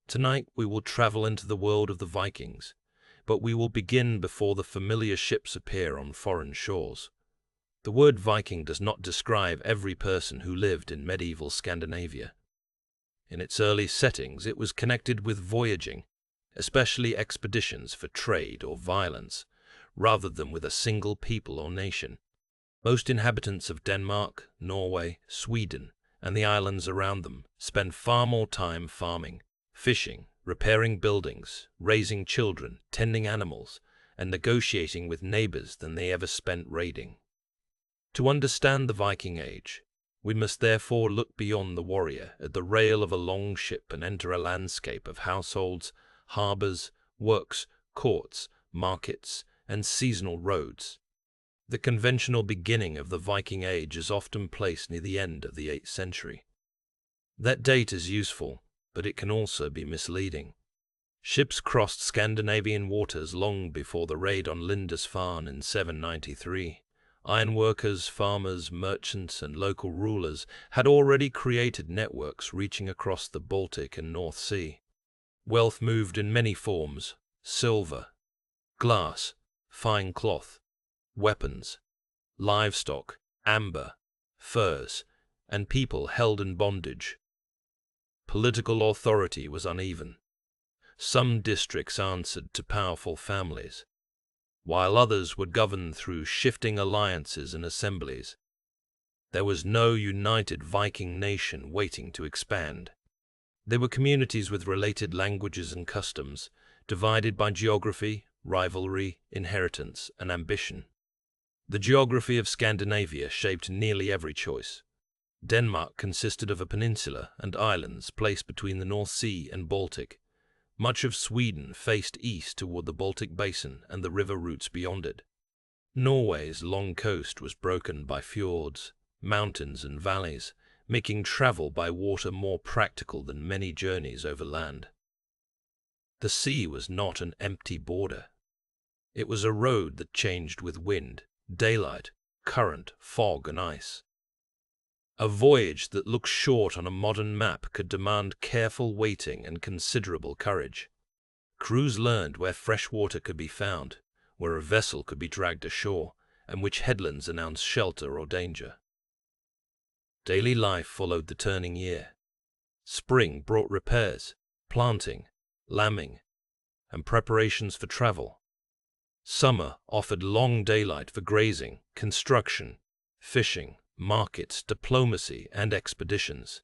Tonight we will travel into the world of the Vikings, but we will begin before the familiar ships appear on foreign shores. The word Viking does not describe every person who lived in medieval Scandinavia. In its early settings, it was connected with voyaging, especially expeditions for trade or violence, rather than with a single people or nation. Most inhabitants of Denmark, Norway, Sweden, and the islands around them spend far more time farming, fishing, repairing buildings, raising children, tending animals, and negotiating with neighbors than they ever spent raiding. To understand the Viking Age, we must therefore look beyond the warrior at the rail of a longship and enter a landscape of households, harbors, works, courts, markets, and seasonal roads. The conventional beginning of the Viking Age is often placed near the end of the 8th century. That date is useful, but it can also be misleading. Ships crossed Scandinavian waters long before the raid on Lindisfarne in 793. Ironworkers, farmers, merchants, and local rulers had already created networks reaching across the Baltic and North Sea. Wealth moved in many forms: silver, glass, fine cloth, weapons, livestock, amber, furs, and people held in bondage. Political authority was uneven. Some districts answered to powerful families, while others were governed through shifting alliances and assemblies. There was no united Viking nation waiting to expand. There were communities with related languages and customs, divided by geography, rivalry, inheritance, and ambition. The geography of Scandinavia shaped nearly every choice. Denmark consisted of a peninsula and islands placed between the North Sea and Baltic. Much of Sweden faced east toward the Baltic Basin and the river routes beyond it. Norway's long coast was broken by fjords, mountains, and valleys, making travel by water more practical than many journeys over land. The sea was not an empty border. It was a road that changed with wind, daylight, current, fog, and ice. A voyage that looks short on a modern map could demand careful waiting and considerable courage. Crews learned where fresh water could be found, where a vessel could be dragged ashore, and which headlands announced shelter or danger. Daily life followed the turning year. Spring brought repairs, planting, lambing, and preparations for travel. Summer offered long daylight for grazing, construction, fishing, markets, diplomacy, and expeditions.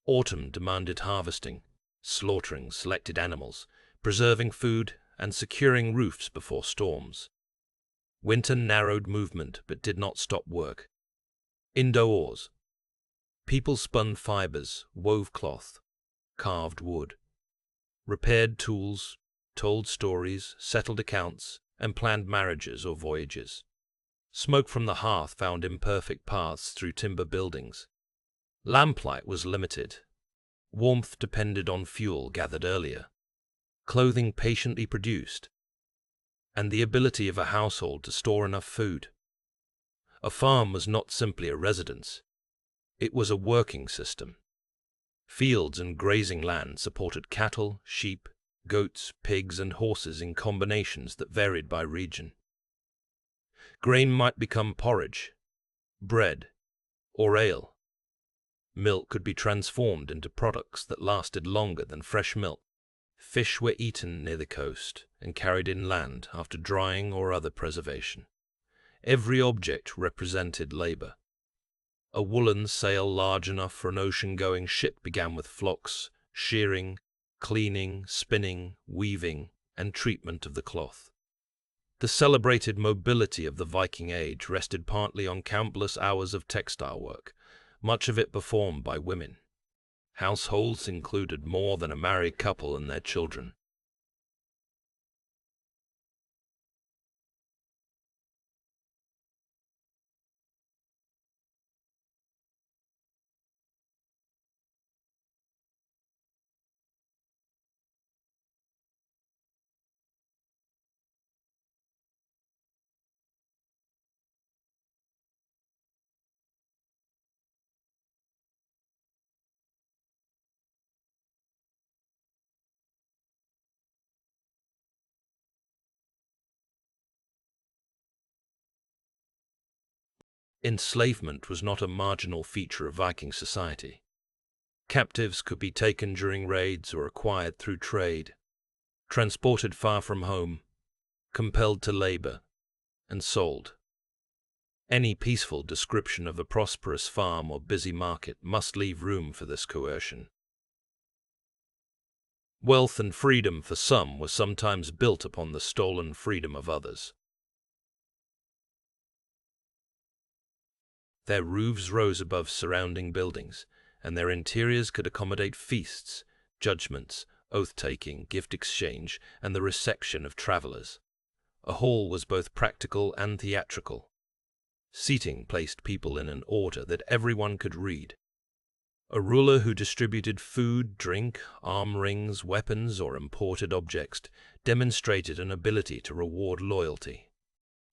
Autumn demanded harvesting, slaughtering selected animals, preserving food, and securing roofs before storms. Winter narrowed movement but did not stop work. Indoors, people spun fibers, wove cloth, carved wood, repaired tools, told stories, settled accounts, and planned marriages or voyages. Smoke from the hearth found imperfect paths through timber buildings. Lamplight was limited. Warmth depended on fuel gathered earlier, clothing patiently produced, and the ability of a household to store enough food. A farm was not simply a residence. It was a working system. Fields and grazing land supported cattle, sheep, goats, pigs, and horses in combinations that varied by region. Grain might become porridge, bread, or ale. Milk could be transformed into products that lasted longer than fresh milk. Fish were eaten near the coast and carried inland after drying or other preservation. Every object represented labor. A woolen sail large enough for an ocean-going ship began with flocks, shearing, cleaning, spinning, weaving, and treatment of the cloth. The celebrated mobility of the Viking Age rested partly on countless hours of textile work, much of it performed by women. Households included more than a married couple and their children. Enslavement was not a marginal feature of Viking society. Captives could be taken during raids or acquired through trade, transported far from home, compelled to labor, and sold. Any peaceful description of a prosperous farm or busy market must leave room for this coercion. Wealth and freedom for some were sometimes built upon the stolen freedom of others. Their roofs rose above surrounding buildings, and their interiors could accommodate feasts, judgments, oath-taking, gift exchange, and the reception of travelers. A hall was both practical and theatrical. Seating placed people in an order that everyone could read. A ruler who distributed food, drink, arm rings, weapons, or imported objects demonstrated an ability to reward loyalty.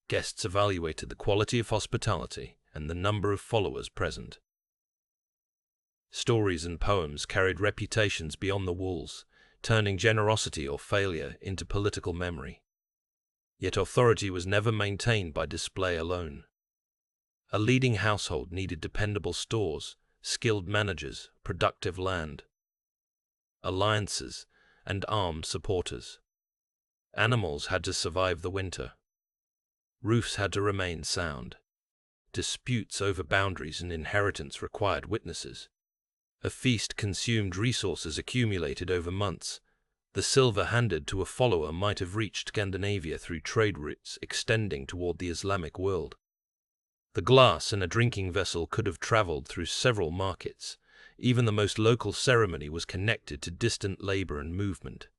Guests evaluated the quality of hospitality and the number of followers present. Stories and poems carried reputations beyond the walls, turning generosity or failure into political memory. Yet authority was never maintained by display alone. A leading household needed dependable stores, skilled managers, productive land, alliances, and armed supporters. Animals had to survive the winter. Roofs had to remain sound. Disputes over boundaries and inheritance required witnesses. A feast consumed resources accumulated over months. The silver handed to a follower might have reached Scandinavia through trade routes extending toward the Islamic world. The glass in a drinking vessel could have traveled through several markets. Even the most local ceremony was connected to distant labor and movement.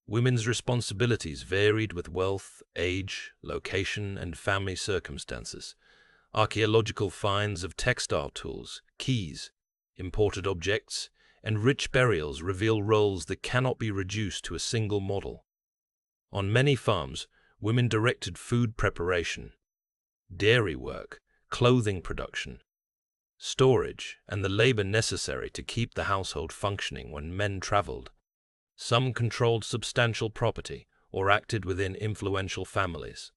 Women's responsibilities varied with wealth, age, location, and family circumstances. Archaeological finds of textile tools, keys, imported objects, and rich burials reveal roles that cannot be reduced to a single model. On many farms, women directed food preparation, dairy work, clothing production, storage, and the labor necessary to keep the household functioning when men traveled. Some controlled substantial property or acted within influential families.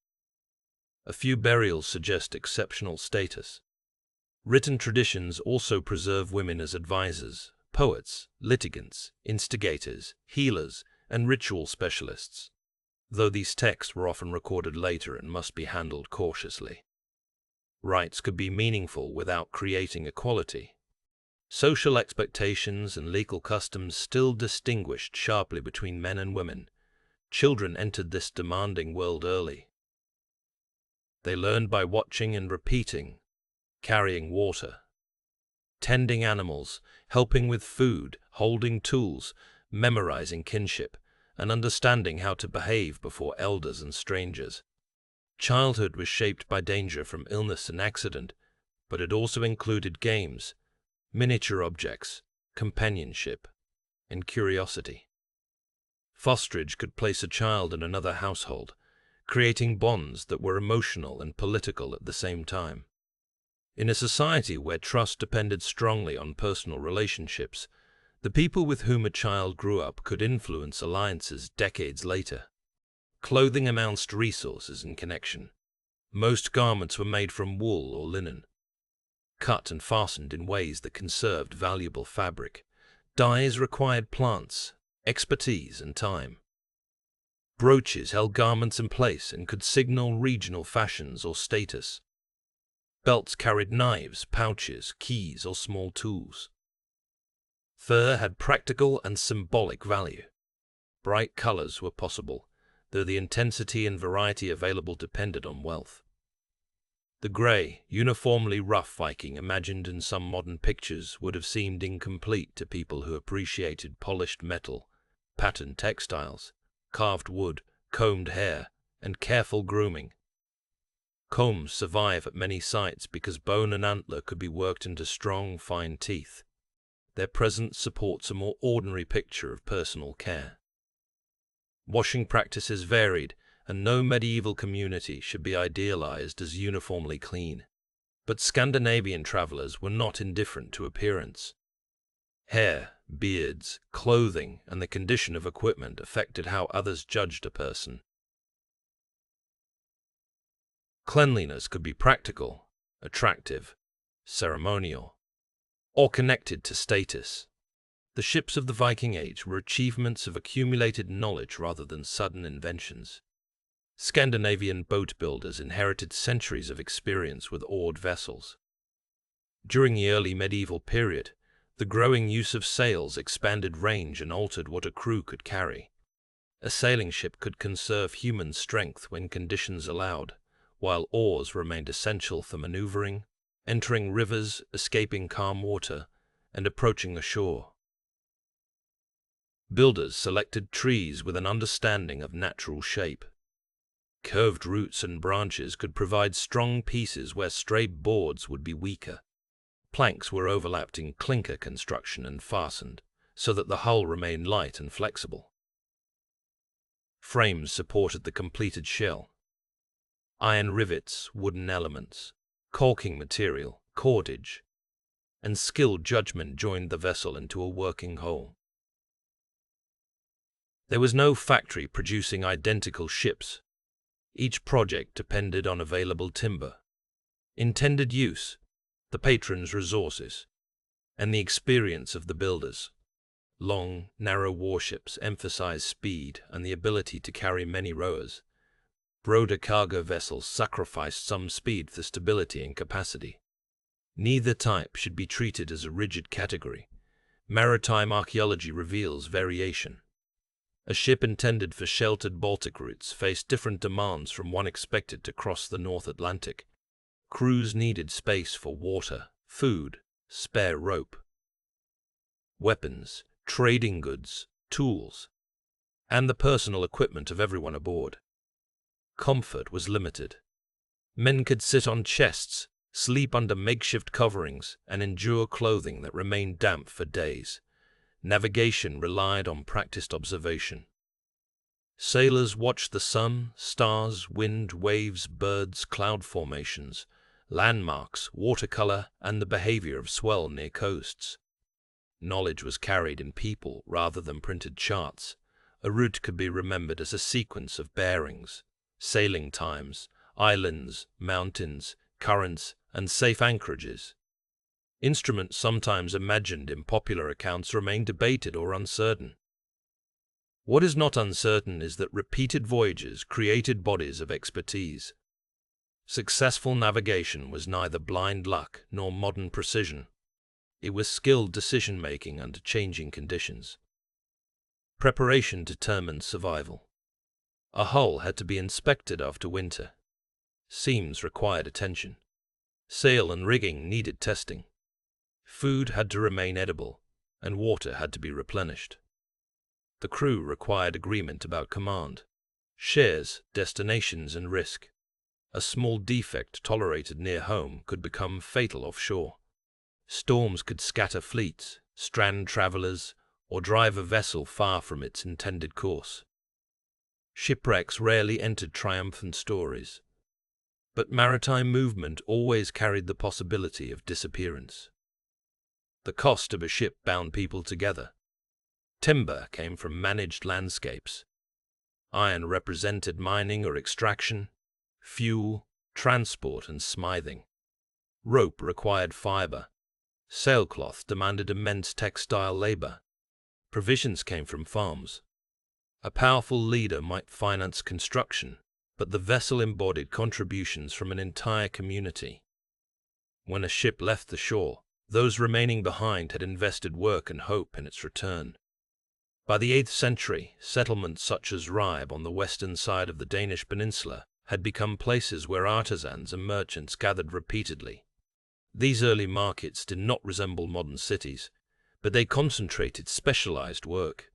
A few burials suggest exceptional status. Written traditions also preserve women as advisors, poets, litigants, instigators, healers, and ritual specialists, though these texts were often recorded later and must be handled cautiously. Rights could be meaningful without creating equality. Social expectations and legal customs still distinguished sharply between men and women. Children entered this demanding world early. They learned by watching and repeating, carrying water, tending animals, helping with food, holding tools, memorizing kinship, and understanding how to behave before elders and strangers. Childhood was shaped by danger from illness and accident, but it also included games, miniature objects, companionship, and curiosity. Fosterage could place a child in another household, creating bonds that were emotional and political at the same time. In a society where trust depended strongly on personal relationships, the people with whom a child grew up could influence alliances decades later. Clothing announced resources and connection. Most garments were made from wool or linen, cut and fastened in ways that conserved valuable fabric. Dyes required plants, expertise, and time. Brooches held garments in place and could signal regional fashions or status. Belts carried knives, pouches, keys, or small tools. Fur had practical and symbolic value. Bright colors were possible, though the intensity and variety available depended on wealth. The grey, uniformly rough Viking imagined in some modern pictures would have seemed incomplete to people who appreciated polished metal, patterned textiles, carved wood, combed hair, and careful grooming. Combs survive at many sites because bone and antler could be worked into strong, fine teeth. Their presence supports a more ordinary picture of personal care. Washing practices varied, and no medieval community should be idealized as uniformly clean. But Scandinavian travelers were not indifferent to appearance. Hair, beards, clothing, and the condition of equipment affected how others judged a person. Cleanliness could be practical, attractive, ceremonial, or connected to status. The ships of the Viking Age were achievements of accumulated knowledge rather than sudden inventions. Scandinavian boat builders inherited centuries of experience with oared vessels. During the early medieval period, the growing use of sails expanded range and altered what a crew could carry. A sailing ship could conserve human strength when conditions allowed, while oars remained essential for maneuvering, entering rivers, escaping calm water, and approaching the shore. Builders selected trees with an understanding of natural shape. Curved roots and branches could provide strong pieces where straight boards would be weaker. Planks were overlapped in clinker construction and fastened, so that the hull remained light and flexible. Frames supported the completed shell. Iron rivets, wooden elements, caulking material, cordage, and skilled judgment joined the vessel into a working whole. There was no factory producing identical ships. Each project depended on available timber, intended use, the patron's resources, and the experience of the builders. Long, narrow warships emphasized speed and the ability to carry many rowers. Broader cargo vessels sacrificed some speed for stability and capacity. Neither type should be treated as a rigid category. Maritime archaeology reveals variation. A ship intended for sheltered Baltic routes faced different demands from one expected to cross the North Atlantic. Crews needed space for water, food, spare rope, weapons, trading goods, tools, and the personal equipment of everyone aboard. Comfort was limited. Men could sit on chests, sleep under makeshift coverings, and endure clothing that remained damp for days. Navigation relied on practiced observation. Sailors watched the sun, stars, wind, waves, birds, cloud formations, landmarks, watercolor, and the behavior of swell near coasts. Knowledge was carried in people rather than printed charts. A route could be remembered as a sequence of bearings, sailing times, islands, mountains, currents, and safe anchorages. Instruments sometimes imagined in popular accounts remain debated or uncertain. What is not uncertain is that repeated voyages created bodies of expertise. Successful navigation was neither blind luck nor modern precision. It was skilled decision-making under changing conditions. Preparation determined survival. A hull had to be inspected after winter. Seams required attention. Sail and rigging needed testing. Food had to remain edible, and water had to be replenished. The crew required agreement about command, shares, destinations, and risk. A small defect tolerated near home could become fatal offshore. Storms could scatter fleets, strand travelers, or drive a vessel far from its intended course. Shipwrecks rarely entered triumphant stories, but maritime movement always carried the possibility of disappearance. The cost of a ship bound people together. Timber came from managed landscapes. Iron represented mining or extraction, fuel, transport, and smithing. Rope required fiber. Sailcloth demanded immense textile labor. Provisions came from farms. A powerful leader might finance construction, but the vessel embodied contributions from an entire community. When a ship left the shore, those remaining behind had invested work and hope in its return. By the 8th century, settlements such as Ribe on the western side of the Danish peninsula had become places where artisans and merchants gathered repeatedly. These early markets did not resemble modern cities, but they concentrated specialized work.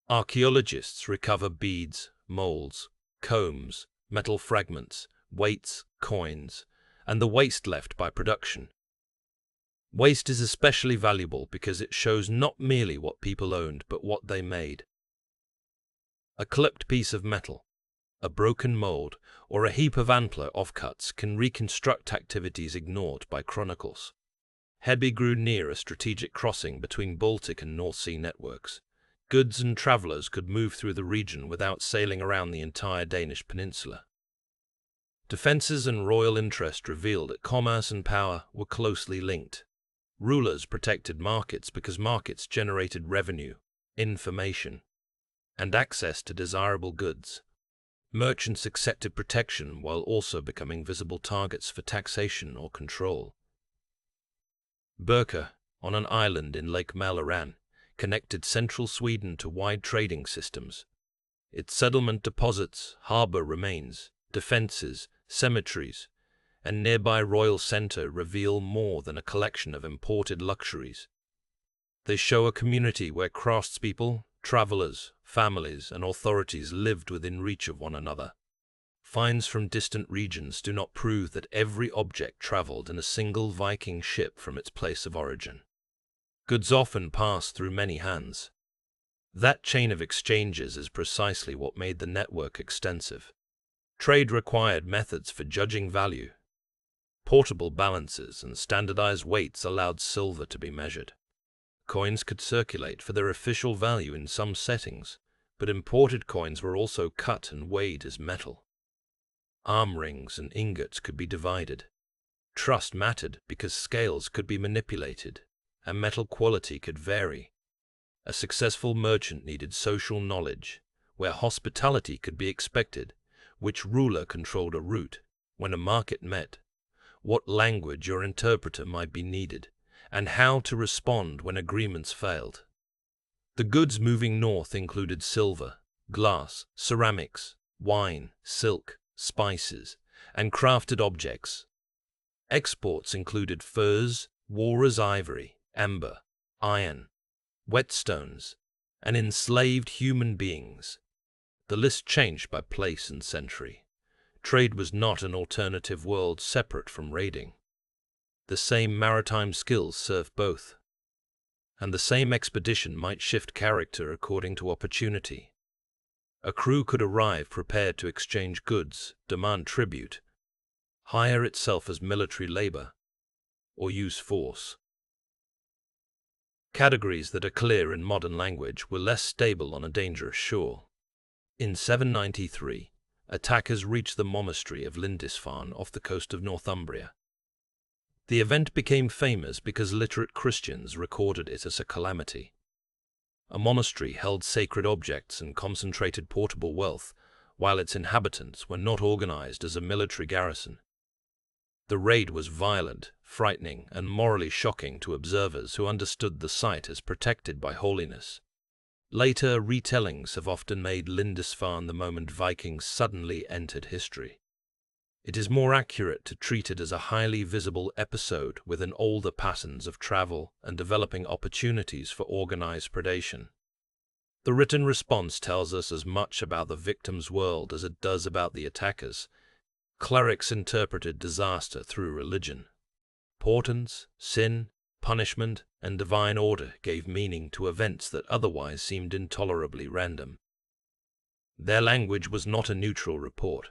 Archaeologists recover beads, molds, combs, metal fragments, weights, coins, and the waste left by production. Waste is especially valuable because it shows not merely what people owned, but what they made. A clipped piece of metal, a broken mold, or a heap of antler offcuts can reconstruct activities ignored by chronicles. Heby grew near a strategic crossing between Baltic and North Sea networks. Goods and travelers could move through the region without sailing around the entire Danish peninsula. Defenses and royal interest revealed that commerce and power were closely linked. Rulers protected markets because markets generated revenue, information, and access to desirable goods. Merchants accepted protection while also becoming visible targets for taxation or control. Birka, on an island in Lake Mälaren, connected central Sweden to wide trading systems. Its settlement deposits, harbour remains, defences, cemeteries, and nearby royal centre reveal more than a collection of imported luxuries. They show a community where craftspeople, travellers, families, and authorities lived within reach of one another. Finds from distant regions do not prove that every object travelled in a single Viking ship from its place of origin. Goods often passed through many hands. That chain of exchanges is precisely what made the network extensive. Trade required methods for judging value. Portable balances and standardized weights allowed silver to be measured. Coins could circulate for their official value in some settings, but imported coins were also cut and weighed as metal. Arm rings and ingots could be divided. Trust mattered because scales could be manipulated, and metal quality could vary. A successful merchant needed social knowledge, where hospitality could be expected, which ruler controlled a route, when a market met, what language or interpreter might be needed, and how to respond when agreements failed. The goods moving north included silver, glass, ceramics, wine, silk, spices, and crafted objects. Exports included furs, walrus ivory, amber, iron, whetstones, and enslaved human beings. The list changed by place and century. Trade was not an alternative world separate from raiding. The same maritime skills served both, and the same expedition might shift character according to opportunity. A crew could arrive prepared to exchange goods, demand tribute, hire itself as military labor, or use force. Categories that are clear in modern language were less stable on a dangerous shore. In 793, attackers reached the monastery of Lindisfarne off the coast of Northumbria. The event became famous because literate Christians recorded it as a calamity. A monastery held sacred objects and concentrated portable wealth, while its inhabitants were not organized as a military garrison. The raid was violent, frightening, and morally shocking to observers who understood the site as protected by holiness. Later retellings have often made Lindisfarne the moment Vikings suddenly entered history. It is more accurate to treat it as a highly visible episode with an older patterns of travel and developing opportunities for organized predation. The written response tells us as much about the victim's world as it does about the attackers. Clerics interpreted disaster through religion. Portents, sin, punishment, and divine order gave meaning to events that otherwise seemed intolerably random. Their language was not a neutral report,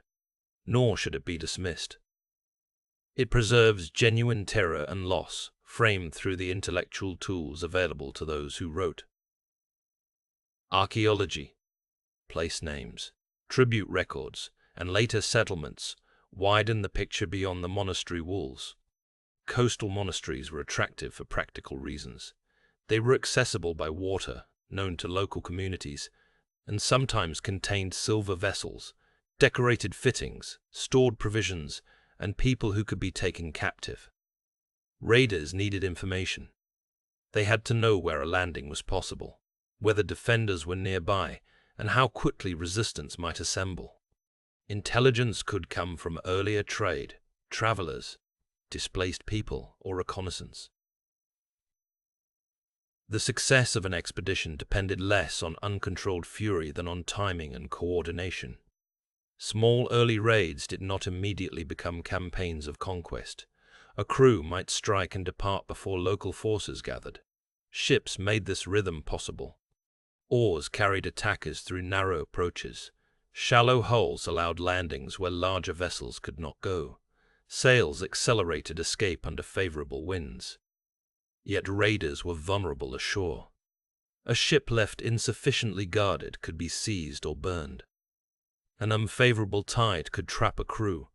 nor should it be dismissed. It preserves genuine terror and loss, framed through the intellectual tools available to those who wrote. Archaeology, place names, tribute records, and later settlements widen the picture beyond the monastery walls. Coastal monasteries were attractive for practical reasons. They were accessible by water, known to local communities, and sometimes contained silver vessels, decorated fittings, stored provisions, and people who could be taken captive. Raiders needed information. They had to know where a landing was possible, whether defenders were nearby, and how quickly resistance might assemble. Intelligence could come from earlier trade, travelers, displaced people, or reconnaissance. The success of an expedition depended less on uncontrolled fury than on timing and coordination. Small early raids did not immediately become campaigns of conquest. A crew might strike and depart before local forces gathered. Ships made this rhythm possible. Oars carried attackers through narrow approaches. Shallow hulls allowed landings where larger vessels could not go. Sails accelerated escape under favorable winds. Yet raiders were vulnerable ashore. A ship left insufficiently guarded could be seized or burned. An unfavorable tide could trap a crew,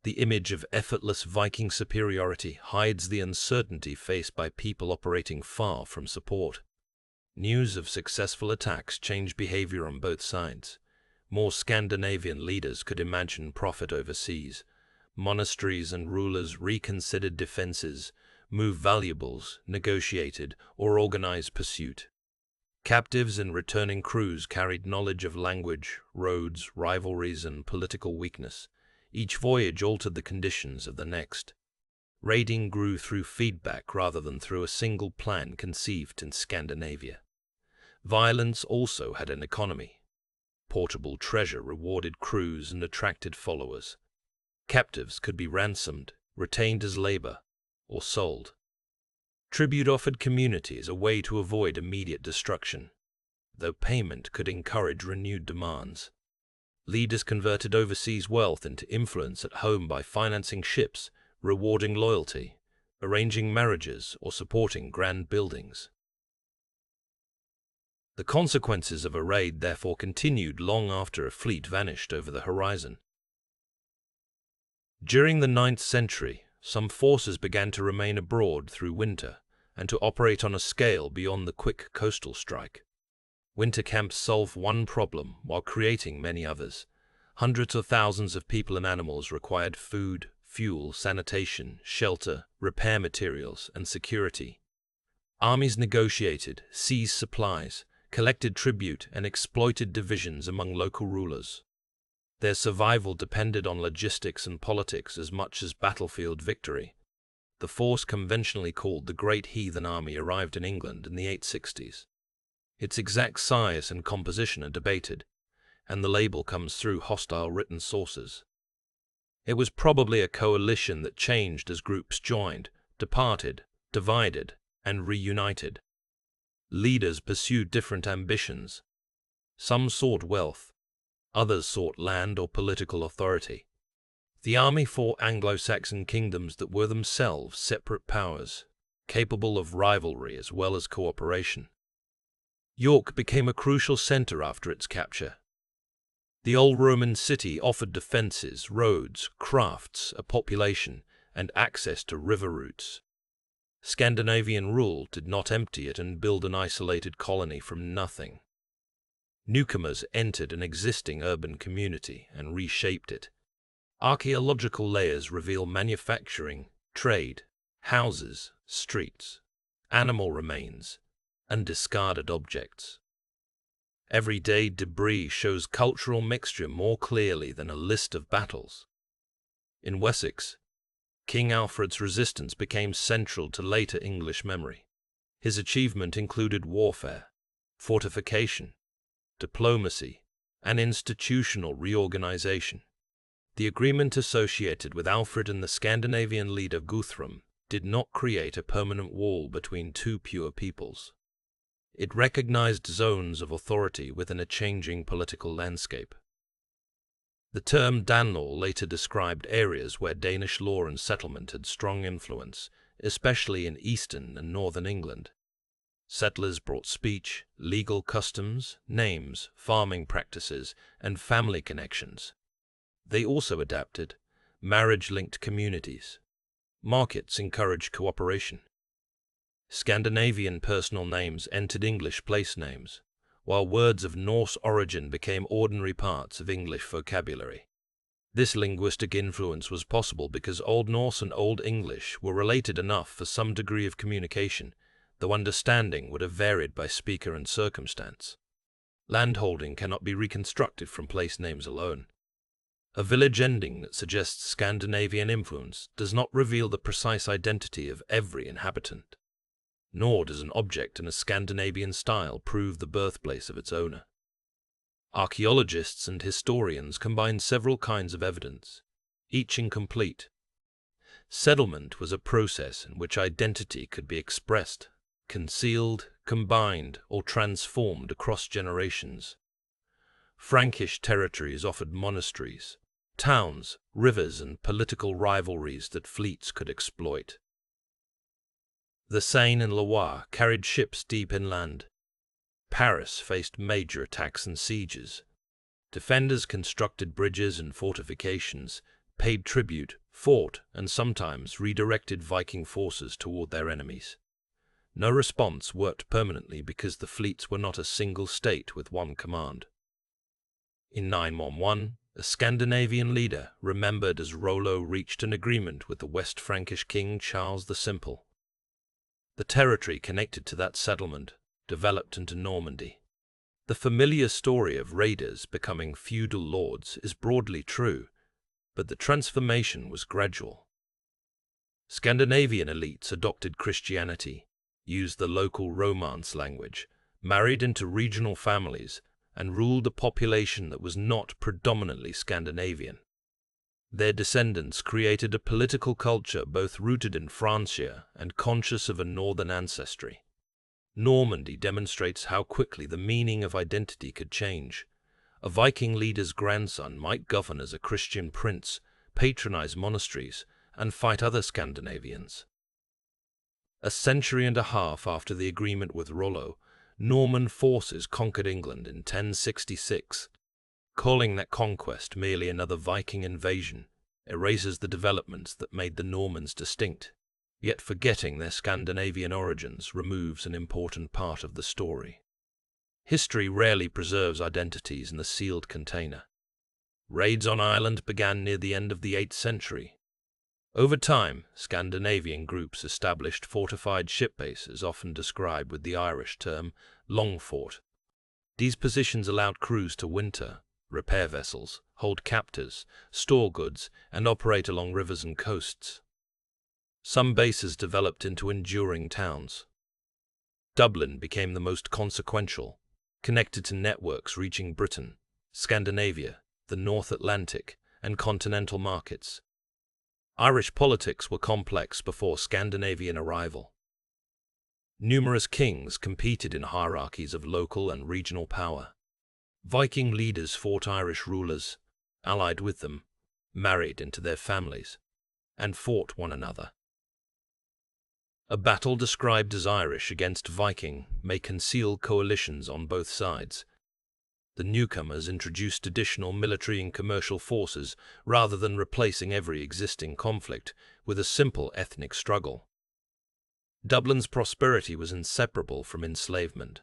The image of effortless Viking superiority hides the uncertainty faced by people operating far from support. News of successful attacks changed behavior on both sides. More Scandinavian leaders could imagine profit overseas. Monasteries and rulers reconsidered defenses, moved valuables, negotiated, or organized pursuit. Captives and returning crews carried knowledge of language, roads, rivalries, and political weakness. Each voyage altered the conditions of the next. Raiding grew through feedback rather than through a single plan conceived in Scandinavia. Violence also had an economy. Portable treasure rewarded crews and attracted followers. Captives could be ransomed, retained as labor, or sold. Tribute offered communities a way to avoid immediate destruction, though payment could encourage renewed demands. Leaders converted overseas wealth into influence at home by financing ships, rewarding loyalty, arranging marriages, or supporting grand buildings. The consequences of a raid therefore continued long after a fleet vanished over the horizon. During the 9th century, some forces began to remain abroad through winter and to operate on a scale beyond the quick coastal strike. Winter camps solved one problem while creating many others. Hundreds of thousands of people and animals required food, fuel, sanitation, shelter, repair materials, and security. Armies negotiated, seized supplies, collected tribute, and exploited divisions among local rulers. Their survival depended on logistics and politics as much as battlefield victory. The force conventionally called the Great Heathen Army arrived in England in the 860s. Its exact size and composition are debated, and the label comes through hostile written sources. It was probably a coalition that changed as groups joined, departed, divided, and reunited. Leaders pursued different ambitions. Some sought wealth, others sought land or political authority. The army fought Anglo-Saxon kingdoms that were themselves separate powers, capable of rivalry as well as cooperation. York became a crucial center after its capture. The old Roman city offered defenses, roads, crafts, a population, and access to river routes. Scandinavian rule did not empty it and build an isolated colony from nothing. Newcomers entered an existing urban community and reshaped it. Archaeological layers reveal manufacturing, trade, houses, streets, animal remains, and discarded objects. Everyday debris shows cultural mixture more clearly than a list of battles. In Wessex, King Alfred's resistance became central to later English memory. His achievement included warfare, fortification, diplomacy, and institutional reorganization. The agreement associated with Alfred and the Scandinavian leader Guthrum did not create a permanent wall between two pure peoples. It recognized zones of authority within a changing political landscape. The term Danelaw later described areas where Danish law and settlement had strong influence, especially in eastern and northern England. Settlers brought speech, legal customs, names, farming practices, and family connections. They also adapted marriage-linked communities. Markets encouraged cooperation. Scandinavian personal names entered English place names, while words of Norse origin became ordinary parts of English vocabulary. This linguistic influence was possible because Old Norse and Old English were related enough for some degree of communication, though understanding would have varied by speaker and circumstance. Landholding cannot be reconstructed from place names alone. A village ending that suggests Scandinavian influence does not reveal the precise identity of every inhabitant. Nor does an object in a Scandinavian style prove the birthplace of its owner. Archaeologists and historians combine several kinds of evidence, each incomplete. Settlement was a process in which identity could be expressed, concealed, combined, or transformed across generations. Frankish territories offered monasteries, towns, rivers, and political rivalries that fleets could exploit. The Seine and Loire carried ships deep inland. Paris faced major attacks and sieges. Defenders constructed bridges and fortifications, paid tribute, fought, and sometimes redirected Viking forces toward their enemies. No response worked permanently because the fleets were not a single state with one command. In 911, a Scandinavian leader, remembered as Rollo, reached an agreement with the West Frankish king Charles the Simple. The territory connected to that settlement developed into Normandy. The familiar story of raiders becoming feudal lords is broadly true, but the transformation was gradual. Scandinavian elites adopted Christianity, used the local Romance language, married into regional families, and ruled a population that was not predominantly Scandinavian. Their descendants created a political culture both rooted in Francia and conscious of a northern ancestry. Normandy demonstrates how quickly the meaning of identity could change. A Viking leader's grandson might govern as a Christian prince, patronize monasteries, and fight other Scandinavians. A century and a half after the agreement with Rollo, Norman forces conquered England in 1066. Calling that conquest merely another Viking invasion erases the developments that made the Normans distinct, yet forgetting their Scandinavian origins removes an important part of the story. History rarely preserves identities in a sealed container. Raids on Ireland began near the end of the 8th century. Over time, Scandinavian groups established fortified ship bases, often described with the Irish term longfort. These positions allowed crews to winter, repair vessels, hold captives, store goods, and operate along rivers and coasts. Some bases developed into enduring towns. Dublin became the most consequential, connected to networks reaching Britain, Scandinavia, the North Atlantic, and continental markets. Irish politics were complex before Scandinavian arrival. Numerous kings competed in hierarchies of local and regional power. Viking leaders fought Irish rulers, allied with them, married into their families, and fought one another. A battle described as Irish against Viking may conceal coalitions on both sides. The newcomers introduced additional military and commercial forces rather than replacing every existing conflict with a simple ethnic struggle. Dublin's prosperity was inseparable from enslavement.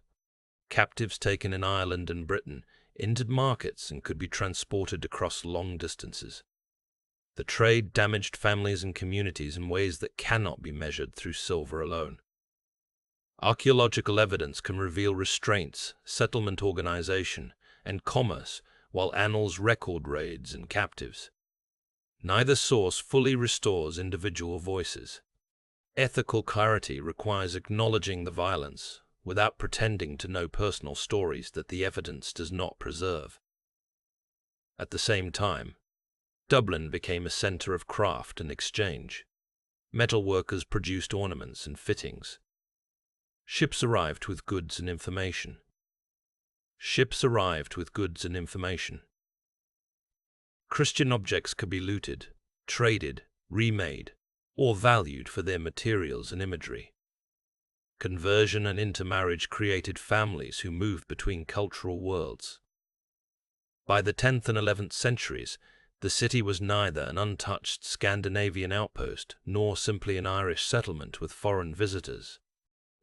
Captives taken in Ireland and Britain entered markets and could be transported across long distances. The trade damaged families and communities in ways that cannot be measured through silver alone. Archaeological evidence can reveal restraints, settlement organization, and commerce, while annals record raids and captives. Neither source fully restores individual voices. Ethical clarity requires acknowledging the violence, without pretending to know personal stories that the evidence does not preserve. At the same time, Dublin became a center of craft and exchange. Metalworkers produced ornaments and fittings. Ships arrived with goods and information. Christian objects could be looted, traded, remade, or valued for their materials and imagery. Conversion and intermarriage created families who moved between cultural worlds. By the 10th and 11th centuries, the city was neither an untouched Scandinavian outpost nor simply an Irish settlement with foreign visitors.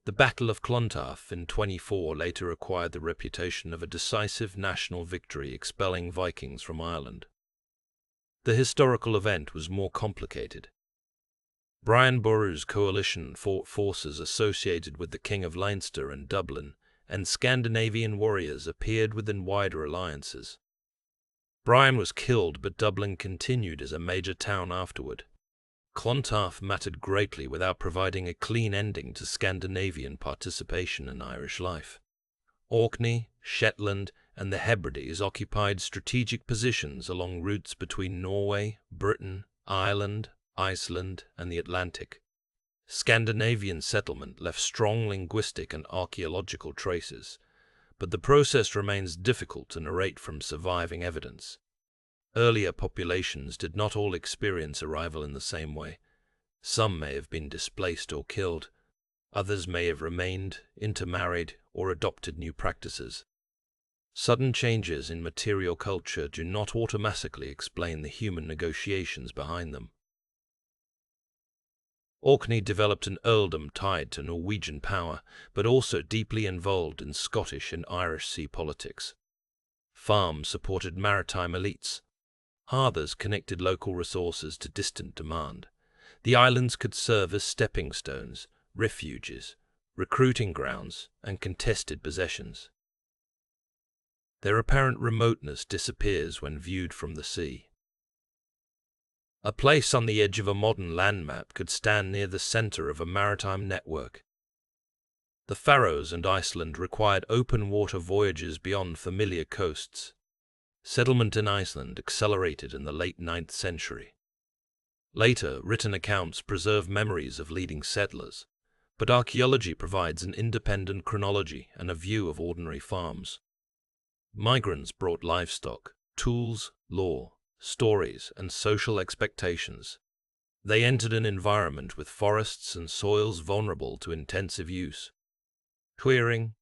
The Battle of Clontarf in 24 later acquired the reputation of a decisive national victory expelling Vikings from Ireland. The historical event was more complicated. Brian Boru's coalition fought forces associated with the King of Leinster and Dublin, and Scandinavian warriors appeared within wider alliances. Brian was killed, but Dublin continued as a major town afterward. Clontarf mattered greatly without providing a clean ending to Scandinavian participation in Irish life. Orkney, Shetland, and the Hebrides occupied strategic positions along routes between Norway, Britain, Ireland, Iceland, and the Atlantic. Scandinavian settlement left strong linguistic and archaeological traces, but the process remains difficult to narrate from surviving evidence. Earlier populations did not all experience arrival in the same way. Some may have been displaced or killed. Others may have remained, intermarried, or adopted new practices. Sudden changes in material culture do not automatically explain the human negotiations behind them. Orkney developed an earldom tied to Norwegian power, but also deeply involved in Scottish and Irish sea politics. Farms supported maritime elites. Harbours connected local resources to distant demand. The islands could serve as stepping stones, refuges, recruiting grounds, and contested possessions. Their apparent remoteness disappears when viewed from the sea. A place on the edge of a modern landmap could stand near the center of a maritime network. The Faroes and Iceland required open-water voyages beyond familiar coasts. Settlement in Iceland accelerated in the late 9th century. Later, written accounts preserve memories of leading settlers, but archaeology provides an independent chronology and a view of ordinary farms. Migrants brought livestock, tools, law, stories, and social expectations. They entered an environment with forests and soils vulnerable to intensive use. Clearing,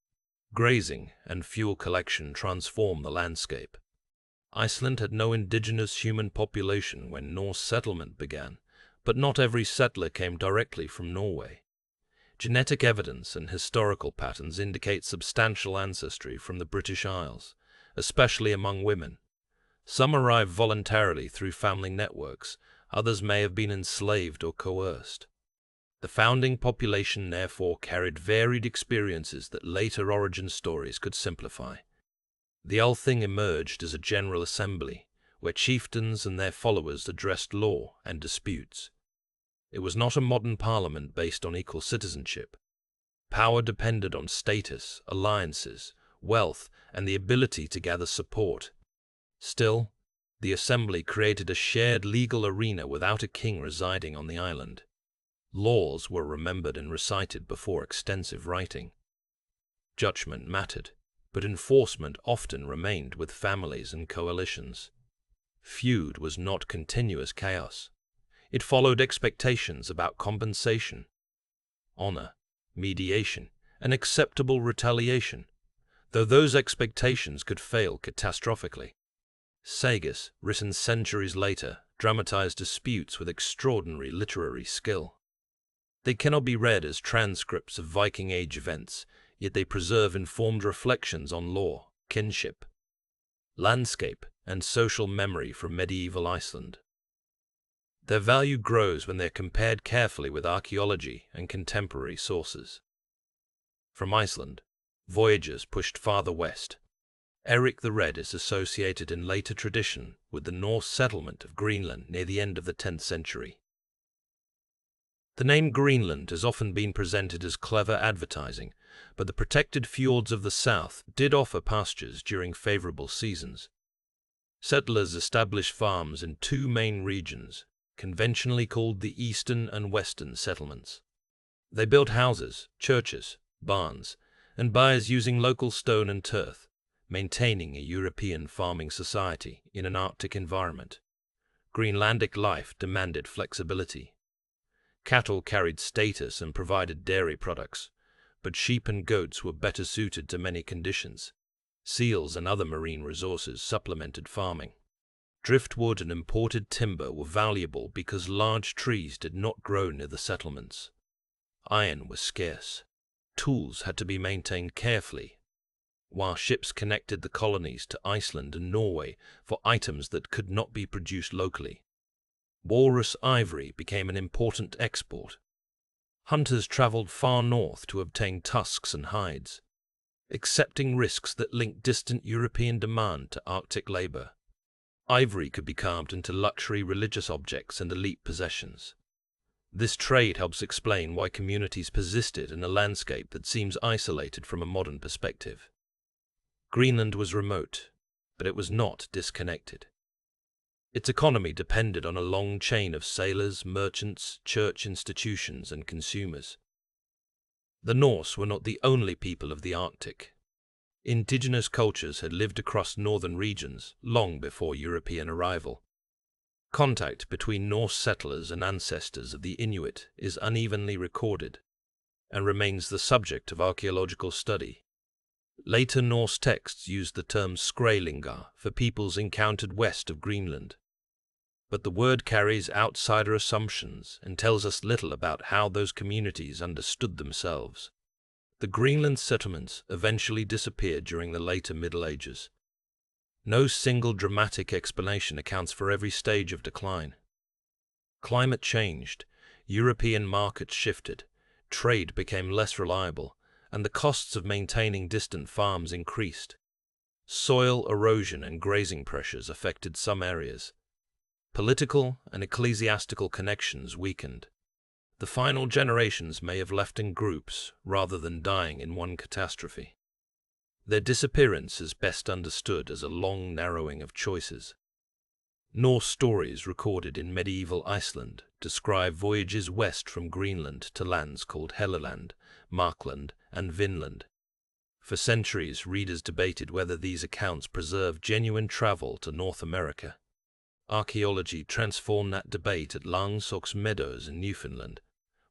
grazing, and fuel collection transformed the landscape. Iceland had no indigenous human population when Norse settlement began, but not every settler came directly from Norway. Genetic evidence and historical patterns indicate substantial ancestry from the British Isles, especially among women. Some arrived voluntarily through family networks, others may have been enslaved or coerced. The founding population therefore carried varied experiences that later origin stories could simplify. The Althing emerged as a general assembly, where chieftains and their followers addressed law and disputes. It was not a modern parliament based on equal citizenship. Power depended on status, alliances, wealth, and the ability to gather support. Still, the assembly created a shared legal arena without a king residing on the island. Laws were remembered and recited before extensive writing. Judgment mattered, but enforcement often remained with families and coalitions. Feud was not continuous chaos. It followed expectations about compensation, honor, mediation, and acceptable retaliation, though those expectations could fail catastrophically. Sagas, written centuries later, dramatized disputes with extraordinary literary skill. They cannot be read as transcripts of Viking Age events, yet they preserve informed reflections on law, kinship, landscape, and social memory from medieval Iceland. Their value grows when they are compared carefully with archaeology and contemporary sources. From Iceland, voyagers pushed farther west. Eric the Red is associated in later tradition with the Norse settlement of Greenland near the end of the 10th century. The name Greenland has often been presented as clever advertising, but the protected fjords of the south did offer pastures during favorable seasons. Settlers established farms in two main regions, conventionally called the Eastern and Western settlements. They built houses, churches, barns, and byres using local stone and turf, maintaining a European farming society in an Arctic environment. Greenlandic life demanded flexibility. Cattle carried status and provided dairy products, but sheep and goats were better suited to many conditions. Seals and other marine resources supplemented farming. Driftwood and imported timber were valuable because large trees did not grow near the settlements. Iron was scarce. Tools had to be maintained carefully, while ships connected the colonies to Iceland and Norway for items that could not be produced locally. Walrus ivory became an important export. Hunters traveled far north to obtain tusks and hides, accepting risks that linked distant European demand to Arctic labor. Ivory could be carved into luxury religious objects and elite possessions. This trade helps explain why communities persisted in a landscape that seems isolated from a modern perspective. Greenland was remote, but it was not disconnected. Its economy depended on a long chain of sailors, merchants, church institutions, and consumers. The Norse were not the only people of the Arctic. Indigenous cultures had lived across northern regions long before European arrival. Contact between Norse settlers and ancestors of the Inuit is unevenly recorded and remains the subject of archaeological study. Later Norse texts used the term skraelingar for peoples encountered west of Greenland. But the word carries outsider assumptions and tells us little about how those communities understood themselves. The Greenland settlements eventually disappeared during the later Middle Ages. No single dramatic explanation accounts for every stage of decline. Climate changed, European markets shifted, trade became less reliable, and the costs of maintaining distant farms increased. Soil erosion and grazing pressures affected some areas. Political and ecclesiastical connections weakened. The final generations may have left in groups rather than dying in one catastrophe. Their disappearance is best understood as a long narrowing of choices. Norse stories recorded in medieval Iceland describe voyages west from Greenland to lands called Helluland, Markland, and Vinland. For centuries, readers debated whether these accounts preserve genuine travel to North America. Archaeology transformed that debate at Langsok's Meadows in Newfoundland,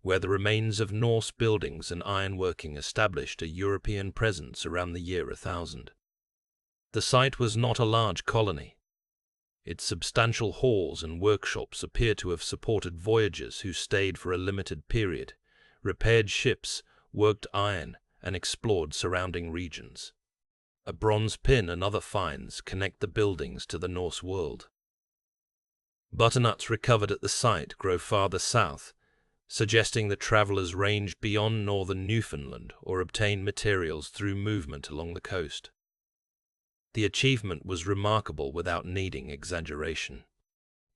where the remains of Norse buildings and ironworking established a European presence around the year 1000. The site was not a large colony. Its substantial halls and workshops appear to have supported voyagers who stayed for a limited period, repaired ships, worked iron, and explored surrounding regions. A bronze pin and other finds connect the buildings to the Norse world. Butternuts recovered at the site grow farther south, suggesting that travelers ranged beyond northern Newfoundland or obtained materials through movement along the coast. The achievement was remarkable without needing exaggeration.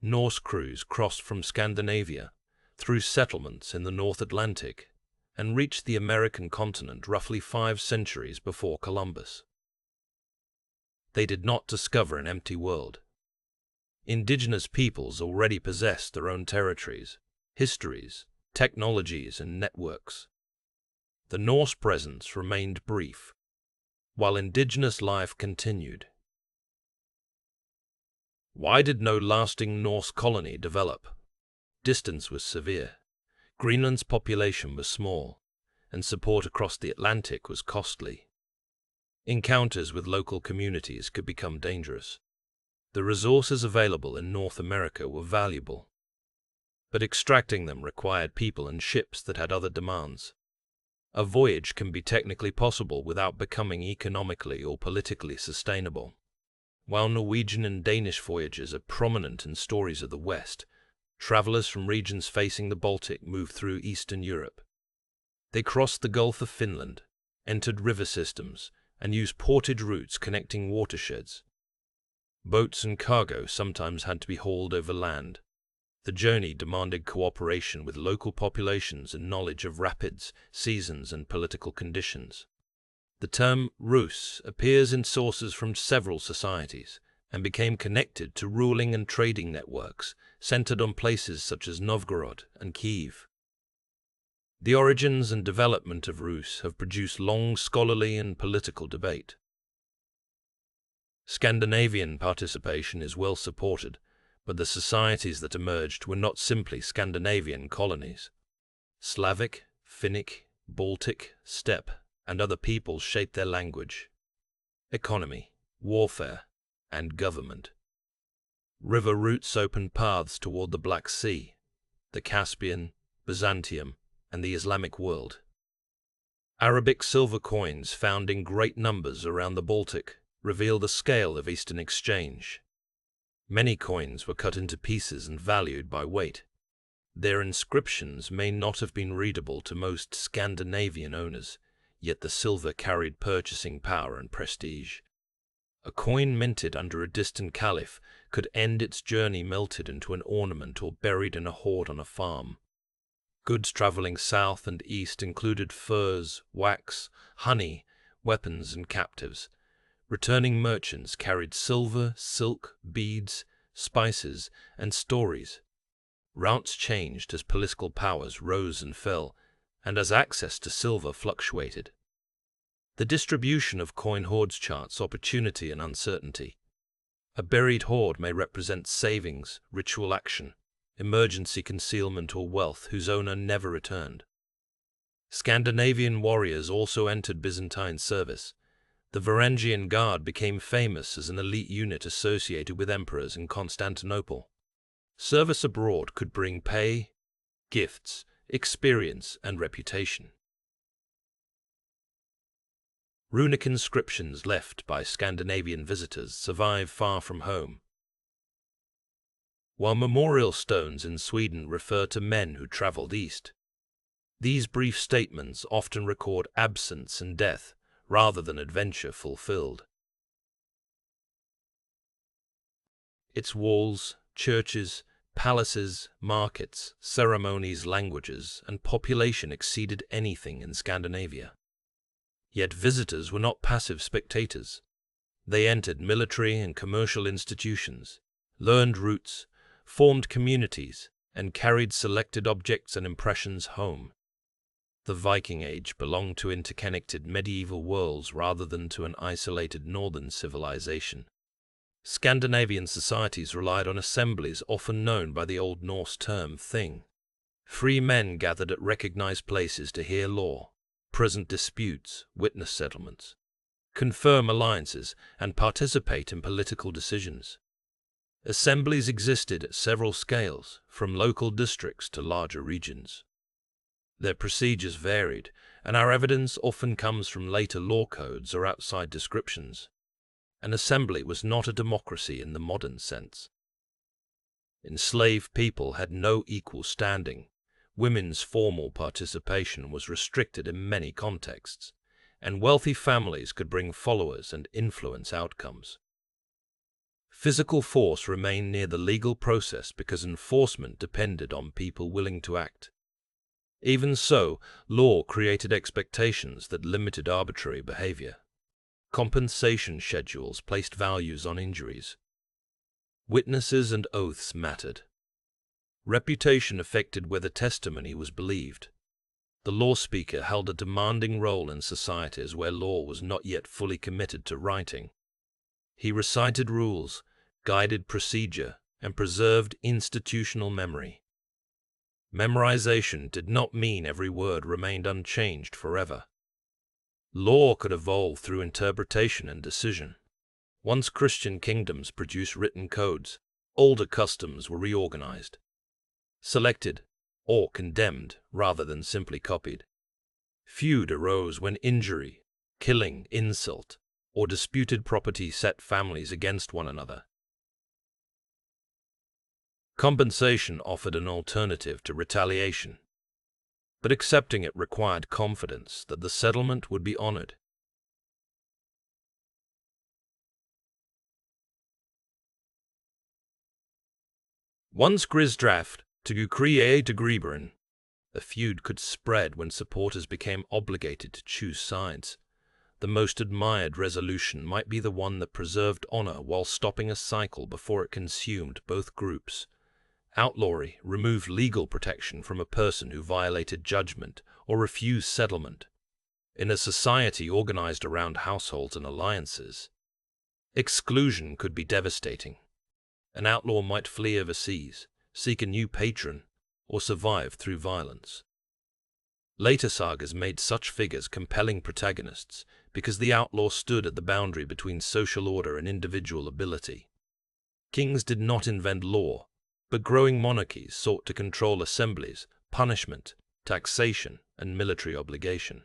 Norse crews crossed from Scandinavia, through settlements in the North Atlantic, and reached the American continent roughly 5 centuries before Columbus. They did not discover an empty world. Indigenous peoples already possessed their own territories, histories, technologies, and networks. The Norse presence remained brief, while indigenous life continued. Why did no lasting Norse colony develop? Distance was severe. Greenland's population was small, and support across the Atlantic was costly. Encounters with local communities could become dangerous. The resources available in North America were valuable, but extracting them required people and ships that had other demands. A voyage can be technically possible without becoming economically or politically sustainable. While Norwegian and Danish voyages are prominent in stories of the West, travelers from regions facing the Baltic moved through Eastern Europe. They crossed the Gulf of Finland, entered river systems, and used portage routes connecting watersheds. Boats and cargo sometimes had to be hauled over land. The journey demanded cooperation with local populations and knowledge of rapids, seasons, and political conditions. The term Rus appears in sources from several societies and became connected to ruling and trading networks centered on places such as Novgorod and Kyiv. The origins and development of Rus have produced long scholarly and political debate. Scandinavian participation is well supported, but the societies that emerged were not simply Scandinavian colonies. Slavic, Finnic, Baltic, steppe, and other peoples shaped their language, economy, warfare, and government. River routes opened paths toward the Black Sea, the Caspian, Byzantium, and the Islamic world. Arabic silver coins found in great numbers around the Baltic reveal the scale of Eastern exchange. Many coins were cut into pieces and valued by weight. Their inscriptions may not have been readable to most Scandinavian owners, yet the silver carried purchasing power and prestige. A coin minted under a distant caliph could end its journey melted into an ornament or buried in a hoard on a farm. Goods traveling south and east included furs, wax, honey, weapons, and captives. Returning merchants carried silver, silk, beads, spices, and stories. Routes changed as political powers rose and fell, and as access to silver fluctuated. The distribution of coin hoards charts opportunity and uncertainty. A buried hoard may represent savings, ritual action, emergency concealment, or wealth whose owner never returned. Scandinavian warriors also entered Byzantine service, The Varangian Guard became famous as an elite unit associated with emperors in Constantinople. Service abroad could bring pay, gifts, experience, and reputation. Runic inscriptions left by Scandinavian visitors survive far from home, while memorial stones in Sweden refer to men who traveled east. These brief statements often record absence and death, rather than adventure fulfilled. Its walls, churches, palaces, markets, ceremonies, languages, and population exceeded anything in Scandinavia. Yet visitors were not passive spectators. They entered military and commercial institutions, learned routes, formed communities, and carried selected objects and impressions home. The Viking Age belonged to interconnected medieval worlds rather than to an isolated northern civilization. Scandinavian societies relied on assemblies often known by the Old Norse term thing. Free men gathered at recognized places to hear law, present disputes, witness settlements, confirm alliances, and participate in political decisions. Assemblies existed at several scales, from local districts to larger regions. Their procedures varied, and our evidence often comes from later law codes or outside descriptions. An assembly was not a democracy in the modern sense. Enslaved people had no equal standing. Women's formal participation was restricted in many contexts, and wealthy families could bring followers and influence outcomes. Physical force remained near the legal process because enforcement depended on people willing to act. Even so, law created expectations that limited arbitrary behavior. Compensation schedules placed values on injuries. Witnesses and oaths mattered. Reputation affected whether testimony was believed. The law speaker held a demanding role in societies where law was not yet fully committed to writing. He recited rules, guided procedure, and preserved institutional memory. Memorization did not mean every word remained unchanged forever. Law could evolve through interpretation and decision. Once Christian kingdoms produced written codes, older customs were reorganized, selected, or condemned rather than simply copied. Feud arose when injury, killing, insult, or disputed property set families against one another. Compensation offered an alternative to retaliation, but accepting it required confidence that the settlement would be honored. Once Grisdraft to create a Greberen, a feud could spread when supporters became obligated to choose sides. The most admired resolution might be the one that preserved honor while stopping a cycle before it consumed both groups. Outlawry removed legal protection from a person who violated judgment or refused settlement. In a society organized around households and alliances, exclusion could be devastating. An outlaw might flee overseas, seek a new patron, or survive through violence. Later sagas made such figures compelling protagonists because the outlaw stood at the boundary between social order and individual ability. Kings did not invent law, but growing monarchies sought to control assemblies, punishment, taxation, and military obligation.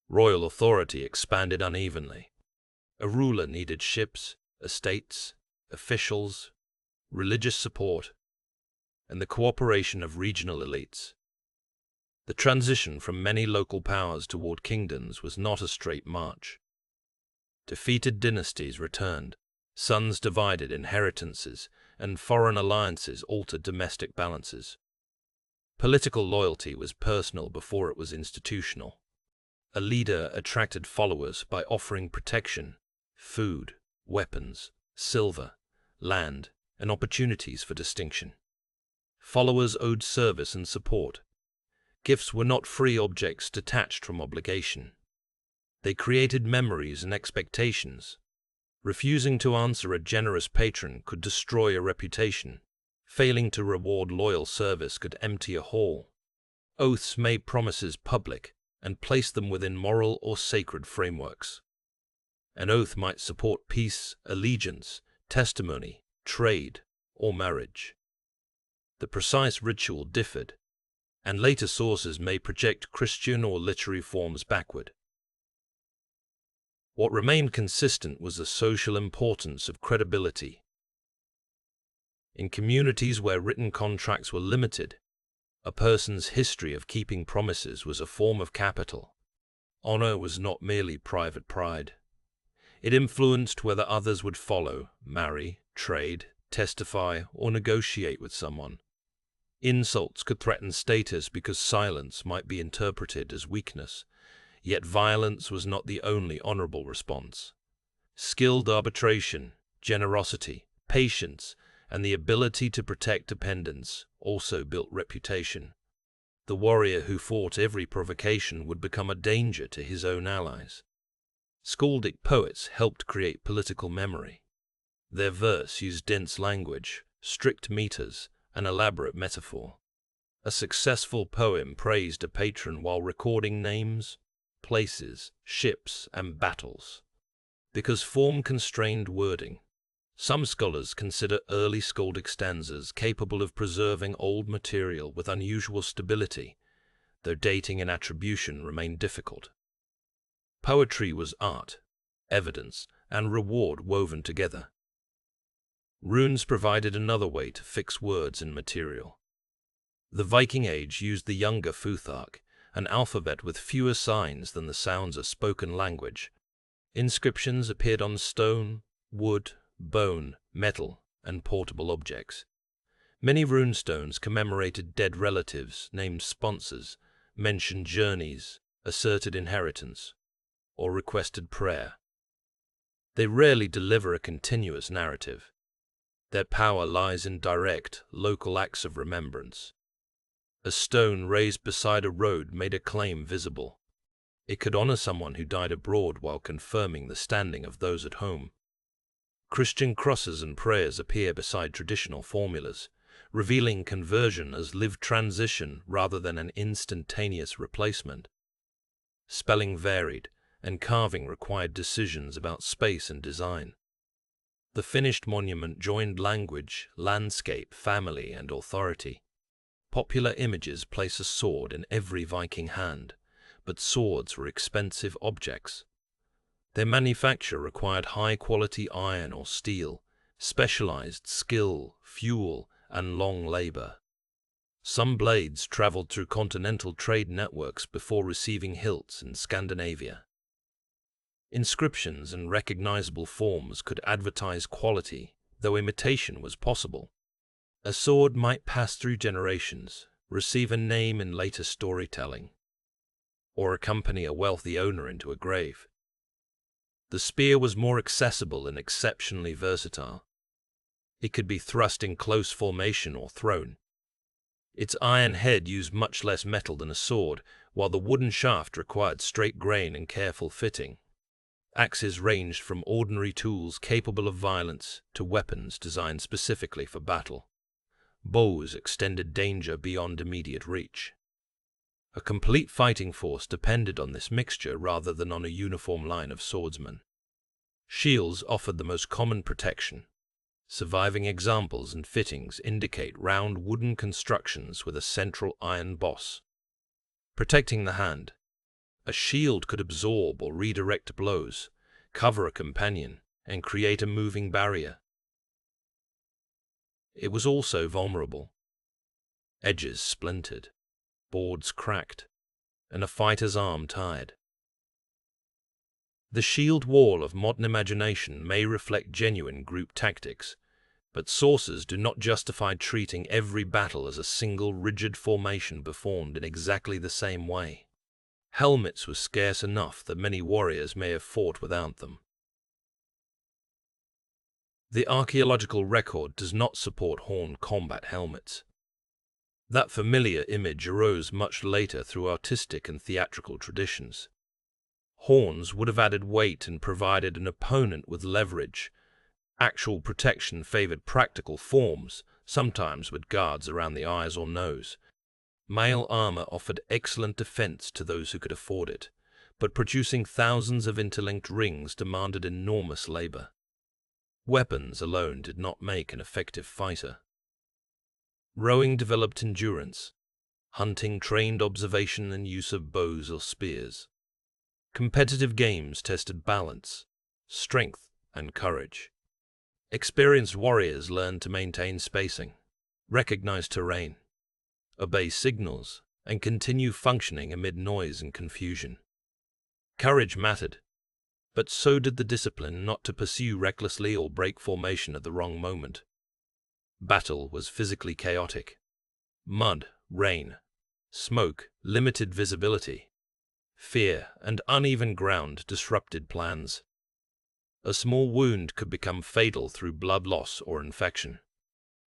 Royal authority expanded unevenly. A ruler needed ships, estates, officials, religious support, and the cooperation of regional elites. The transition from many local powers toward kingdoms was not a straight march. Defeated dynasties returned, sons divided inheritances, and foreign alliances altered domestic balances. Political loyalty was personal before it was institutional. A leader attracted followers by offering protection, food, weapons, silver, land, and opportunities for distinction. Followers owed service and support. Gifts were not free objects detached from obligation. They created memories and expectations. Refusing to answer a generous patron could destroy a reputation. Failing to reward loyal service could empty a hall. Oaths made promises public, and placed them within moral or sacred frameworks. An oath might support peace, allegiance, testimony, trade, or marriage. The precise ritual differed, and later sources may project Christian or literary forms backward. What remained consistent was the social importance of credibility. In communities where written contracts were limited, a person's history of keeping promises was a form of capital. Honor was not merely private pride. It influenced whether others would follow, marry, trade, testify, or negotiate with someone. Insults could threaten status because silence might be interpreted as weakness, yet violence was not the only honorable response. Skilled arbitration, generosity, patience, and the ability to protect dependents also built reputation. The warrior who fought every provocation would become a danger to his own allies. Skaldic poets helped create political memory. Their verse used dense language, strict meters, and elaborate metaphor. A successful poem praised a patron while recording names, places, ships, and battles. Because form constrained wording, some scholars consider early skaldic stanzas capable of preserving old material with unusual stability, though dating and attribution remain difficult. Poetry was art, evidence, and reward woven together. Runes provided another way to fix words in material. The Viking Age used the younger Futhark, an alphabet with fewer signs than the sounds of spoken language. Inscriptions appeared on stone, wood, bone, metal, and portable objects. Many runestones commemorated dead relatives, named sponsors, mentioned journeys, asserted inheritance, or requested prayer. They rarely deliver a continuous narrative. Their power lies in direct, local acts of remembrance. A stone raised beside a road made a claim visible. It could honor someone who died abroad while confirming the standing of those at home. Christian crosses and prayers appear beside traditional formulas, revealing conversion as lived transition rather than an instantaneous replacement. Spelling varied, and carving required decisions about space and design. The finished monument joined language, landscape, family, and authority. Popular images place a sword in every Viking hand, but swords were expensive objects. Their manufacture required high-quality iron or steel, specialized skill, fuel, and long labor. Some blades traveled through continental trade networks before receiving hilts in Scandinavia. Inscriptions and recognizable forms could advertise quality, though imitation was possible. A sword might pass through generations, receive a name in later storytelling, or accompany a wealthy owner into a grave. The spear was more accessible and exceptionally versatile. It could be thrust in close formation or thrown. Its iron head used much less metal than a sword, while the wooden shaft required straight grain and careful fitting. Axes ranged from ordinary tools capable of violence to weapons designed specifically for battle. Bows extended danger beyond immediate reach. A complete fighting force depended on this mixture rather than on a uniform line of swordsmen. Shields offered the most common protection. Surviving examples and fittings indicate round wooden constructions with a central iron boss. Protecting the hand. A shield could absorb or redirect blows, cover a companion, and create a moving barrier. It was also vulnerable. Edges splintered, boards cracked, and a fighter's arm tied. The shield wall of modern imagination may reflect genuine group tactics, but sources do not justify treating every battle as a single rigid formation performed in exactly the same way. Helmets were scarce enough that many warriors may have fought without them. The archaeological record does not support horned combat helmets. That familiar image arose much later through artistic and theatrical traditions. Horns would have added weight and provided an opponent with leverage. Actual protection favored practical forms, sometimes with guards around the eyes or nose. Mail armor offered excellent defense to those who could afford it, but producing thousands of interlinked rings demanded enormous labor. Weapons alone did not make an effective fighter. Rowing developed endurance. Hunting trained observation and use of bows or spears. Competitive games tested balance, strength, and courage. Experienced warriors learned to maintain spacing, recognize terrain, obey signals, and continue functioning amid noise and confusion. Courage mattered, but so did the discipline not to pursue recklessly or break formation at the wrong moment. Battle was physically chaotic. Mud, rain, smoke, limited visibility. Fear and uneven ground disrupted plans. A small wound could become fatal through blood loss or infection.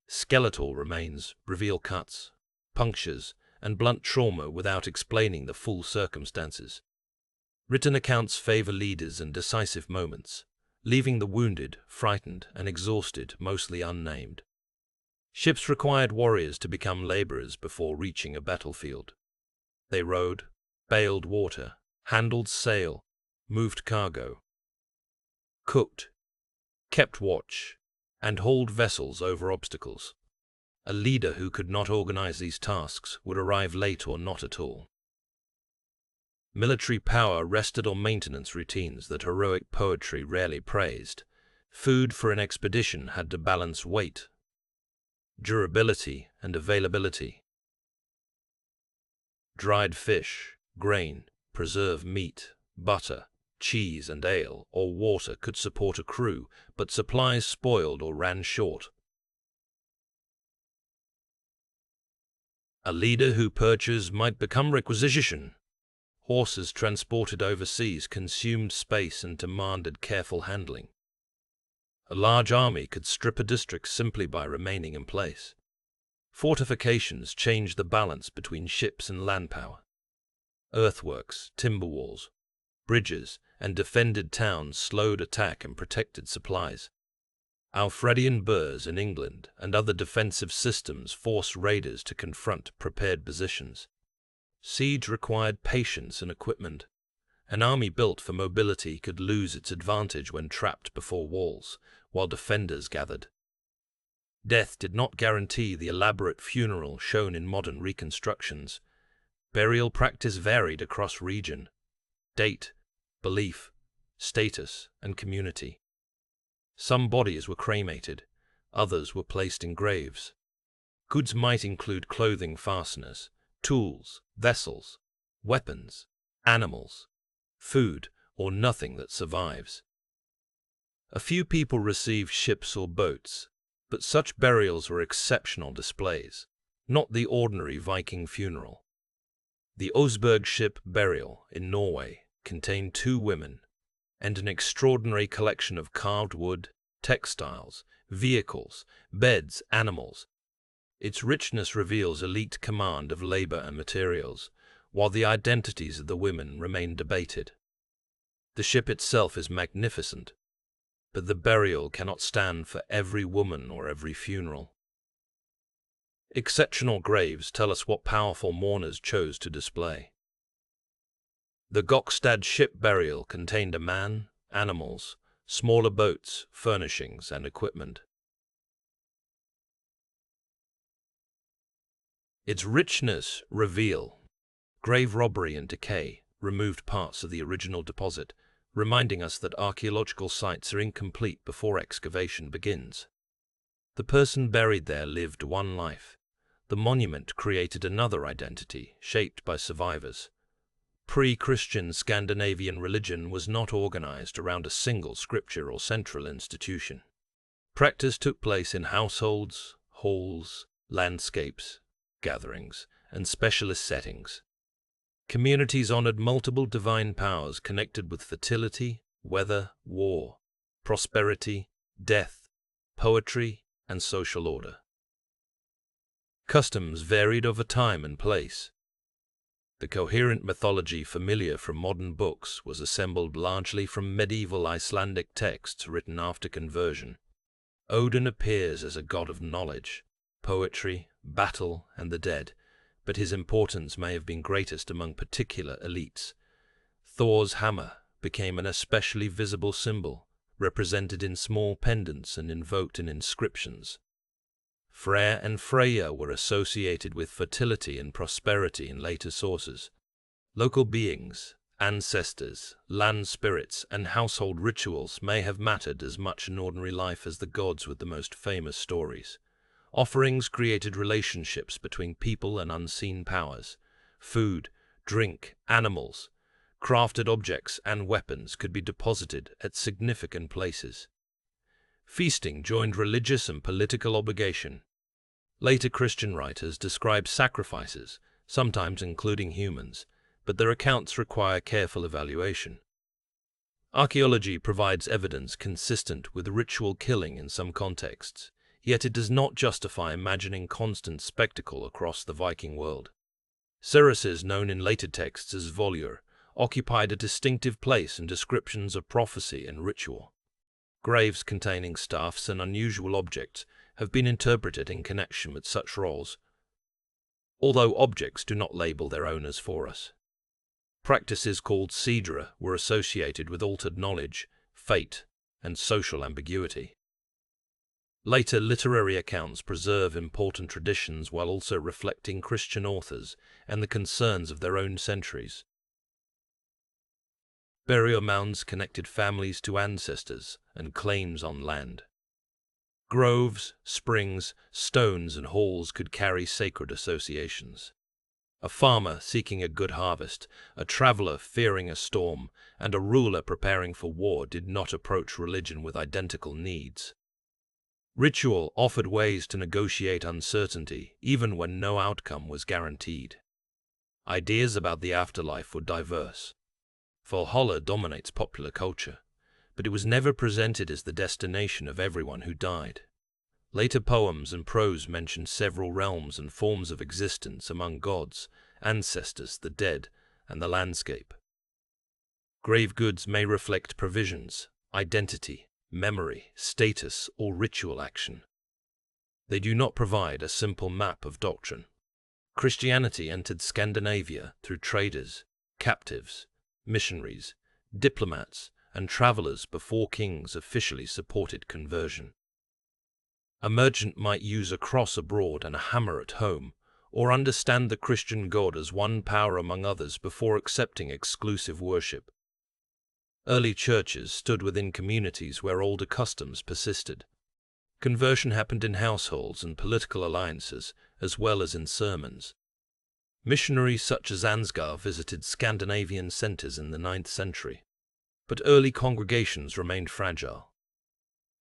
Skeletal remains reveal cuts, punctures, and blunt trauma without explaining the full circumstances. Written accounts favor leaders and decisive moments, leaving the wounded, frightened, and exhausted mostly unnamed. Ships required warriors to become laborers before reaching a battlefield. They rowed, baled water, handled sail, moved cargo, cooked, kept watch, and hauled vessels over obstacles. A leader who could not organize these tasks would arrive late or not at all. Military power rested on maintenance routines that heroic poetry rarely praised. Food for an expedition had to balance weight, durability, and availability. Dried fish, grain, preserved meat, butter, cheese, and ale or water could support a crew, but supplies spoiled or ran short. A leader who purchased might become requisition. Horses transported overseas consumed space and demanded careful handling. A large army could strip a district simply by remaining in place. Fortifications changed the balance between ships and land power. Earthworks, timber walls, bridges, and defended towns slowed attack and protected supplies. Alfredian burhs in England and other defensive systems forced raiders to confront prepared positions. Siege required patience and equipment. An army built for mobility could lose its advantage when trapped before walls, while defenders gathered. Death did not guarantee the elaborate funeral shown in modern reconstructions. Burial practice varied across region, date, belief, status, and community. Some bodies were cremated, others were placed in graves. Goods might include clothing fasteners, tools, vessels, weapons, animals, food, or nothing that survives. A few people received ships or boats, but such burials were exceptional displays, not the ordinary Viking funeral. The Osberg ship burial in Norway contained 2 women and an extraordinary collection of carved wood, textiles, vehicles, beds, animals. Its richness reveals elite command of labor and materials, while the identities of the women remain debated. The ship itself is magnificent, but the burial cannot stand for every woman or every funeral. Exceptional graves tell us what powerful mourners chose to display. The Gokstad ship burial contained a man, animals, smaller boats, furnishings, and equipment. Its richness reveal grave robbery and decay removed parts of the original deposit, reminding us that archaeological sites are incomplete before excavation begins. The person buried there lived one life. The monument created another identity, shaped by survivors. Pre-Christian Scandinavian religion was not organized around a single scripture or central institution. Practice took place in households, halls, landscapes, gatherings, and specialist settings. Communities honored multiple divine powers connected with fertility, weather, war, prosperity, death, poetry, and social order. Customs varied over time and place. The coherent mythology familiar from modern books was assembled largely from medieval Icelandic texts written after conversion. Odin appears as a god of knowledge, poetry, battle, and the dead, but his importance may have been greatest among particular elites. Thor's hammer became an especially visible symbol, represented in small pendants and invoked in inscriptions. Freyr and Freya were associated with fertility and prosperity in later sources. Local beings, ancestors, land spirits, and household rituals may have mattered as much in ordinary life as the gods with the most famous stories. Offerings created relationships between people and unseen powers. Food, drink, animals, crafted objects, and weapons could be deposited at significant places. Feasting joined religious and political obligation. Later Christian writers describe sacrifices, sometimes including humans, but their accounts require careful evaluation. Archaeology provides evidence consistent with ritual killing in some contexts, yet it does not justify imagining constant spectacle across the Viking world. Ceroses, known in later texts as volur, occupied a distinctive place in descriptions of prophecy and ritual. Graves containing staffs and unusual objects have been interpreted in connection with such roles, although objects do not label their owners for us. Practices called sidra were associated with altered knowledge, fate, and social ambiguity. Later literary accounts preserve important traditions while also reflecting Christian authors and the concerns of their own centuries. Burial mounds connected families to ancestors and claims on land. Groves, springs, stones, and halls could carry sacred associations. A farmer seeking a good harvest, a traveler fearing a storm, and a ruler preparing for war did not approach religion with identical needs. Ritual offered ways to negotiate uncertainty, even when no outcome was guaranteed. Ideas about the afterlife were diverse. Valhalla dominates popular culture, but it was never presented as the destination of everyone who died. Later poems and prose mention several realms and forms of existence among gods, ancestors, the dead, and the landscape. Grave goods may reflect provisions, identity, memory, status, or ritual action. They do not provide a simple map of doctrine. Christianity entered Scandinavia through traders, captives, missionaries, diplomats, and travelers before kings officially supported conversion. A merchant might use a cross abroad and a hammer at home, or understand the Christian God as one power among others before accepting exclusive worship. Early churches stood within communities where older customs persisted. Conversion happened in households and political alliances, as well as in sermons. Missionaries such as Ansgar visited Scandinavian centers in the 9th century, but early congregations remained fragile.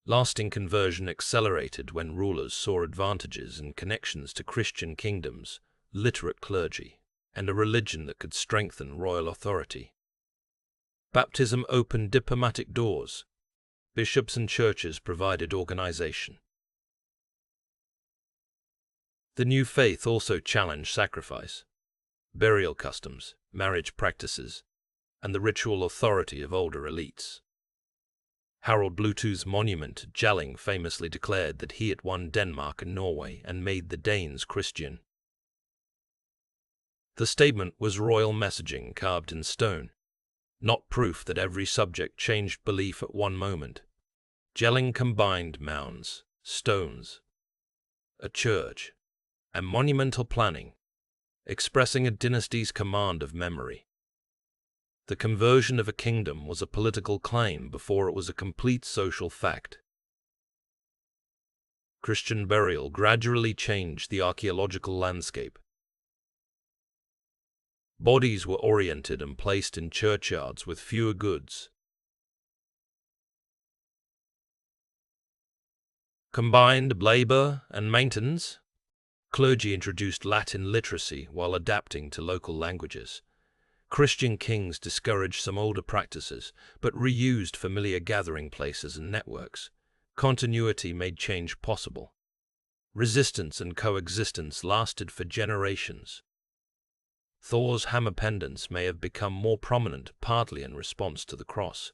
Lasting conversion accelerated when rulers saw advantages in connections to Christian kingdoms, literate clergy, and a religion that could strengthen royal authority. Baptism opened diplomatic doors. Bishops and churches provided organization. The new faith also challenged sacrifice, burial customs, marriage practices, and the ritual authority of older elites. Harald Bluetooth's monument at Jelling famously declared that he had won Denmark and Norway and made the Danes Christian. The statement was royal messaging carved in stone, not proof that every subject changed belief at one moment. Jelling combined mounds, stones, a church, and monumental planning, expressing a dynasty's command of memory. The conversion of a kingdom was a political claim before it was a complete social fact. Christian burial gradually changed the archaeological landscape. Bodies were oriented and placed in churchyards with fewer goods. Combined labor and maintenance. Clergy introduced Latin literacy while adapting to local languages. Christian kings discouraged some older practices, but reused familiar gathering places and networks. Continuity made change possible. Resistance and coexistence lasted for generations. Thor's hammer pendants may have become more prominent partly in response to the cross.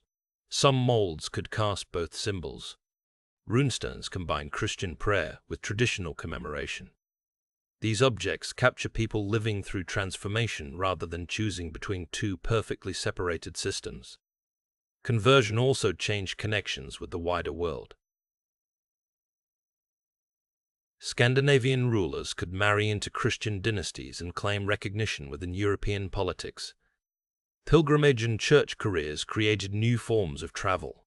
Some molds could cast both symbols. Runestones combined Christian prayer with traditional commemoration. These objects capture people living through transformation rather than choosing between two perfectly separated systems. Conversion also changed connections with the wider world. Scandinavian rulers could marry into Christian dynasties and claim recognition within European politics. Pilgrimage and church careers created new forms of travel.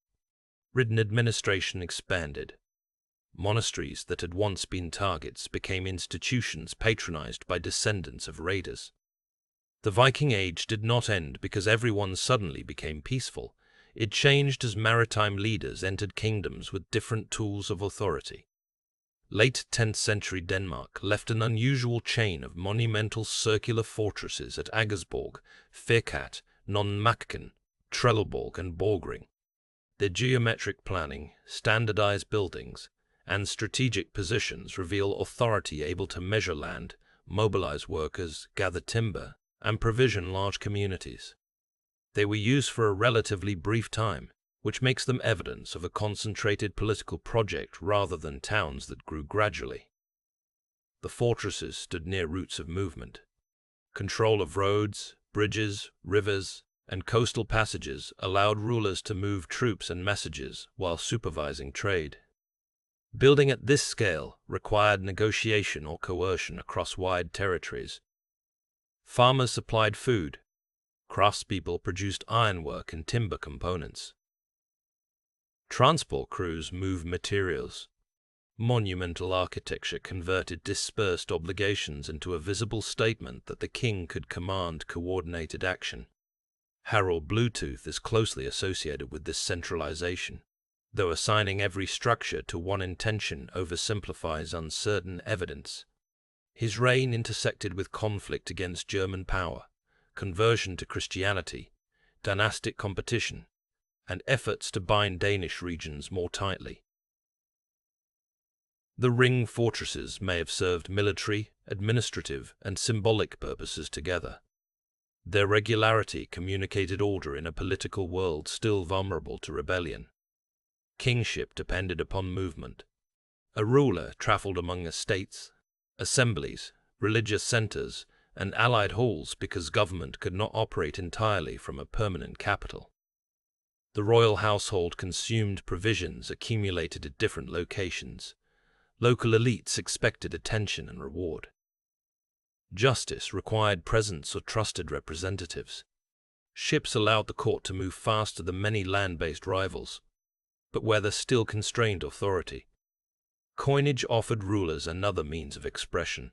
Written administration expanded. Monasteries that had once been targets became institutions patronized by descendants of raiders. The Viking Age did not end because everyone suddenly became peaceful. It changed as maritime leaders entered kingdoms with different tools of authority. Late 10th century Denmark left an unusual chain of monumental circular fortresses at Aggersborg, Firkat, Nonmakken, Trelleborg and Borgring. Their geometric planning, standardized buildings, and strategic positions reveal authority able to measure land, mobilize workers, gather timber, and provision large communities. They were used for a relatively brief time, which makes them evidence of a concentrated political project rather than towns that grew gradually. The fortresses stood near routes of movement. Control of roads, bridges, rivers, and coastal passages allowed rulers to move troops and messages while supervising trade. Building at this scale required negotiation or coercion across wide territories. Farmers supplied food. Craftspeople produced ironwork and timber components. Transport crews moved materials. Monumental architecture converted dispersed obligations into a visible statement that the king could command coordinated action. Harald Bluetooth is closely associated with this centralization, though assigning every structure to one intention oversimplifies uncertain evidence. His reign intersected with conflict against German power, conversion to Christianity, dynastic competition, and efforts to bind Danish regions more tightly. The ring fortresses may have served military, administrative, and symbolic purposes together. Their regularity communicated order in a political world still vulnerable to rebellion. Kingship depended upon movement. A ruler traveled among estates, assemblies, religious centers, and allied halls because government could not operate entirely from a permanent capital. The royal household consumed provisions accumulated at different locations. Local elites expected attention and reward. Justice required presence or trusted representatives. Ships allowed the court to move faster than many land-based rivals, but where there still constrained authority. Coinage offered rulers another means of expression.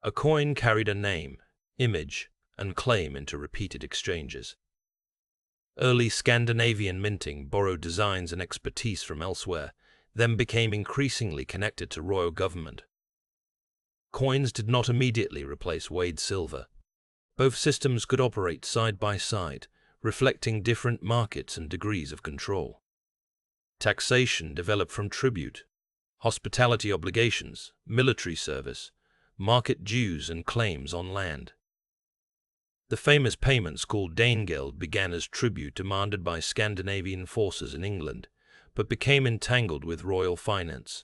A coin carried a name, image, and claim into repeated exchanges. Early Scandinavian minting borrowed designs and expertise from elsewhere, then became increasingly connected to royal government. Coins did not immediately replace weighed silver. Both systems could operate side by side, reflecting different markets and degrees of control. Taxation developed from tribute, hospitality obligations, military service, market dues, and claims on land. The famous payments called Danegeld began as tribute demanded by Scandinavian forces in England, but became entangled with royal finance.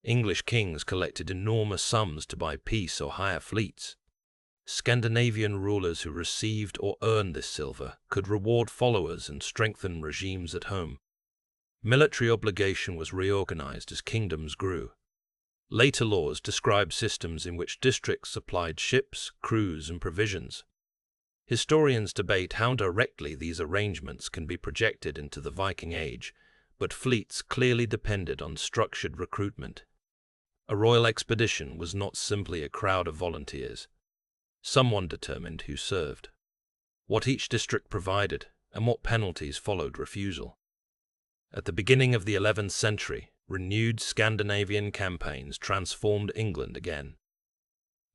English kings collected enormous sums to buy peace or hire fleets. Scandinavian rulers who received or earned this silver could reward followers and strengthen regimes at home. Military obligation was reorganized as kingdoms grew. Later laws describe systems in which districts supplied ships, crews, and provisions. Historians debate how directly these arrangements can be projected into the Viking Age, but fleets clearly depended on structured recruitment. A royal expedition was not simply a crowd of volunteers. Someone determined who served, what each district provided, and what penalties followed refusal. At the beginning of the 11th century, renewed Scandinavian campaigns transformed England again.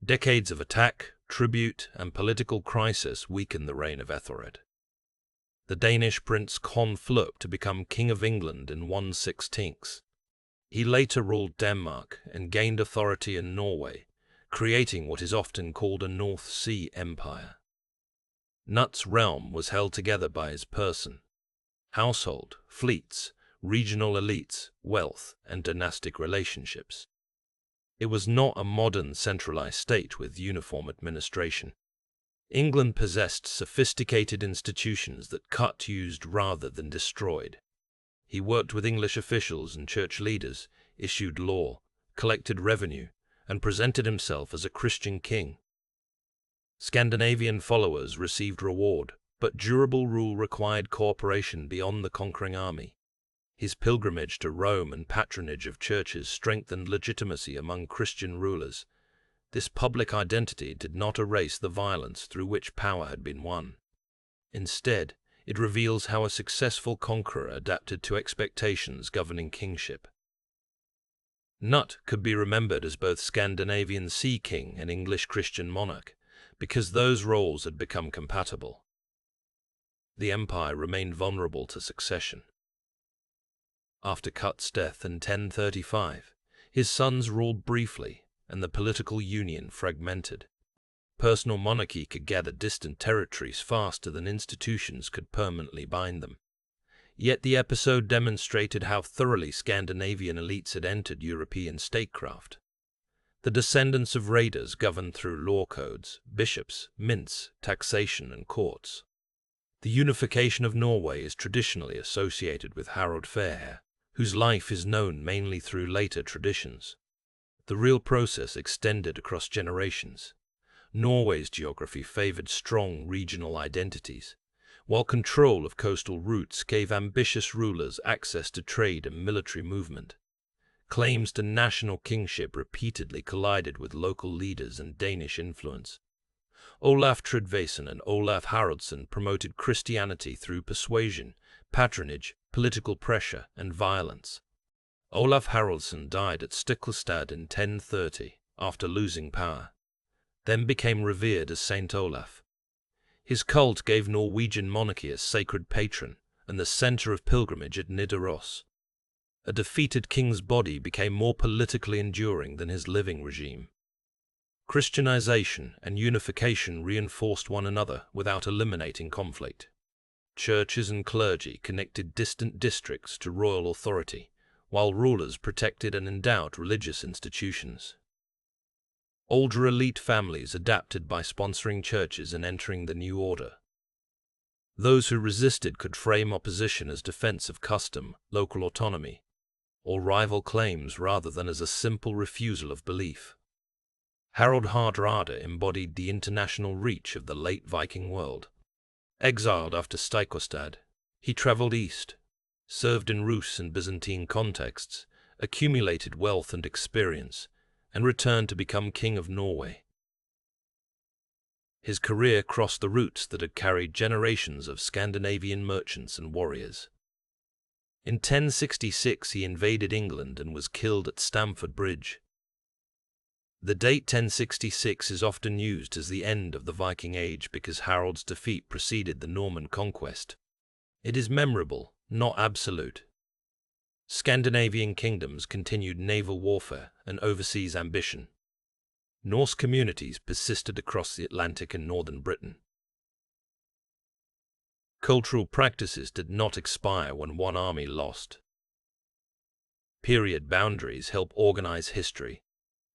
Decades of attack, tribute, and political crisis weakened the reign of Ethelred. The Danish prince Knud fled to become King of England in 1/16. He later ruled Denmark and gained authority in Norway, creating what is often called a North Sea Empire. Cnut's realm was held together by his person, household, fleets, regional elites, wealth, and dynastic relationships. It was not a modern centralized state with uniform administration. England possessed sophisticated institutions that Cnut used rather than destroyed. He worked with English officials and church leaders, issued law, collected revenue, and presented himself as a Christian king. Scandinavian followers received reward, but durable rule required cooperation beyond the conquering army. His pilgrimage to Rome and patronage of churches strengthened legitimacy among Christian rulers. This public identity did not erase the violence through which power had been won. Instead, it reveals how a successful conqueror adapted to expectations governing kingship. Cnut could be remembered as both Scandinavian sea king and English Christian monarch, because those roles had become compatible. The empire remained vulnerable to succession. After Cnut's death in 1035, his sons ruled briefly, and the political union fragmented. Personal monarchy could gather distant territories faster than institutions could permanently bind them. Yet the episode demonstrated how thoroughly Scandinavian elites had entered European statecraft. The descendants of raiders governed through law codes, bishops, mints, taxation, and courts. The unification of Norway is traditionally associated with Harald Fairhair, whose life is known mainly through later traditions. The real process extended across generations. Norway's geography favored strong regional identities, while control of coastal routes gave ambitious rulers access to trade and military movement. Claims to national kingship repeatedly collided with local leaders and Danish influence. Olaf Tryggvason and Olaf Haraldsson promoted Christianity through persuasion, patronage, political pressure, and violence. Olaf Haraldsson died at Stiklestad in 1030 after losing power, then became revered as Saint Olaf. His cult gave Norwegian monarchy a sacred patron and the center of pilgrimage at Nidaros. A defeated king's body became more politically enduring than his living regime. Christianization and unification reinforced one another without eliminating conflict. Churches and clergy connected distant districts to royal authority, while rulers protected and endowed religious institutions. Older elite families adapted by sponsoring churches and entering the new order. Those who resisted could frame opposition as defense of custom, local autonomy, or rival claims rather than as a simple refusal of belief. Harald Hardrada embodied the international reach of the late Viking world. Exiled after Stiklestad, he traveled east, served in Rus and Byzantine contexts, accumulated wealth and experience, and returned to become King of Norway. His career crossed the routes that had carried generations of Scandinavian merchants and warriors. In 1066 he invaded England and was killed at Stamford Bridge. The date 1066 is often used as the end of the Viking Age because Harold's defeat preceded the Norman conquest. It is memorable, not absolute. Scandinavian kingdoms continued naval warfare and overseas ambition. Norse communities persisted across the Atlantic and northern Britain. Cultural practices did not expire when one army lost. Period boundaries help organize history,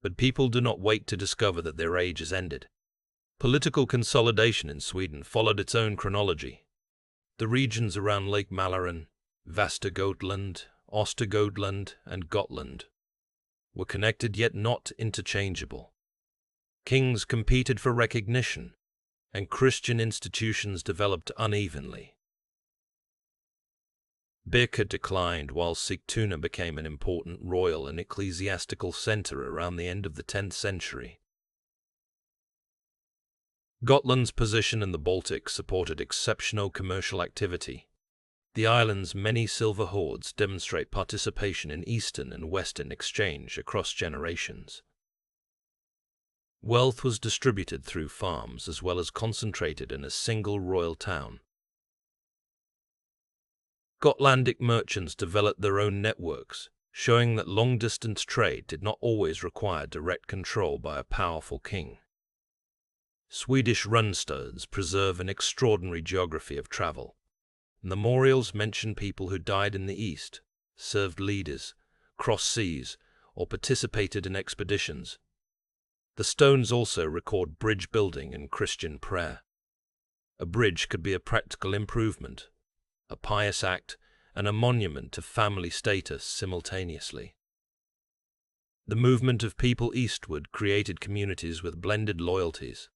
but people do not wait to discover that their age has ended. Political consolidation in Sweden followed its own chronology. The regions around Lake Mälaren, Västergötland, Östergötland, and Gotland were connected yet not interchangeable. Kings competed for recognition, and Christian institutions developed unevenly. Birka declined while Sigtuna became an important royal and ecclesiastical center around the end of the 10th century. Gotland's position in the Baltic supported exceptional commercial activity. The island's many silver hoards demonstrate participation in Eastern and Western exchange across generations. Wealth was distributed through farms as well as concentrated in a single royal town. Gotlandic merchants developed their own networks, showing that long-distance trade did not always require direct control by a powerful king. Swedish runestones preserve an extraordinary geography of travel. Memorials mention people who died in the East, served leaders, crossed seas, or participated in expeditions. The stones also record bridge building and Christian prayer. A bridge could be a practical improvement, a pious act, and a monument to family status simultaneously. The movement of people eastward created communities with blended loyalties.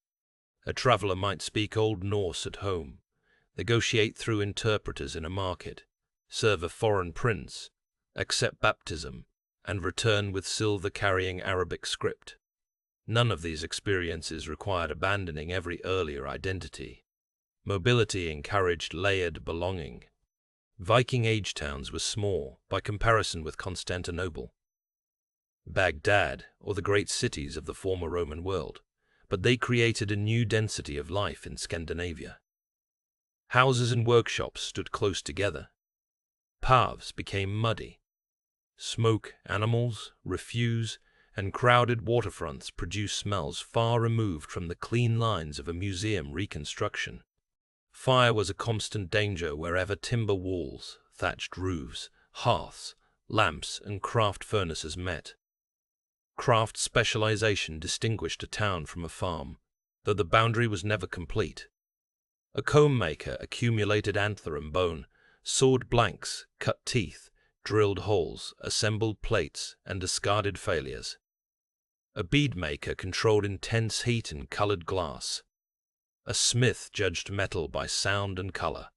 A traveller might speak Old Norse at home, negotiate through interpreters in a market, serve a foreign prince, accept baptism, and return with silver-carrying Arabic script. None of these experiences required abandoning every earlier identity. Mobility encouraged layered belonging. Viking Age towns were small by comparison with Constantinople, Baghdad, or the great cities of the former Roman world, but they created a new density of life in Scandinavia. Houses and workshops stood close together. Paths became muddy. Smoke, animals, refuse, and crowded waterfronts produced smells far removed from the clean lines of a museum reconstruction. Fire was a constant danger wherever timber walls, thatched roofs, hearths, lamps, and craft furnaces met. Craft specialization distinguished a town from a farm, though the boundary was never complete. A comb maker accumulated antler and bone, sawed blanks, cut teeth, drilled holes, assembled plates, and discarded failures. A bead maker controlled intense heat and colored glass. A smith judged metal by sound and color.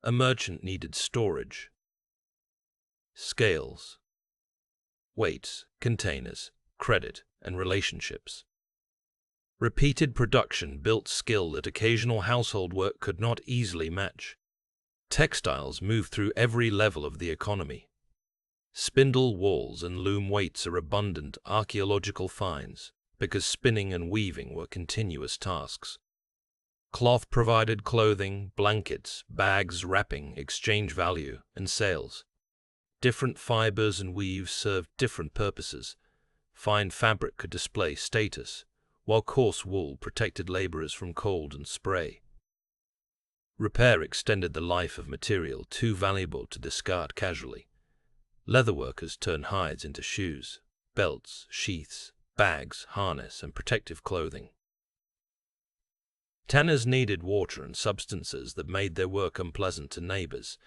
A merchant needed storage. Scales, weights, containers, credit, and relationships. Repeated production built skill that occasional household work could not easily match. Textiles moved through every level of the economy. Spindle whorls and loom weights are abundant archaeological finds because spinning and weaving were continuous tasks. Cloth provided clothing, blankets, bags, wrapping, exchange value, and sales. Different fibers and weaves served different purposes. Fine fabric could display status, while coarse wool protected laborers from cold and spray. Repair extended the life of material too valuable to discard casually. Leatherworkers turned hides into shoes, belts, sheaths, bags, harness, and protective clothing. Tanners needed water and substances that made their work unpleasant to neighbors.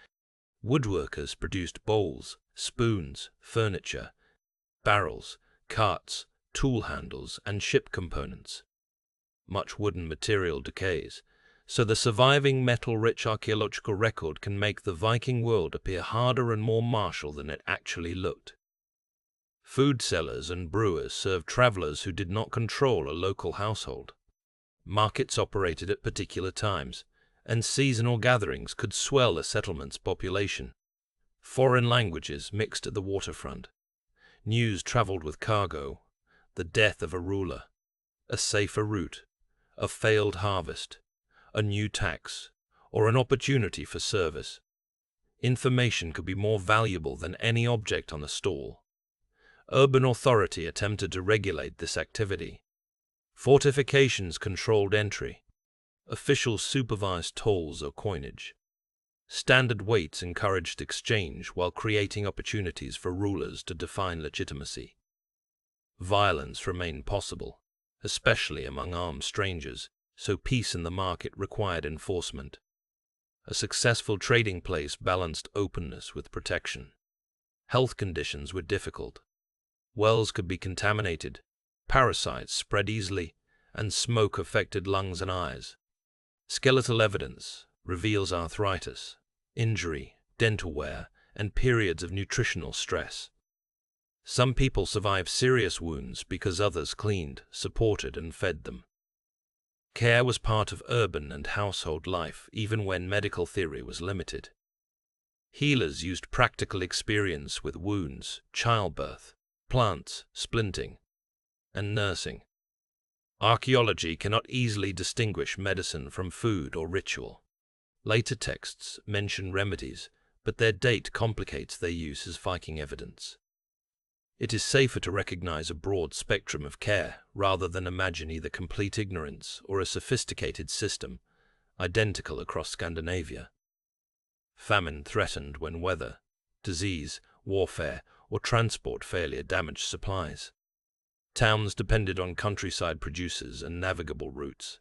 Woodworkers produced bowls, spoons, furniture, barrels, carts, tool handles, and ship components. Much wooden material decays, so the surviving metal-rich archaeological record can make the Viking world appear harder and more martial than it actually looked. Food sellers and brewers served travelers who did not control a local household. Markets operated at particular times, and seasonal gatherings could swell a settlement's population. Foreign languages mixed at the waterfront. News traveled with cargo, the death of a ruler, a safer route, a failed harvest, a new tax, or an opportunity for service. Information could be more valuable than any object on a stall. Urban authority attempted to regulate this activity. Fortifications controlled entry. Officials supervised tolls or coinage. Standard weights encouraged exchange while creating opportunities for rulers to define legitimacy. Violence remained possible, especially among armed strangers, so peace in the market required enforcement. A successful trading place balanced openness with protection. Health conditions were difficult. Wells could be contaminated, parasites spread easily, and smoke affected lungs and eyes. Skeletal evidence reveals arthritis, injury, dental wear, and periods of nutritional stress. Some people survived serious wounds because others cleaned, supported, and fed them. Care was part of urban and household life even when medical theory was limited. Healers used practical experience with wounds, childbirth, plants, splinting, and nursing. Archaeology cannot easily distinguish medicine from food or ritual. Later texts mention remedies, but their date complicates their use as Viking evidence. It is safer to recognize a broad spectrum of care rather than imagine either complete ignorance or a sophisticated system, identical across Scandinavia. Famine threatened when weather, disease, warfare, or transport failure damaged supplies. Towns depended on countryside producers and navigable routes.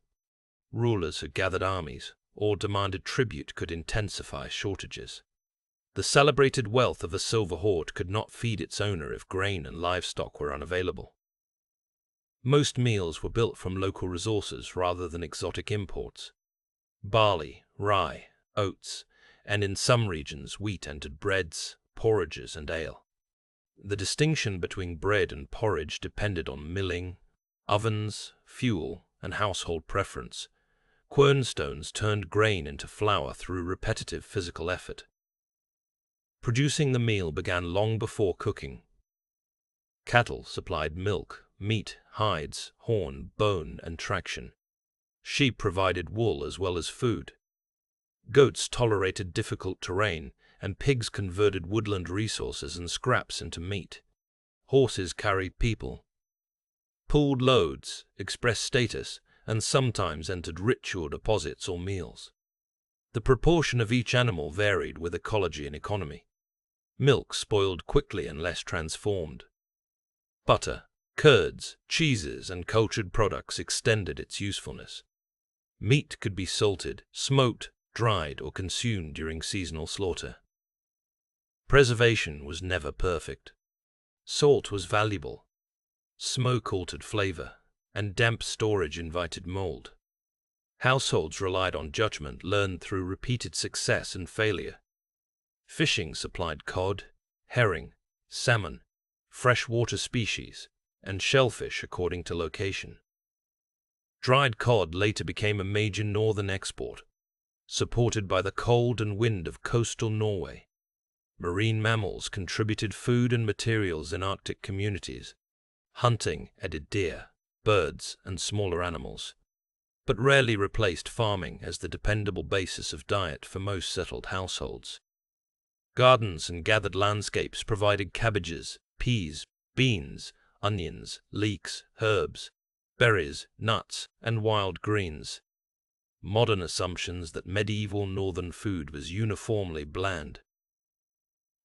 Rulers who gathered armies or demanded tribute could intensify shortages. The celebrated wealth of a silver hoard could not feed its owner if grain and livestock were unavailable. Most meals were built from local resources rather than exotic imports. Barley, rye, oats, and in some regions wheat entered breads, porridges, and ale. The distinction between bread and porridge depended on milling, ovens, fuel, and household preference. Quernstones turned grain into flour through repetitive physical effort. Producing the meal began long before cooking. Cattle supplied milk, meat, hides, horn, bone, and traction. Sheep provided wool as well as food. Goats tolerated difficult terrain, and pigs converted woodland resources and scraps into meat. Horses carried people, pulled loads, expressed status, and sometimes entered ritual deposits or meals. The proportion of each animal varied with ecology and economy. Milk spoiled quickly unless transformed. Butter, curds, cheeses, and cultured products extended its usefulness. Meat could be salted, smoked, dried, or consumed during seasonal slaughter. Preservation was never perfect. Salt was valuable. Smoke altered flavor, and damp storage invited mold. Households relied on judgment learned through repeated success and failure. Fishing supplied cod, herring, salmon, freshwater species, and shellfish according to location. Dried cod later became a major northern export, supported by the cold and wind of coastal Norway. Marine mammals contributed food and materials in Arctic communities. Hunting added deer, birds, and smaller animals, but rarely replaced farming as the dependable basis of diet for most settled households. Gardens and gathered landscapes provided cabbages, peas, beans, onions, leeks, herbs, berries, nuts, and wild greens. Modern assumptions that medieval northern food was uniformly bland.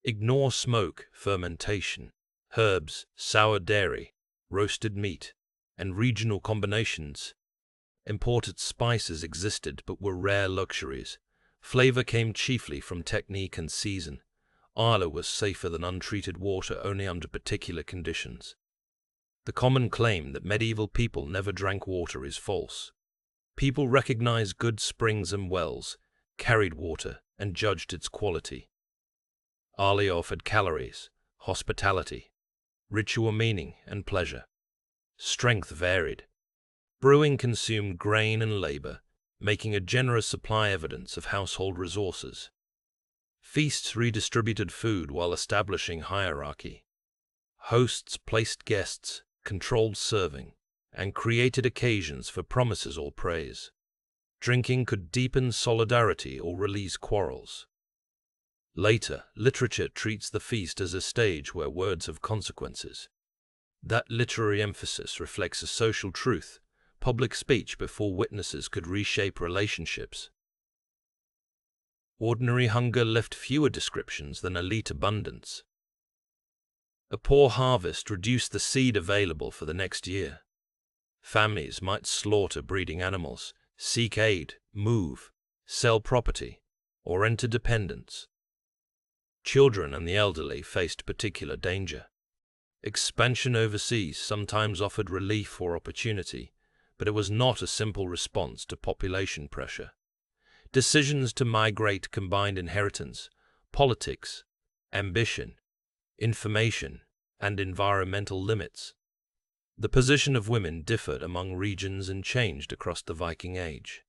Ignore smoke, fermentation, herbs, sour dairy, roasted meat, and regional combinations. Imported spices existed but were rare luxuries. Flavor came chiefly from technique and season. Islay was safer than untreated water only under particular conditions. The common claim that medieval people never drank water is false. People recognized good springs and wells, carried water, and judged its quality. Islay offered calories, hospitality, ritual meaning, and pleasure. Strength varied. Brewing consumed grain and labor, making a generous supply evidence of household resources. Feasts redistributed food while establishing hierarchy. Hosts placed guests, controlled serving, and created occasions for promises or praise. Drinking could deepen solidarity or release quarrels. Later, literature treats the feast as a stage where words have consequences. That literary emphasis reflects a social truth, public speech before witnesses could reshape relationships. Ordinary hunger left fewer descriptions than elite abundance. A poor harvest reduced the seed available for the next year. Families might slaughter breeding animals, seek aid, move, sell property, or enter dependence. Children and the elderly faced particular danger. Expansion overseas sometimes offered relief or opportunity, but it was not a simple response to population pressure. Decisions to migrate combined inheritance, politics, ambition, information, and environmental limits. The position of women differed among regions and changed across the Viking Age.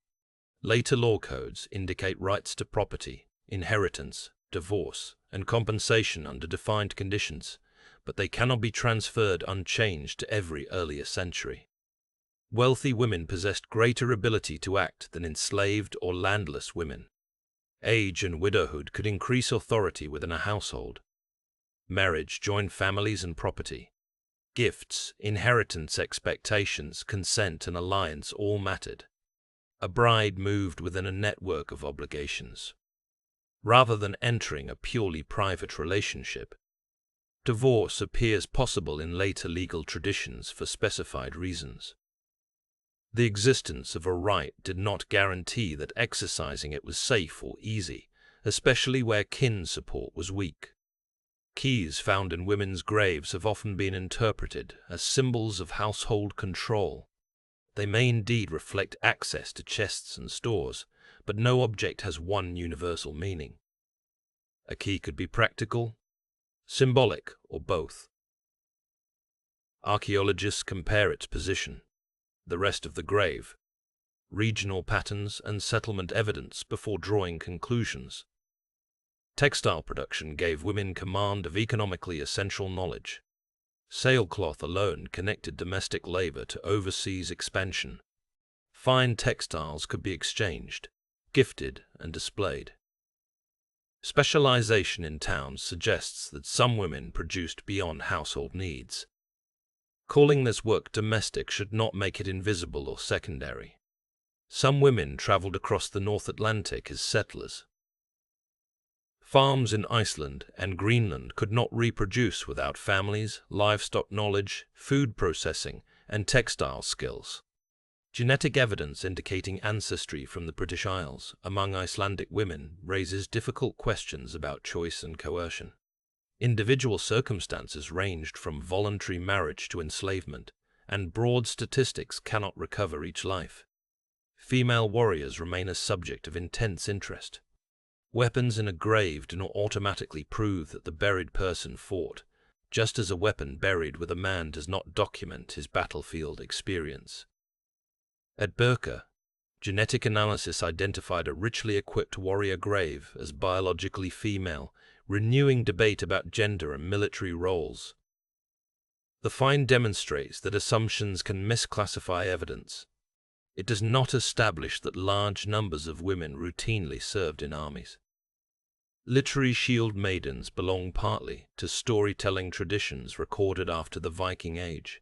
Later law codes indicate rights to property, inheritance, divorce, and compensation under defined conditions, but they cannot be transferred unchanged to every earlier century. Wealthy women possessed greater ability to act than enslaved or landless women. Age and widowhood could increase authority within a household. Marriage joined families and property. Gifts, inheritance expectations, consent, and alliance all mattered. A bride moved within a network of obligations. Rather than entering a purely private relationship, Divorce appears possible in later legal traditions for specified reasons. The existence of a right did not guarantee that exercising it was safe or easy, especially where kin support was weak. Keys found in women's graves have often been interpreted as symbols of household control. They may indeed reflect access to chests and stores, but no object has one universal meaning. A key could be practical, symbolic, or both. Archaeologists compare its position, the rest of the grave, regional patterns and settlement evidence before drawing conclusions. Textile production gave women command of economically essential knowledge. Sailcloth alone connected domestic labor to overseas expansion. Fine textiles could be exchanged, gifted, and displayed. Specialization in towns suggests that some women produced beyond household needs. Calling this work domestic should not make it invisible or secondary. Some women traveled across the North Atlantic as settlers. Farms in Iceland and Greenland could not reproduce without families, livestock knowledge, food processing, and textile skills. Genetic evidence indicating ancestry from the British Isles among Icelandic women raises difficult questions about choice and coercion. Individual circumstances ranged from voluntary marriage to enslavement, and broad statistics cannot recover each life. Female warriors remain a subject of intense interest. Weapons in a grave do not automatically prove that the buried person fought, just as a weapon buried with a man does not document his battlefield experience. At Birka, genetic analysis identified a richly equipped warrior grave as biologically female, renewing debate about gender and military roles. The find demonstrates that assumptions can misclassify evidence. It does not establish that large numbers of women routinely served in armies. Literary shield maidens belong partly to storytelling traditions recorded after the Viking Age.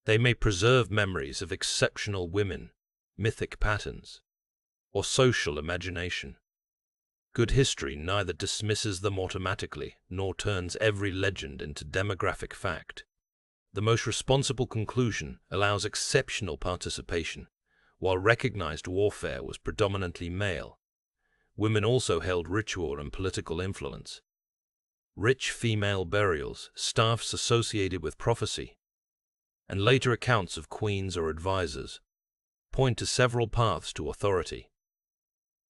They may preserve memories of exceptional women, mythic patterns, or social imagination. Good history neither dismisses them automatically nor turns every legend into demographic fact. The most responsible conclusion allows exceptional participation. While recognized warfare was predominantly male, women also held ritual and political influence. Rich female burials, staffs associated with prophecy, and later accounts of queens or advisors point to several paths to authority.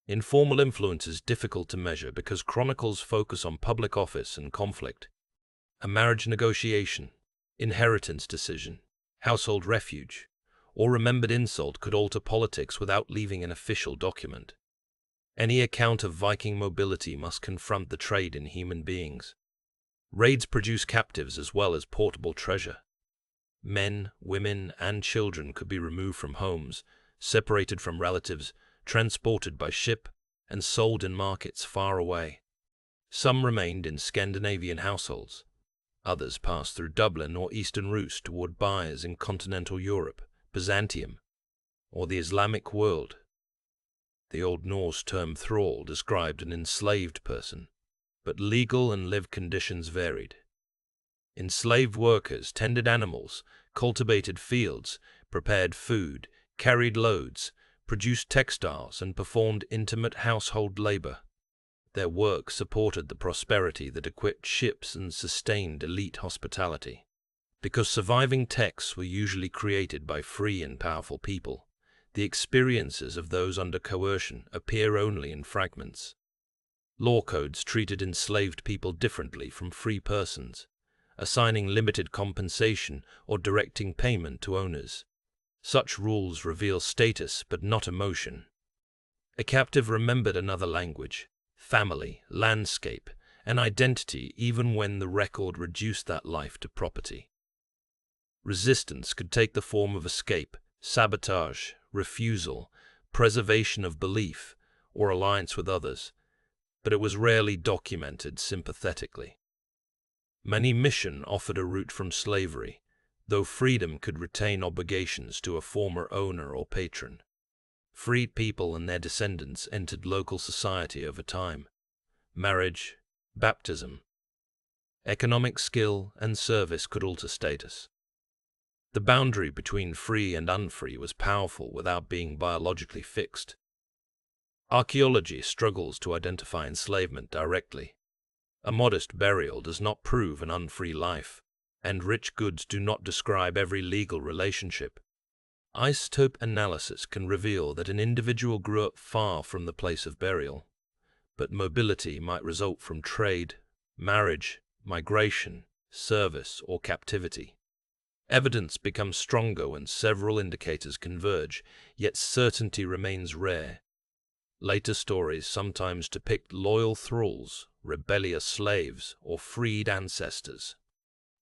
Informal influence is difficult to measure because chronicles focus on public office and conflict. A marriage negotiation, inheritance decision, household refuge, or remembered insult could alter politics without leaving an official document. Any account of Viking mobility must confront the trade in human beings. Raids produce captives as well as portable treasure. Men, women, and children could be removed from homes, separated from relatives, transported by ship, and sold in markets far away. Some remained in Scandinavian households. Others passed through Dublin or eastern routes toward buyers in continental Europe, Byzantium, or the Islamic world. The Old Norse term thrall described an enslaved person, but legal and lived conditions varied. Enslaved workers tended animals, cultivated fields, prepared food, carried loads, produced textiles, and performed intimate household labor. Their work supported the prosperity that equipped ships and sustained elite hospitality. Because surviving texts were usually created by free and powerful people, the experiences of those under coercion appear only in fragments. Law codes treated enslaved people differently from free persons, assigning limited compensation or directing payment to owners. Such rules reveal status but not emotion. A captive remembered another language, family, landscape, and identity even when the record reduced that life to property. Resistance could take the form of escape, sabotage, refusal, preservation of belief, or alliance with others, but it was rarely documented sympathetically. Manumission offered a route from slavery, though freedom could retain obligations to a former owner or patron. Freed people and their descendants entered local society over time. Marriage, baptism, Economic skill and service could alter status. The boundary between free and unfree was powerful without being biologically fixed. Archaeology struggles to identify enslavement directly. A modest burial does not prove an unfree life, and rich goods do not describe every legal relationship. Isotope analysis can reveal that an individual grew up far from the place of burial, but mobility might result from trade, marriage, migration, service, or captivity. Evidence becomes stronger when several indicators converge, yet certainty remains rare. Later stories sometimes depict loyal thralls, rebellious slaves, or freed ancestors.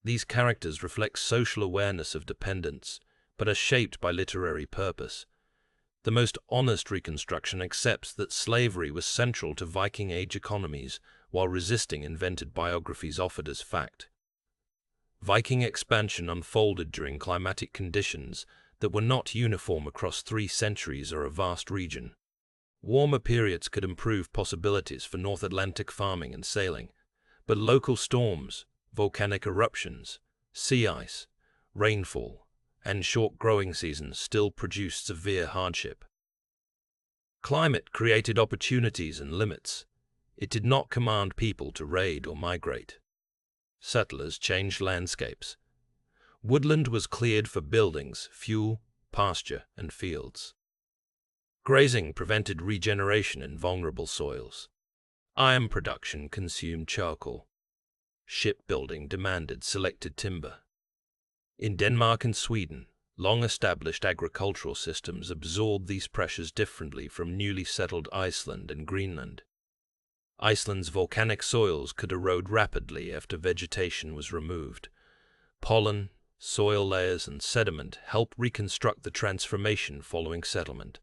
These characters reflect social awareness of dependence, but are shaped by literary purpose. The most honest reconstruction accepts that slavery was central to Viking Age economies, while resisting invented biographies offered as fact. Viking expansion unfolded during climatic conditions that were not uniform across 3 centuries or a vast region. Warmer periods could improve possibilities for North Atlantic farming and sailing, but local storms, volcanic eruptions, sea ice, rainfall, and short growing seasons still produced severe hardship. Climate created opportunities and limits. It did not command people to raid or migrate. Settlers changed landscapes. Woodland was cleared for buildings, fuel, pasture, and fields. Grazing prevented regeneration in vulnerable soils. Iron production consumed charcoal. Shipbuilding demanded selected timber. In Denmark and Sweden, long-established agricultural systems absorbed these pressures differently from newly settled Iceland and Greenland. Iceland's volcanic soils could erode rapidly after vegetation was removed. Pollen, soil layers, and sediment helped reconstruct the transformation following settlement.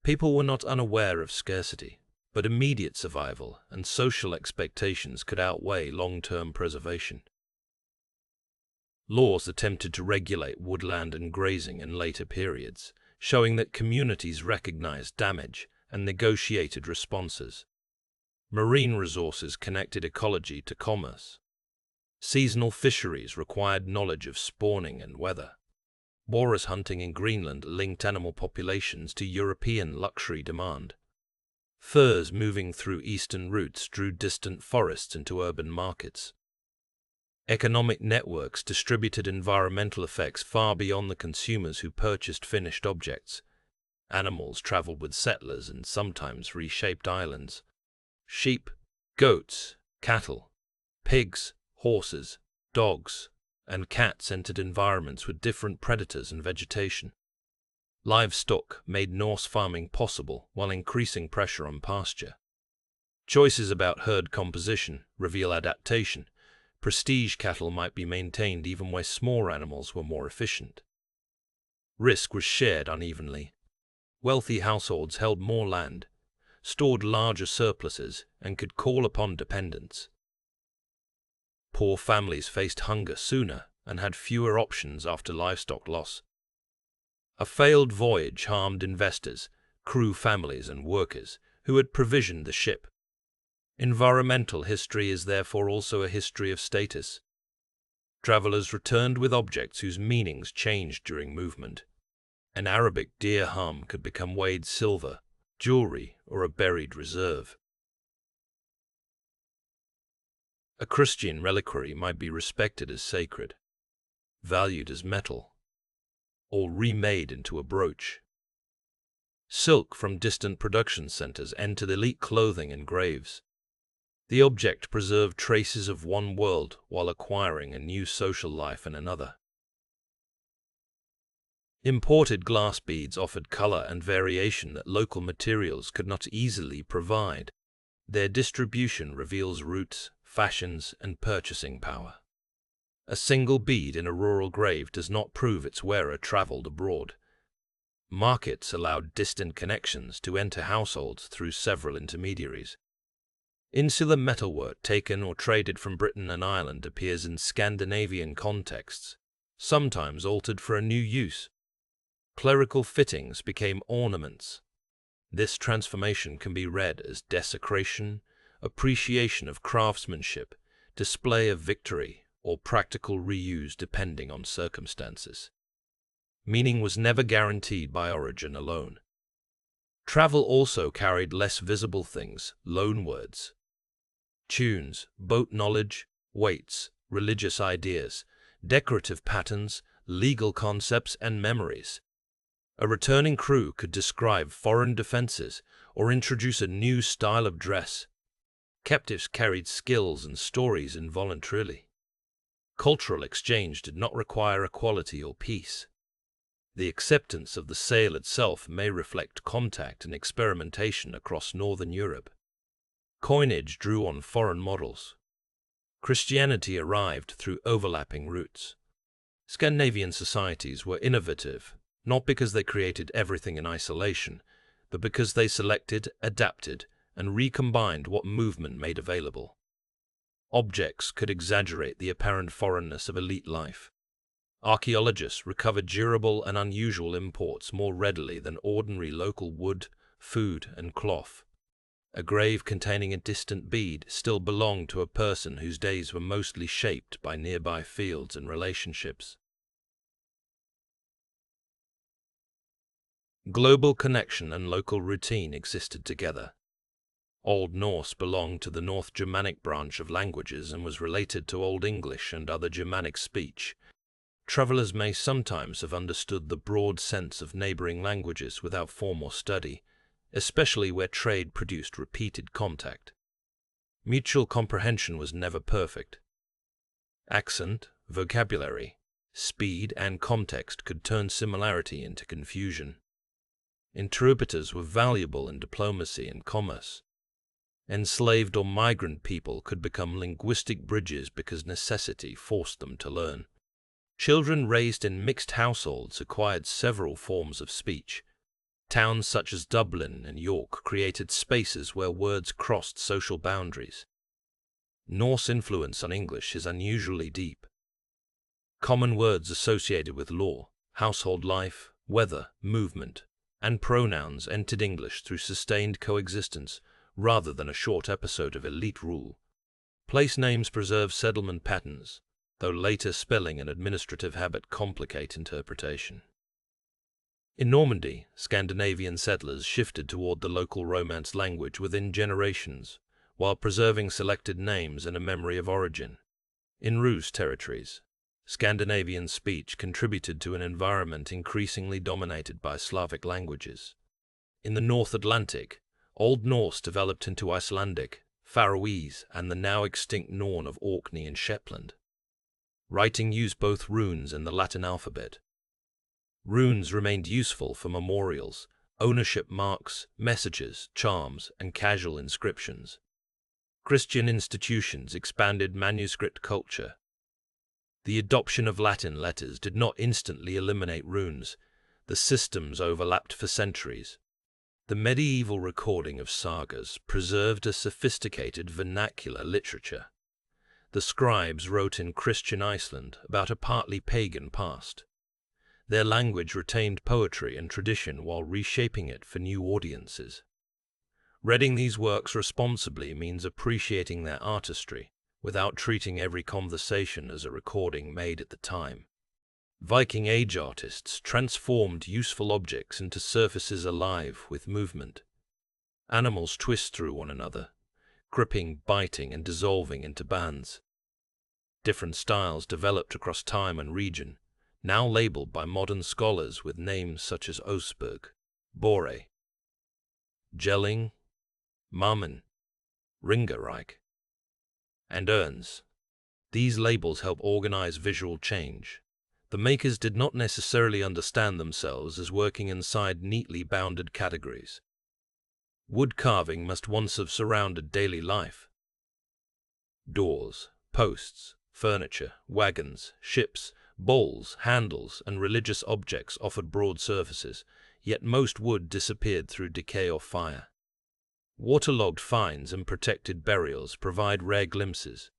People were not unaware of scarcity, but immediate survival and social expectations could outweigh long-term preservation. Laws attempted to regulate woodland and grazing in later periods, showing that communities recognized damage and negotiated responses. Marine resources connected ecology to commerce. Seasonal fisheries required knowledge of spawning and weather. Walrus hunting in Greenland linked animal populations to European luxury demand. Furs moving through eastern routes drew distant forests into urban markets. Economic networks distributed environmental effects far beyond the consumers who purchased finished objects. Animals traveled with settlers and sometimes reshaped islands. Sheep, goats, cattle, pigs, horses, dogs, and cats entered environments with different predators and vegetation. Livestock made Norse farming possible while increasing pressure on pasture. Choices about herd composition reveal adaptation. Prestige cattle might be maintained even where small animals were more efficient. Risk was shared unevenly. Wealthy households held more land, stored larger surpluses, and could call upon dependents. Poor families faced hunger sooner and had fewer options after livestock loss. A failed voyage harmed investors, crew families, and workers who had provisioned the ship. Environmental history is therefore also a history of status. Travelers returned with objects whose meanings changed during movement. An Arabic dirham could become weighed silver, jewelry, or a buried reserve. A Christian reliquary might be respected as sacred, valued as metal, or remade into a brooch. Silk from distant production centers entered elite clothing and graves. The object preserved traces of one world while acquiring a new social life in another. Imported glass beads offered color and variation that local materials could not easily provide. Their distribution reveals roots, fashions, and purchasing power. A single bead in a rural grave does not prove its wearer traveled abroad. Markets allowed distant connections to enter households through several intermediaries. Insular metalwork taken or traded from Britain and Ireland appears in Scandinavian contexts, sometimes altered for a new use. Clerical fittings became ornaments. This transformation can be read as desecration, appreciation of craftsmanship, display of victory, or practical reuse depending on circumstances. Meaning was never guaranteed by origin alone. Travel also carried less visible things, loanwords, tunes, boat knowledge, weights, religious ideas, decorative patterns, legal concepts, and memories. A returning crew could describe foreign defenses or introduce a new style of dress. Captives carried skills and stories involuntarily. Cultural exchange did not require equality or peace. The acceptance of the sail itself may reflect contact and experimentation across Northern Europe. Coinage drew on foreign models. Christianity arrived through overlapping routes. Scandinavian societies were innovative, not because they created everything in isolation, but because they selected, adapted, and recombined what movement made available. Objects could exaggerate the apparent foreignness of elite life. Archaeologists recovered durable and unusual imports more readily than ordinary local wood, food, and cloth. A grave containing a distant bead still belonged to a person whose days were mostly shaped by nearby fields and relationships. Global connection and local routine existed together. Old Norse belonged to the North Germanic branch of languages and was related to Old English and other Germanic speech. Travelers may sometimes have understood the broad sense of neighboring languages without formal study, especially where trade produced repeated contact. Mutual comprehension was never perfect. Accent, vocabulary, speed, and context could turn similarity into confusion. Interpreters were valuable in diplomacy and commerce. Enslaved or migrant people could become linguistic bridges because necessity forced them to learn. Children raised in mixed households acquired several forms of speech. Towns such as Dublin and York created spaces where words crossed social boundaries. Norse influence on English is unusually deep. Common words associated with law, household life, weather, movement, and pronouns entered English through sustained coexistence rather than a short episode of elite rule. Place names preserve settlement patterns, though later spelling and administrative habit complicate interpretation. In Normandy, Scandinavian settlers shifted toward the local Romance language within generations, while preserving selected names and a memory of origin. In Rus territories, Scandinavian speech contributed to an environment increasingly dominated by Slavic languages. In the North Atlantic, Old Norse developed into Icelandic, Faroese, and the now extinct Norn of Orkney and Shetland. Writing used both runes and the Latin alphabet. Runes remained useful for memorials, ownership marks, messages, charms, and casual inscriptions. Christian institutions expanded manuscript culture. The adoption of Latin letters did not instantly eliminate runes. The systems overlapped for centuries. The medieval recording of sagas preserved a sophisticated vernacular literature. The scribes wrote in Christian Iceland about a partly pagan past. Their language retained poetry and tradition while reshaping it for new audiences. Reading these works responsibly means appreciating their artistry, without treating every conversation as a recording made at the time. Viking Age artists transformed useful objects into surfaces alive with movement. Animals twist through one another, gripping, biting, and dissolving into bands. Different styles developed across time and region, now labeled by modern scholars with names such as Osberg, Bore, Jelling, Marmen, Ringerreich, and Ernst. These labels help organize visual change. The makers did not necessarily understand themselves as working inside neatly bounded categories. Wood carving must once have surrounded daily life. Doors, posts, furniture, wagons, ships, bowls, handles, and religious objects offered broad surfaces, yet most wood disappeared through decay or fire. Waterlogged finds and protected burials provide rare glimpses.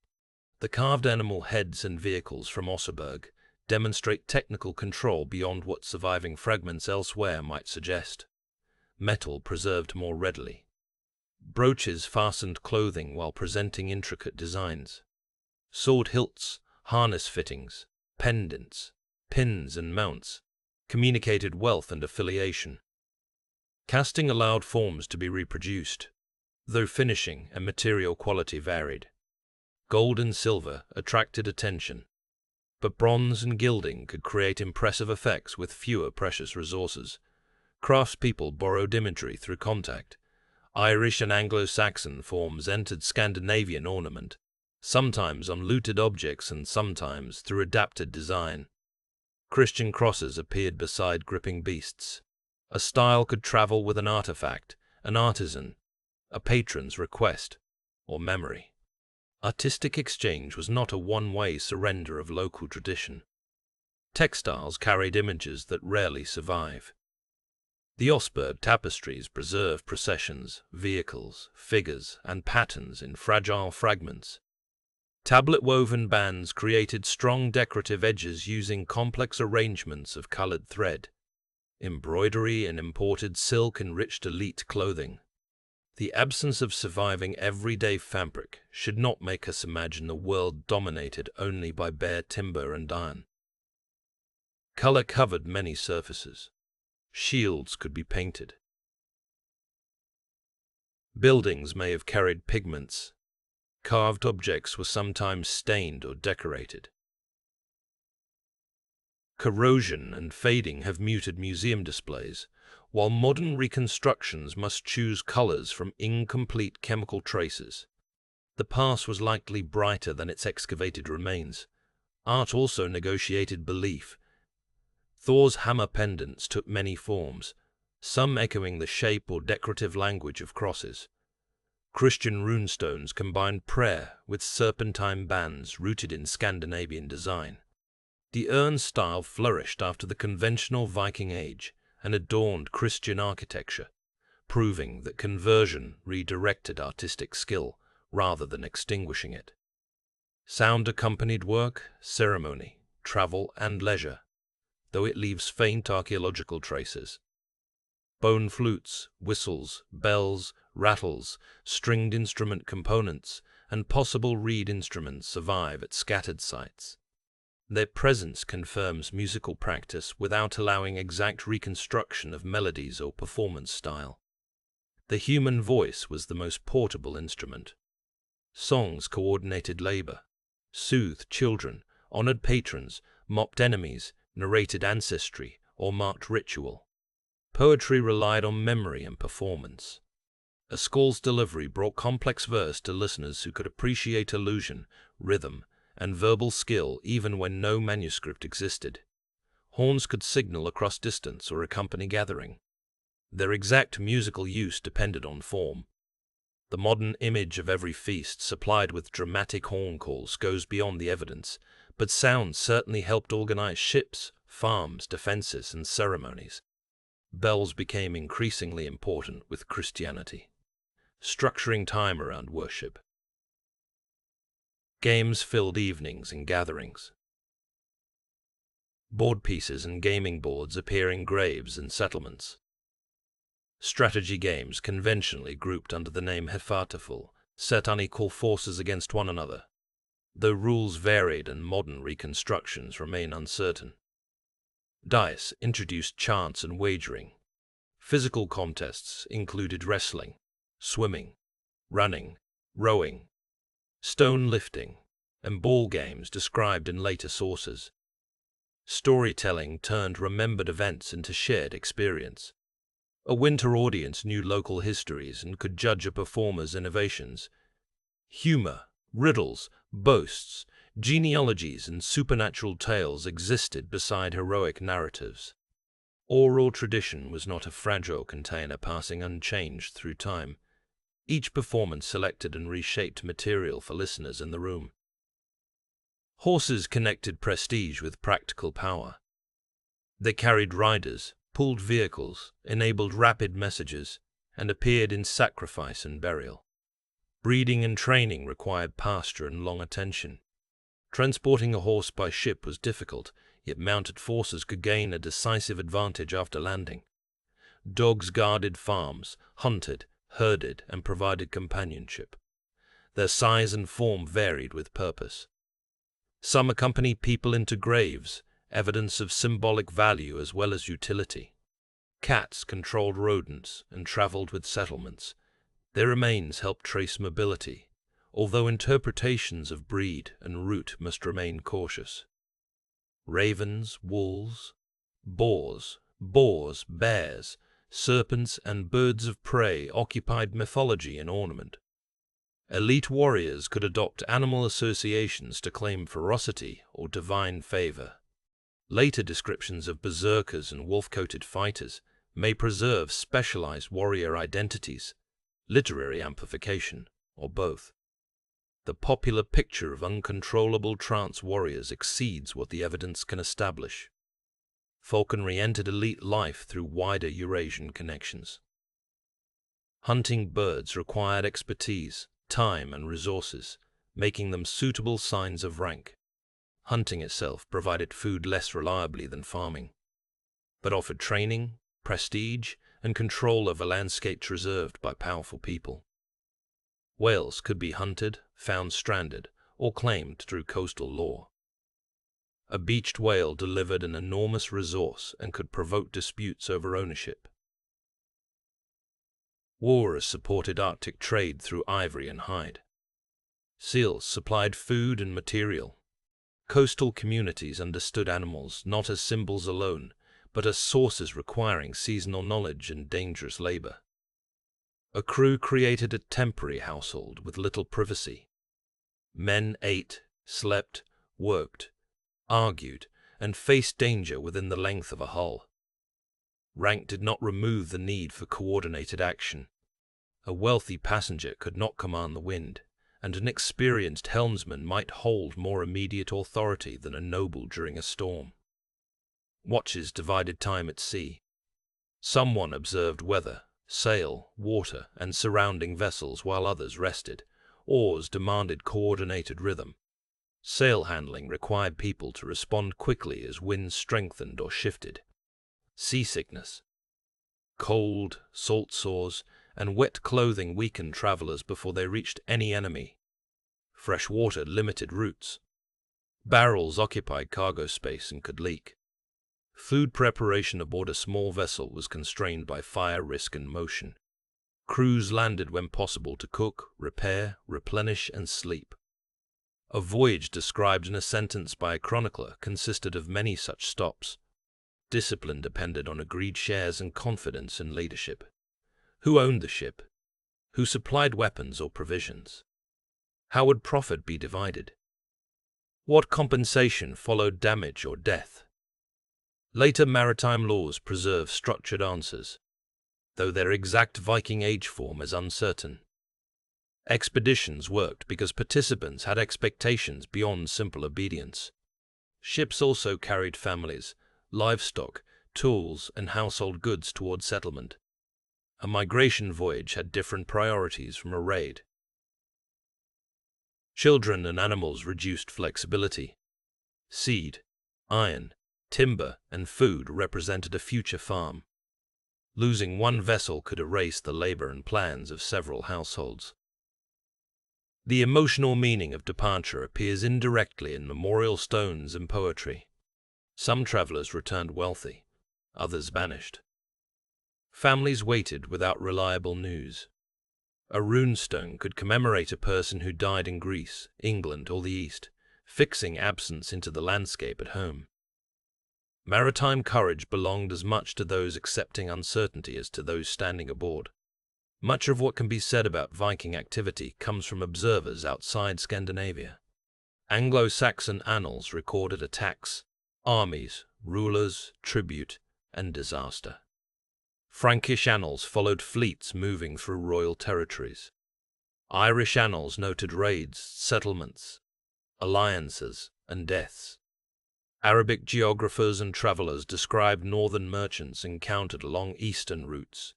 The carved animal heads and vehicles from Osberg demonstrate technical control beyond what surviving fragments elsewhere might suggest. Metal preserved more readily. Brooches fastened clothing while presenting intricate designs. sword hilts, harness fittings, pendants, pins and mounts communicated wealth and affiliation. Casting allowed forms to be reproduced, though finishing and material quality varied. Gold and silver attracted attention, but bronze and gilding could create impressive effects with fewer precious resources. Craftspeople borrowed imagery through contact. Irish and Anglo-Saxon forms entered Scandinavian ornament, sometimes on looted objects and sometimes through adapted design. Christian crosses appeared beside gripping beasts. A style could travel with an artifact, an artisan, a patron's request, or memory. Artistic exchange was not a one-way surrender of local tradition. Textiles carried images that rarely survive. The Osberg tapestries preserve processions, vehicles, figures, and patterns in fragile fragments. Tablet-woven bands created strong decorative edges using complex arrangements of colored thread. Embroidery and imported silk enriched elite clothing. The absence of surviving everyday fabric should not make us imagine a world dominated only by bare timber and iron. Color covered many surfaces. Shields could be painted. Buildings may have carried pigments. Carved objects were sometimes stained or decorated. Corrosion and fading have muted museum displays, while modern reconstructions must choose colors from incomplete chemical traces. The past was likely brighter than its excavated remains. Art also negotiated belief. Thor's hammer pendants took many forms, some echoing the shape or decorative language of crosses. Christian runestones combined prayer with serpentine bands rooted in Scandinavian design. The urn style flourished after the conventional Viking Age and adorned Christian architecture, proving that conversion redirected artistic skill rather than extinguishing it. Sound accompanied work, ceremony, travel, and leisure, though it leaves faint archaeological traces. Bone flutes, whistles, bells, rattles, stringed instrument components, and possible reed instruments survive at scattered sites. Their presence confirms musical practice without allowing exact reconstruction of melodies or performance style. The human voice was the most portable instrument. Songs coordinated labor, soothed children, honored patrons, mocked enemies, narrated ancestry, or marked ritual. Poetry relied on memory and performance. A school's delivery brought complex verse to listeners who could appreciate allusion, rhythm, and verbal skill even when no manuscript existed. Horns could signal across distance or accompany gathering. Their exact musical use depended on form. The modern image of every feast supplied with dramatic horn calls goes beyond the evidence, but sound certainly helped organize ships, farms, defenses, and ceremonies. Bells became increasingly important with Christianity, structuring time around worship. Games filled evenings and gatherings. Board pieces and gaming boards appear in graves and settlements. Strategy games, conventionally grouped under the name Hefataful, set unequal forces against one another, though rules varied and modern reconstructions remain uncertain. Dice introduced chance and wagering. Physical contests included wrestling, swimming, running, rowing, stone lifting, and ball games described in later sources. Storytelling turned remembered events into shared experience. A winter audience knew local histories and could judge a performer's innovations. Humor, riddles, boasts, genealogies, and supernatural tales existed beside heroic narratives. Oral tradition was not a fragile container passing unchanged through time. Each performance selected and reshaped material for listeners in the room. Horses connected prestige with practical power. They carried riders, pulled vehicles, enabled rapid messages, and appeared in sacrifice and burial. Breeding and training required pasture and long attention. Transporting a horse by ship was difficult, yet mounted forces could gain a decisive advantage after landing. Dogs guarded farms, hunted, herded, and provided companionship. Their size and form varied with purpose. Some accompany people into graves, evidence of symbolic value as well as utility. Cats controlled rodents and traveled with settlements. Their remains help trace mobility, although interpretations of breed and route must remain cautious. Ravens, wolves, boars, bears, serpents, and birds of prey occupied mythology and ornament. Elite warriors could adopt animal associations to claim ferocity or divine favor. Later descriptions of berserkers and wolf-coated fighters may preserve specialized warrior identities, literary amplification, or both. The popular picture of uncontrollable trance warriors exceeds what the evidence can establish. Falconry entered elite life through wider Eurasian connections. Hunting birds required expertise, time, and resources, making them suitable signs of rank. Hunting itself provided food less reliably than farming, but offered training, prestige, and control over landscapes reserved by powerful people. Whales could be hunted, found stranded, or claimed through coastal law. A beached whale delivered an enormous resource and could provoke disputes over ownership. Walrus supported Arctic trade through ivory and hide. Seals supplied food and material. Coastal communities understood animals not as symbols alone, but as sources requiring seasonal knowledge and dangerous labor. A crew created a temporary household with little privacy. Men ate, slept, worked, argued, and faced danger within the length of a hull. Rank did not remove the need for coordinated action. A wealthy passenger could not command the wind, and an experienced helmsman might hold more immediate authority than a noble during a storm. Watches divided time at sea. Someone observed weather, sail, water, and surrounding vessels while others rested. Oars demanded coordinated rhythm. Sail handling required people to respond quickly as winds strengthened or shifted. Seasickness, cold, salt sores, and wet clothing weakened travelers before they reached any enemy. Fresh water limited routes. Barrels occupied cargo space and could leak. Food preparation aboard a small vessel was constrained by fire risk and motion. Crews landed when possible to cook, repair, replenish, and sleep. A voyage described in a sentence by a chronicler consisted of many such stops. Discipline depended on agreed shares and confidence in leadership. Who owned the ship? Who supplied weapons or provisions? How would profit be divided? What compensation followed damage or death? Later maritime laws preserve structured answers, though their exact Viking Age form is uncertain. Expeditions worked because participants had expectations beyond simple obedience. Ships also carried families, livestock, tools, and household goods toward settlement. A migration voyage had different priorities from a raid. Children and animals reduced flexibility. Seed, iron, timber, and food represented a future farm. Losing one vessel could erase the labor and plans of several households. The emotional meaning of departure appears indirectly in memorial stones and poetry. Some travelers returned wealthy, others vanished. Families waited without reliable news. A runestone could commemorate a person who died in Greece, England, or the East, fixing absence into the landscape at home. Maritime courage belonged as much to those accepting uncertainty as to those standing aboard. Much of what can be said about Viking activity comes from observers outside Scandinavia. Anglo-Saxon annals recorded attacks, armies, rulers, tribute, and disaster. Frankish annals followed fleets moving through royal territories. Irish annals noted raids, settlements, alliances, and deaths. Arabic geographers and travelers described northern merchants encountered along eastern routes.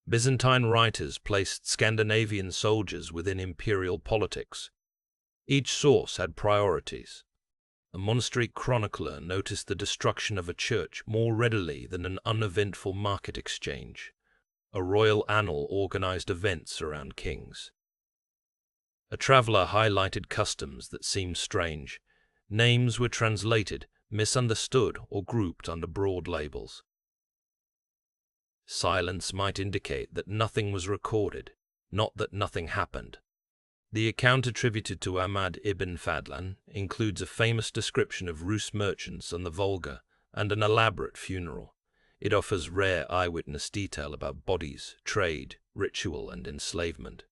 Byzantine writers placed Scandinavian soldiers within imperial politics. Each source had priorities. A monastery chronicler noticed the destruction of a church more readily than an uneventful market exchange. A royal annal organized events around kings. A traveler highlighted customs that seemed strange, Names were translated, misunderstood, or grouped under broad labels. Silence might indicate that nothing was recorded, not that nothing happened. The account attributed to Ahmad ibn Fadlan includes a famous description of Rus merchants on the Volga and an elaborate funeral. It offers rare eyewitness detail about bodies, trade, ritual, and enslavement.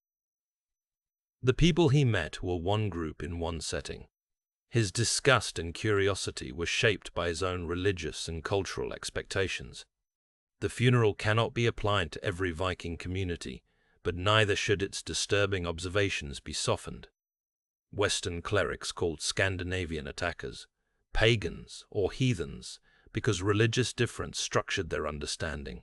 The people he met were one group in one setting. His disgust and curiosity were shaped by his own religious and cultural expectations. The funeral cannot be applied to every Viking community, but neither should its disturbing observations be softened. Western clerics called Scandinavian attackers pagans or heathens because religious difference structured their understanding.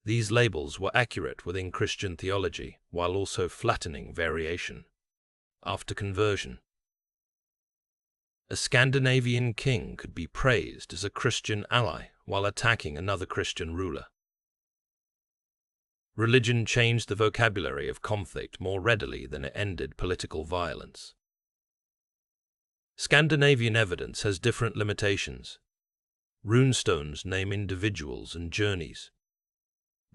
These labels were accurate within Christian theology while also flattening variation. After conversion, a Scandinavian king could be praised as a Christian ally while attacking another Christian ruler. Religion changed the vocabulary of conflict more readily than it ended political violence. Scandinavian evidence has different limitations. Runestones name individuals and journeys.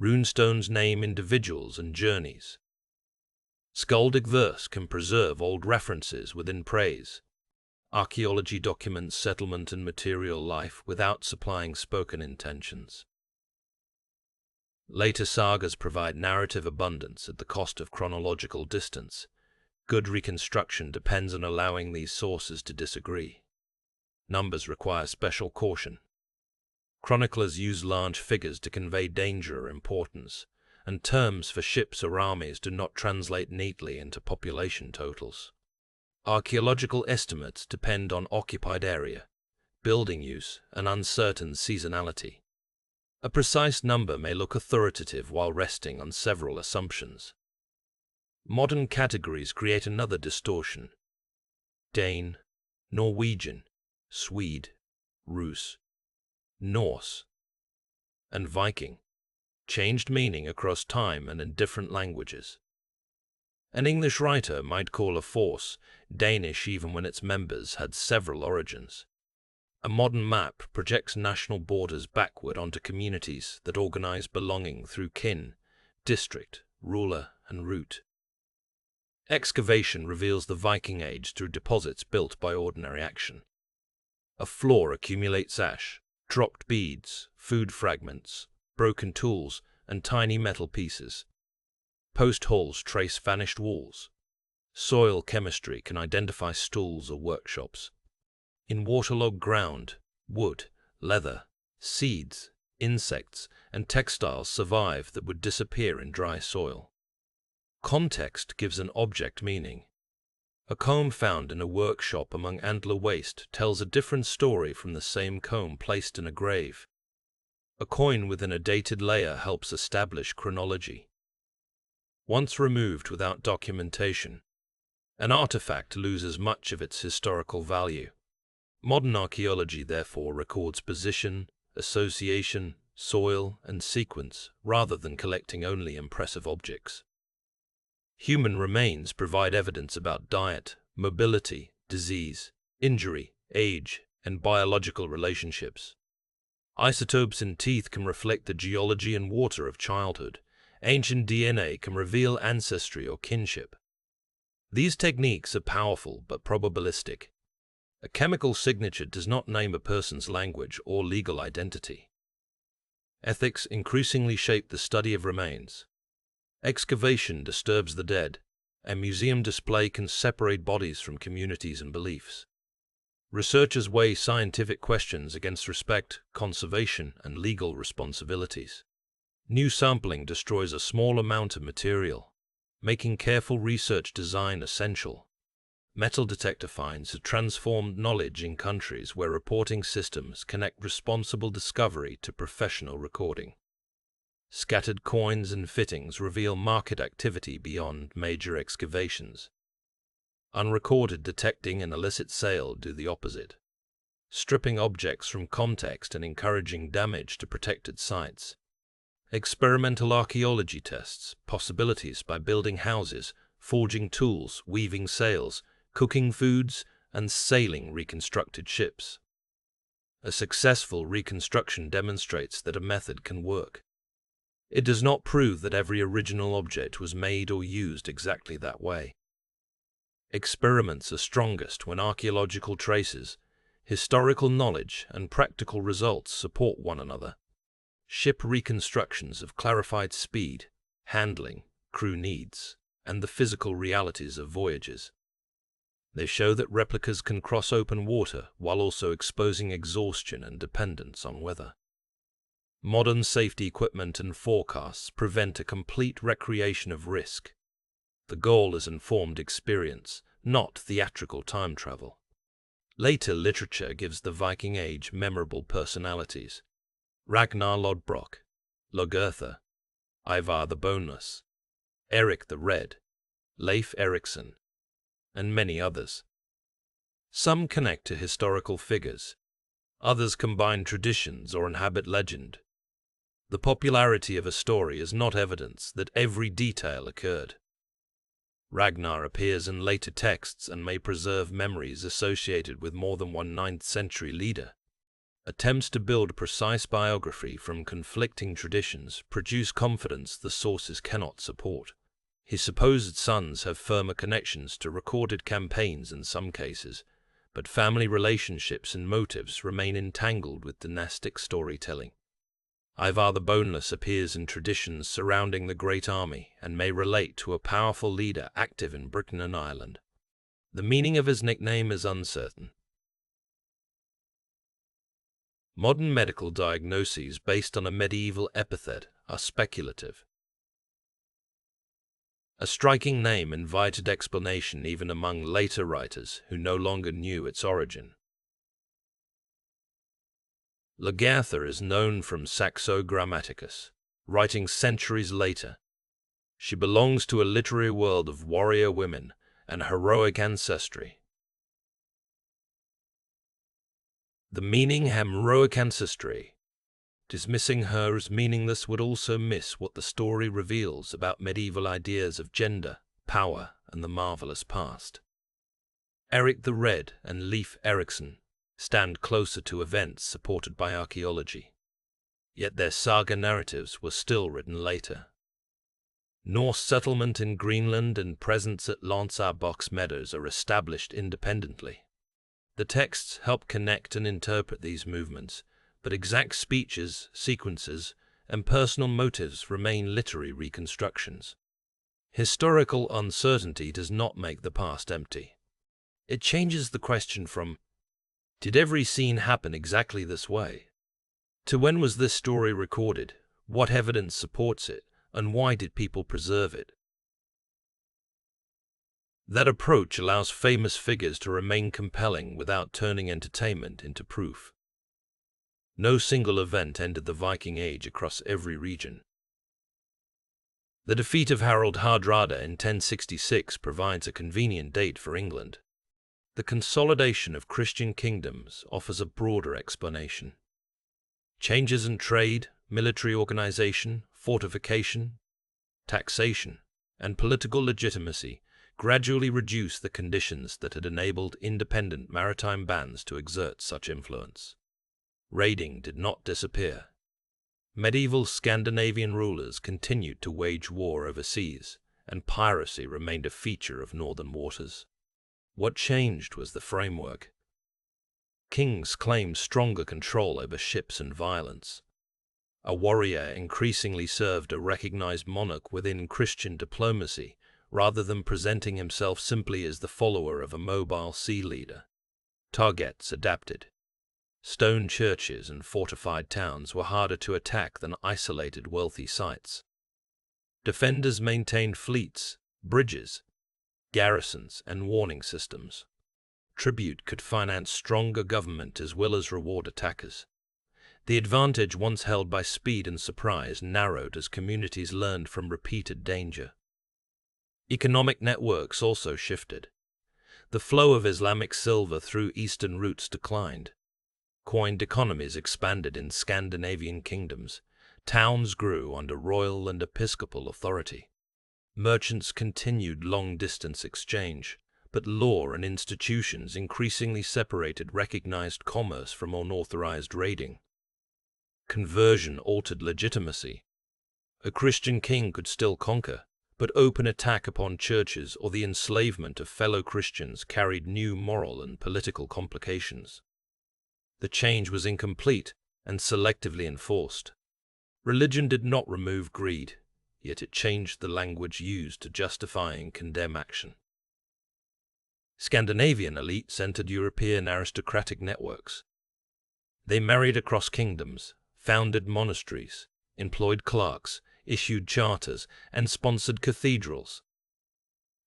Runestones name individuals and journeys. Skaldic verse can preserve old references within praise. Archaeology documents settlement and material life without supplying spoken intentions. Later sagas provide narrative abundance at the cost of chronological distance. Good reconstruction depends on allowing these sources to disagree. Numbers require special caution. Chroniclers use large figures to convey danger or importance, and terms for ships or armies do not translate neatly into population totals. Archaeological estimates depend on occupied area, building use, and uncertain seasonality. A precise number may look authoritative while resting on several assumptions. Modern categories create another distortion. Dane, Norwegian, Swede, Rus, Norse, and Viking changed meaning across time and in different languages. An English writer might call a force Danish even when its members had several origins. A modern map projects national borders backward onto communities that organize belonging through kin, district, ruler, and route. Excavation reveals the Viking Age through deposits built by ordinary action. A floor accumulates ash, dropped beads, food fragments, broken tools, and tiny metal pieces. Post holes trace vanished walls. Soil chemistry can identify stools or workshops. In waterlogged ground, wood, leather, seeds, insects, and textiles survive that would disappear in dry soil. Context gives an object meaning. A comb found in a workshop among antler waste tells a different story from the same comb placed in a grave. A coin within a dated layer helps establish chronology. Once removed without documentation, an artifact loses much of its historical value. Modern archaeology therefore records position, association, soil, and sequence rather than collecting only impressive objects. Human remains provide evidence about diet, mobility, disease, injury, age, and biological relationships. Isotopes in teeth can reflect the geology and water of childhood. Ancient DNA can reveal ancestry or kinship. These techniques are powerful but probabilistic. A chemical signature does not name a person's language or legal identity. Ethics increasingly shape the study of remains. Excavation disturbs the dead. A museum display can separate bodies from communities and beliefs. Researchers weigh scientific questions against respect, conservation, and legal responsibilities. New sampling destroys a small amount of material, making careful research design essential. Metal detector finds have transformed knowledge in countries where reporting systems connect responsible discovery to professional recording. Scattered coins and fittings reveal market activity beyond major excavations. Unrecorded detecting and illicit sale do the opposite, stripping objects from context and encouraging damage to protected sites. Experimental archaeology tests possibilities by building houses, forging tools, weaving sails, cooking foods, and sailing reconstructed ships. A successful reconstruction demonstrates that a method can work. It does not prove that every original object was made or used exactly that way. Experiments are strongest when archaeological traces, historical knowledge, and practical results support one another. Ship reconstructions have clarified speed, handling, crew needs, and the physical realities of voyages. They show that replicas can cross open water while also exposing exhaustion and dependence on weather. Modern safety equipment and forecasts prevent a complete recreation of risk. The goal is informed experience, not theatrical time travel. Later literature gives the Viking Age memorable personalities: Ragnar Lodbrok, Logurtha, Ivar the Boneless, Eric the Red, Leif Erikson, and many others. Some connect to historical figures, others combine traditions or inhabit legend. The popularity of a story is not evidence that every detail occurred. Ragnar appears in later texts and may preserve memories associated with more than one 9th century leader. Attempts to build precise biography from conflicting traditions produce confidence the sources cannot support. His supposed sons have firmer connections to recorded campaigns in some cases, but family relationships and motives remain entangled with dynastic storytelling. Ivar the Boneless appears in traditions surrounding the Great Army and may relate to a powerful leader active in Britain and Ireland. The meaning of his nickname is uncertain. Modern medical diagnoses based on a medieval epithet are speculative. A striking name invited explanation even among later writers who no longer knew its origin. Logurtha is known from Saxo Grammaticus, writing centuries later. She belongs to a literary world of warrior women and heroic ancestry. The meaning heroic ancestry. Dismissing her as meaningless would also miss what the story reveals about medieval ideas of gender, power, and the marvelous past. Eric the Red and Leif Erikson stand closer to events supported by archaeology. Yet their saga narratives were still written later. Norse settlement in Greenland and presence at Lonsarbox Meadows are established independently. The texts help connect and interpret these movements, but exact speeches, sequences, and personal motives remain literary reconstructions. Historical uncertainty does not make the past empty. It changes the question from, did every scene happen exactly this way? To when was this story recorded, what evidence supports it, and why did people preserve it? That approach allows famous figures to remain compelling without turning entertainment into proof. No single event ended the Viking Age across every region. The defeat of Harald Hardrada in 1066 provides a convenient date for England. The consolidation of Christian kingdoms offers a broader explanation. Changes in trade, military organization, fortification, taxation, and political legitimacy gradually reduced the conditions that had enabled independent maritime bands to exert such influence. Raiding did not disappear. Medieval Scandinavian rulers continued to wage war overseas, and piracy remained a feature of northern waters. What changed was the framework. Kings claimed stronger control over ships and violence. A warrior increasingly served a recognized monarch within Christian diplomacy, rather than presenting himself simply as the follower of a mobile sea leader. Targets adapted. Stone churches and fortified towns were harder to attack than isolated wealthy sites. Defenders maintained fleets, bridges, garrisons, and warning systems. Tribute could finance stronger government as well as reward attackers. The advantage once held by speed and surprise narrowed as communities learned from repeated danger. Economic networks also shifted. The flow of Islamic silver through eastern routes declined. Coined economies expanded in Scandinavian kingdoms. Towns grew under royal and episcopal authority. Merchants continued long-distance exchange, but law and institutions increasingly separated recognized commerce from unauthorized raiding. Conversion altered legitimacy. A Christian king could still conquer, but open attack upon churches or the enslavement of fellow Christians carried new moral and political complications. The change was incomplete and selectively enforced. Religion did not remove greed, yet it changed the language used to justify and condemn action. Scandinavian elites entered European aristocratic networks. They married across kingdoms, founded monasteries, employed clerks, issued charters, and sponsored cathedrals.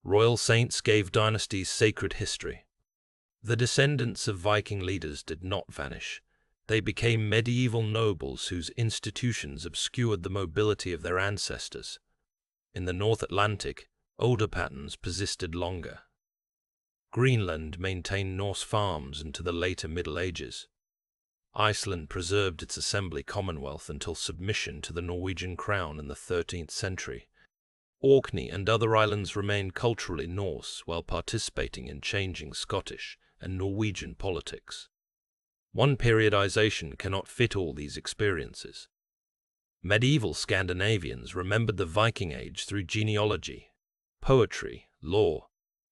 Royal saints gave dynasties sacred history. The descendants of Viking leaders did not vanish. They became medieval nobles whose institutions obscured the mobility of their ancestors. In the North Atlantic, older patterns persisted longer. Greenland maintained Norse farms into the later Middle Ages. Iceland preserved its assembly commonwealth until submission to the Norwegian crown in the 13th century. Orkney and other islands remained culturally Norse while participating in changing Scottish and Norwegian politics. One periodization cannot fit all these experiences. Medieval Scandinavians remembered the Viking Age through genealogy, poetry, law,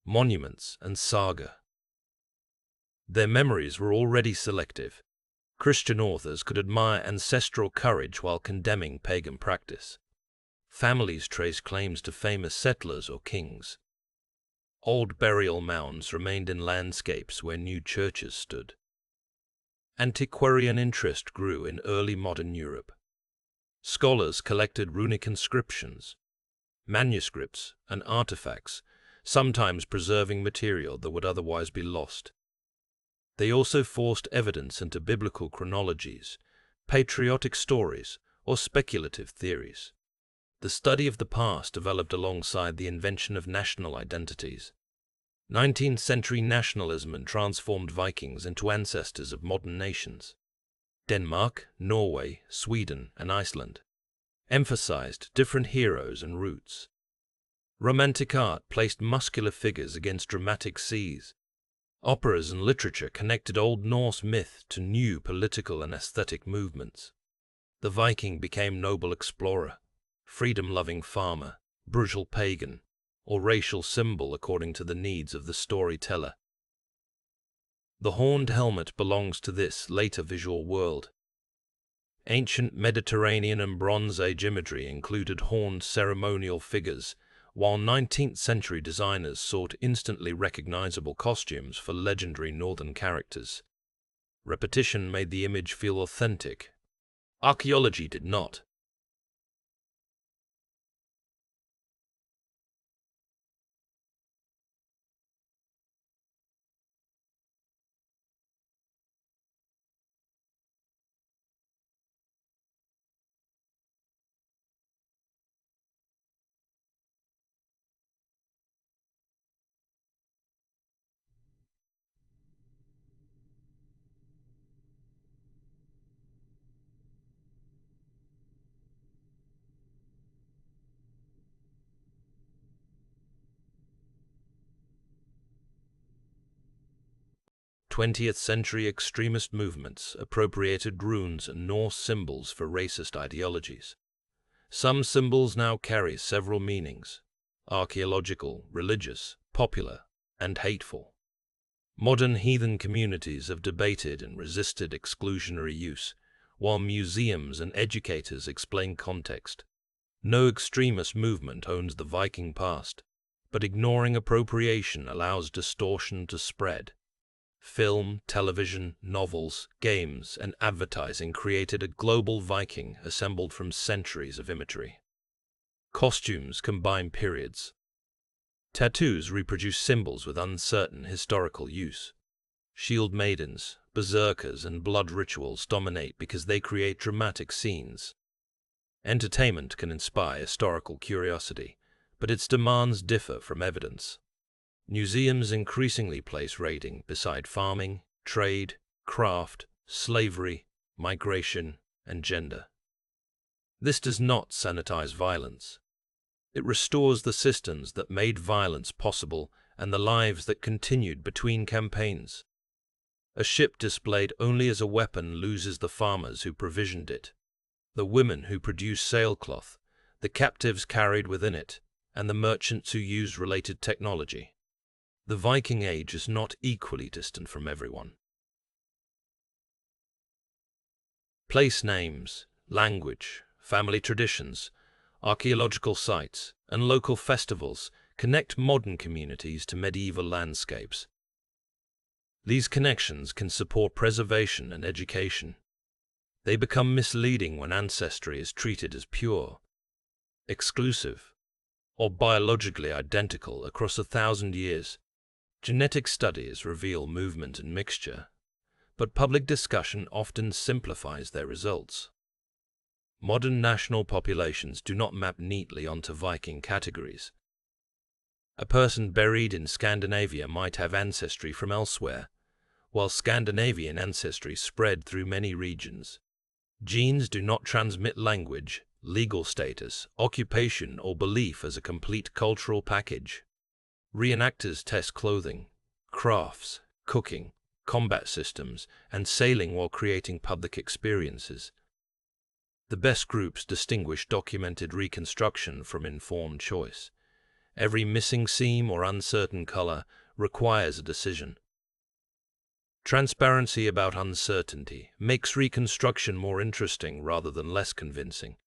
monuments, and saga. Their memories were already selective. Christian authors could admire ancestral courage while condemning pagan practice. Families traced claims to famous settlers or kings. Old burial mounds remained in landscapes where new churches stood. Antiquarian interest grew in early modern Europe. Scholars collected runic inscriptions, manuscripts, and artifacts, sometimes preserving material that would otherwise be lost. They also forced evidence into biblical chronologies, patriotic stories, or speculative theories. The study of the past developed alongside the invention of national identities. 19th century nationalism transformed Vikings into ancestors of modern nations. Denmark, Norway, Sweden, and Iceland emphasized different heroes and roots. Romantic art placed muscular figures against dramatic seas. Operas and literature connected Old Norse myth to new political and aesthetic movements. The Viking became noble explorer, freedom-loving farmer, brutal pagan, or racial symbol according to the needs of the storyteller. The horned helmet belongs to this later visual world. Ancient Mediterranean and Bronze Age imagery included horned ceremonial figures, while 19th century designers sought instantly recognizable costumes for legendary northern characters. Repetition made the image feel authentic. Archaeology did not. 20th century extremist movements appropriated runes and Norse symbols for racist ideologies. Some symbols now carry several meanings: archaeological, religious, popular, and hateful. Modern heathen communities have debated and resisted exclusionary use, while museums and educators explain context. No extremist movement owns the Viking past, but ignoring appropriation allows distortion to spread. Film, television, novels, games, and advertising created a global Viking assembled from centuries of imagery. Costumes combine periods. Tattoos reproduce symbols with uncertain historical use. Shield maidens, berserkers, and blood rituals dominate because they create dramatic scenes. Entertainment can inspire historical curiosity, but its demands differ from evidence. Museums increasingly place raiding beside farming, trade, craft, slavery, migration, and gender. This does not sanitize violence. It restores the systems that made violence possible and the lives that continued between campaigns. A ship displayed only as a weapon loses the farmers who provisioned it, the women who produced sailcloth, the captives carried within it, and the merchants who used related technology. The Viking Age is not equally distant from everyone. Place names, language, family traditions, archaeological sites, and local festivals connect modern communities to medieval landscapes. These connections can support preservation and education. They become misleading when ancestry is treated as pure, exclusive, or biologically identical across 1,000 years. Genetic studies reveal movement and mixture, but public discussion often simplifies their results. Modern national populations do not map neatly onto Viking categories. A person buried in Scandinavia might have ancestry from elsewhere, while Scandinavian ancestry spread through many regions. Genes do not transmit language, legal status, occupation, or belief as a complete cultural package. Reenactors test clothing, crafts, cooking, combat systems, and sailing while creating public experiences. The best groups distinguish documented reconstruction from informed choice. Every missing seam or uncertain color requires a decision. Transparency about uncertainty makes reconstruction more interesting rather than less convincing.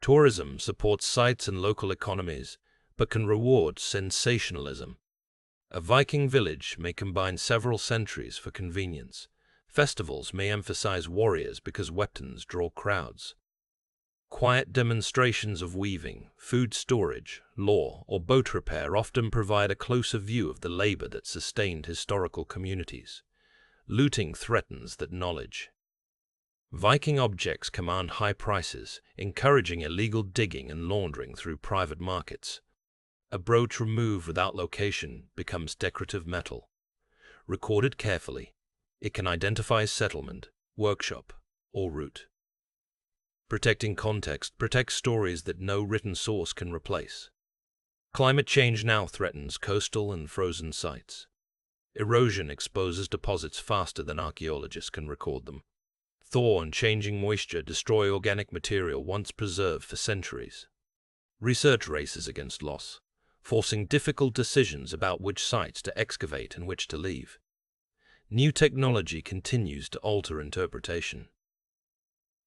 Tourism supports sites and local economies, but can reward sensationalism. A Viking village may combine several centuries for convenience. Festivals may emphasize warriors because weapons draw crowds. Quiet demonstrations of weaving, food storage, law, or boat repair often provide a closer view of the labor that sustained historical communities. Looting threatens that knowledge. Viking objects command high prices, encouraging illegal digging and laundering through private markets. A brooch removed without location becomes decorative metal. Recorded carefully, it can identify settlement, workshop, or route. Protecting context protects stories that no written source can replace. Climate change now threatens coastal and frozen sites. Erosion exposes deposits faster than archaeologists can record them. Thaw and changing moisture destroy organic material once preserved for centuries. Research races against loss, forcing difficult decisions about which sites to excavate and which to leave. New technology continues to alter interpretation.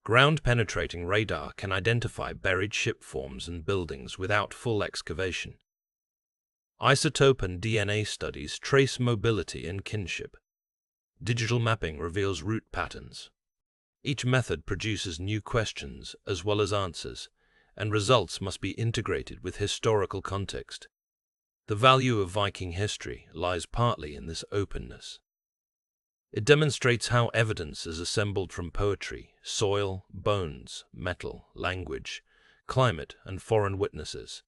Ground-penetrating radar can identify buried ship forms and buildings without full excavation. Isotope and DNA studies trace mobility and kinship. Digital mapping reveals route patterns. Each method produces new questions as well as answers, and results must be integrated with historical context. The value of Viking history lies partly in this openness. It demonstrates how evidence is assembled from poetry, soil, bones, metal, language, climate, and foreign witnesses.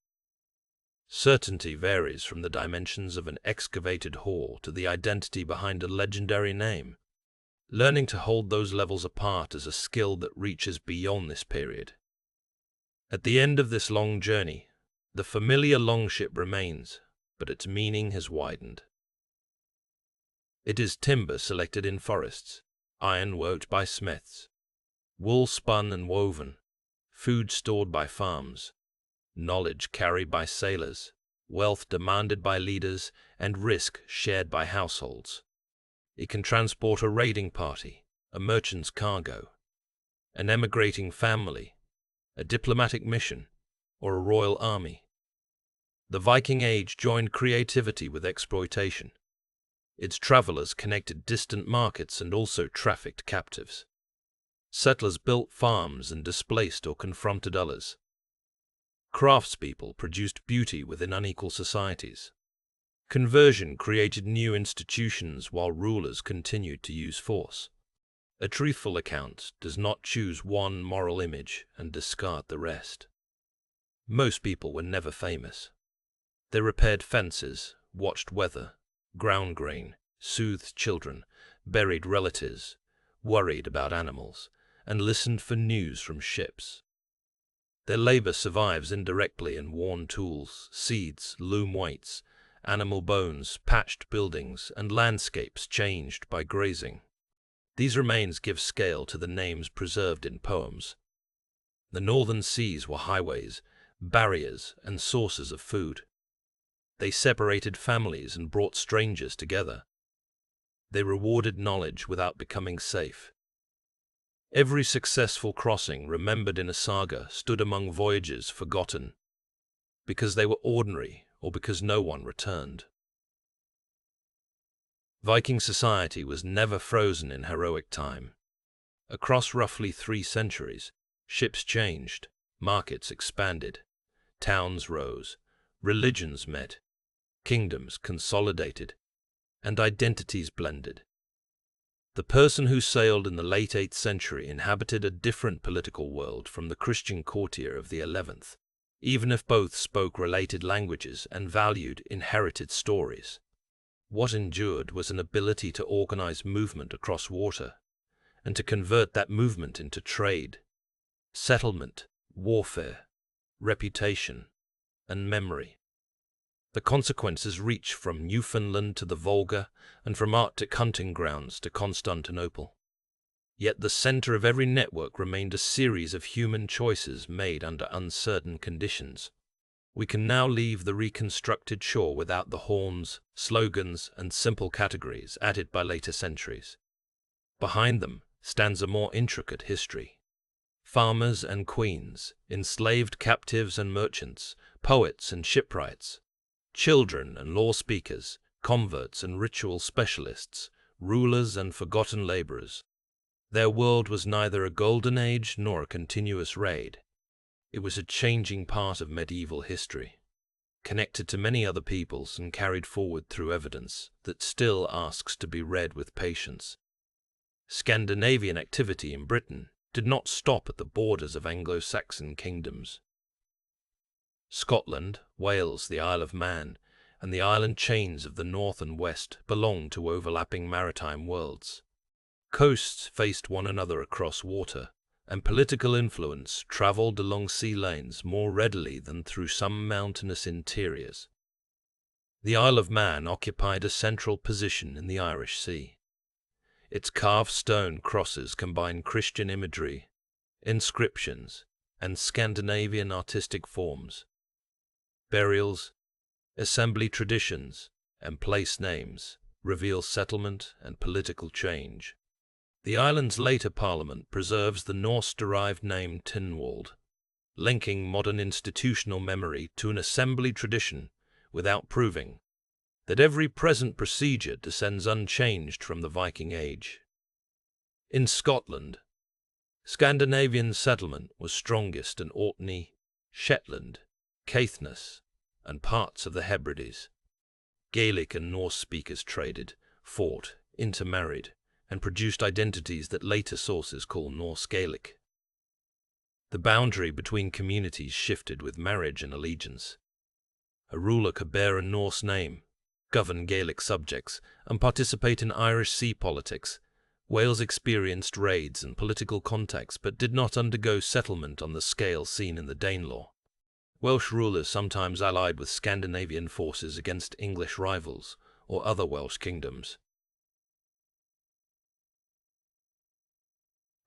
Certainty varies from the dimensions of an excavated hall to the identity behind a legendary name. Learning to hold those levels apart is a skill that reaches beyond this period. At the end of this long journey, the familiar longship remains, but its meaning has widened. It is timber selected in forests, iron worked by smiths, wool spun and woven, food stored by farms, knowledge carried by sailors, wealth demanded by leaders, and risk shared by households. It can transport a raiding party, a merchant's cargo, an emigrating family, a diplomatic mission, or a royal army. The Viking Age joined creativity with exploitation. Its travelers connected distant markets and also trafficked captives. Settlers built farms and displaced or confronted others. Craftspeople produced beauty within unequal societies. Conversion created new institutions while rulers continued to use force. A truthful account does not choose one moral image and discard the rest. Most people were never famous. They repaired fences, watched weather, ground grain, soothed children, buried relatives, worried about animals, and listened for news from ships. Their labor survives indirectly in worn tools, seeds, loom weights, animal bones, patched buildings, and landscapes changed by grazing. These remains give scale to the names preserved in poems. The northern seas were highways, barriers, and sources of food. They separated families and brought strangers together. They rewarded knowledge without becoming safe. Every successful crossing remembered in a saga stood among voyages forgotten, because they were ordinary or because no one returned. Viking society was never frozen in heroic time. Across roughly 3 centuries, ships changed, markets expanded, towns rose, religions met, kingdoms consolidated, and identities blended. The person who sailed in the late 8th century inhabited a different political world from the Christian courtier of the 11th, even if both spoke related languages and valued inherited stories. What endured was an ability to organize movement across water, and to convert that movement into trade, settlement, warfare, reputation, and memory. The consequences reach from Newfoundland to the Volga and from Arctic hunting grounds to Constantinople. Yet the center of every network remained a series of human choices made under uncertain conditions. We can now leave the reconstructed shore without the horns, slogans, and simple categories added by later centuries. Behind them stands a more intricate history. Farmers and queens, enslaved captives and merchants, poets and shipwrights, children and law speakers, converts and ritual specialists, rulers and forgotten laborers. Their world was neither a golden age nor a continuous raid. It was a changing part of medieval history, connected to many other peoples and carried forward through evidence that still asks to be read with patience. Scandinavian activity in Britain did not stop at the borders of Anglo-Saxon kingdoms. Scotland, Wales, the Isle of Man, and the island chains of the north and west belonged to overlapping maritime worlds. Coasts faced one another across water, and political influence traveled along sea lanes more readily than through some mountainous interiors. The Isle of Man occupied a central position in the Irish Sea. Its carved stone crosses combine Christian imagery, inscriptions, and Scandinavian artistic forms. Burials, assembly traditions, and place names reveal settlement and political change. The island's later parliament preserves the Norse-derived name Tynwald, linking modern institutional memory to an assembly tradition without proving that every present procedure descends unchanged from the Viking Age. In Scotland, Scandinavian settlement was strongest in Orkney, Shetland, Caithness, and parts of the Hebrides. Gaelic and Norse speakers traded, fought, intermarried, and produced identities that later sources call Norse Gaelic. The boundary between communities shifted with marriage and allegiance. A ruler could bear a Norse name, govern Gaelic subjects, and participate in Irish sea politics. Wales experienced raids and political contacts but did not undergo settlement on the scale seen in the Danelaw. Welsh rulers sometimes allied with Scandinavian forces against English rivals or other Welsh kingdoms.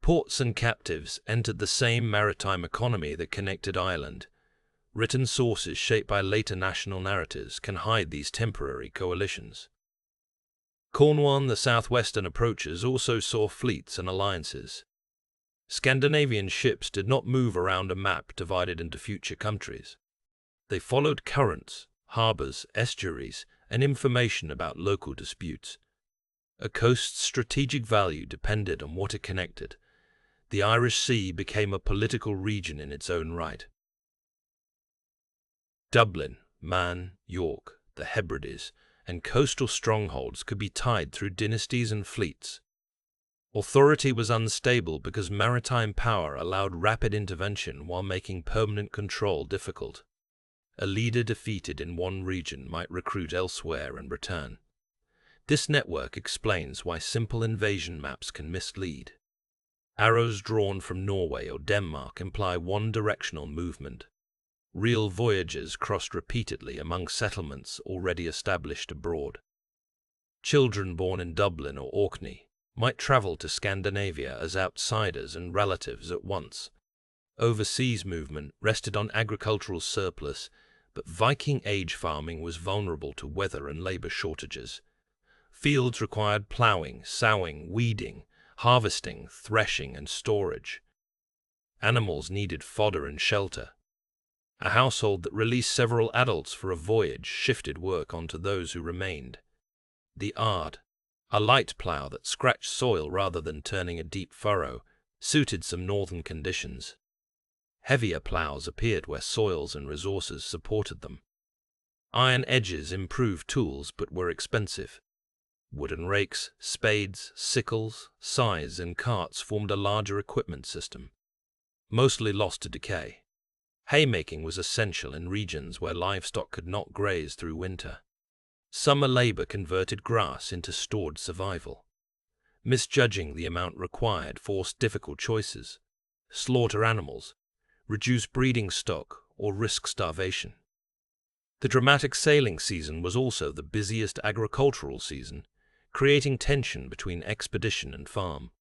Ports and captives entered the same maritime economy that connected Ireland. Written sources shaped by later national narratives can hide these temporary coalitions. Cornwall and the southwestern approaches also saw fleets and alliances. Scandinavian ships did not move around a map divided into future countries. They followed currents, harbors, estuaries, and information about local disputes. A coast's strategic value depended on what it connected. The Irish Sea became a political region in its own right. Dublin, Man, York, the Hebrides, and coastal strongholds could be tied through dynasties and fleets. Authority was unstable because maritime power allowed rapid intervention while making permanent control difficult. A leader defeated in one region might recruit elsewhere and return. This network explains why simple invasion maps can mislead. Arrows drawn from Norway or Denmark imply one-directional movement. Real voyages crossed repeatedly among settlements already established abroad. Children born in Dublin or Orkney might travel to Scandinavia as outsiders and relatives at once. Overseas movement rested on agricultural surplus, but Viking Age farming was vulnerable to weather and labor shortages. Fields required plowing, sowing, weeding, harvesting, threshing, and storage. Animals needed fodder and shelter. A household that released several adults for a voyage shifted work onto those who remained. The ard, a light plough that scratched soil rather than turning a deep furrow, suited some northern conditions. Heavier ploughs appeared where soils and resources supported them. Iron edges improved tools but were expensive. Wooden rakes, spades, sickles, scythes, and carts formed a larger equipment system, mostly lost to decay. Haymaking was essential in regions where livestock could not graze through winter. Summer labor converted grass into stored survival. Misjudging the amount required forced difficult choices: slaughter animals, reduce breeding stock, or risk starvation. The dramatic sailing season was also the busiest agricultural season, creating tension between expedition and farm.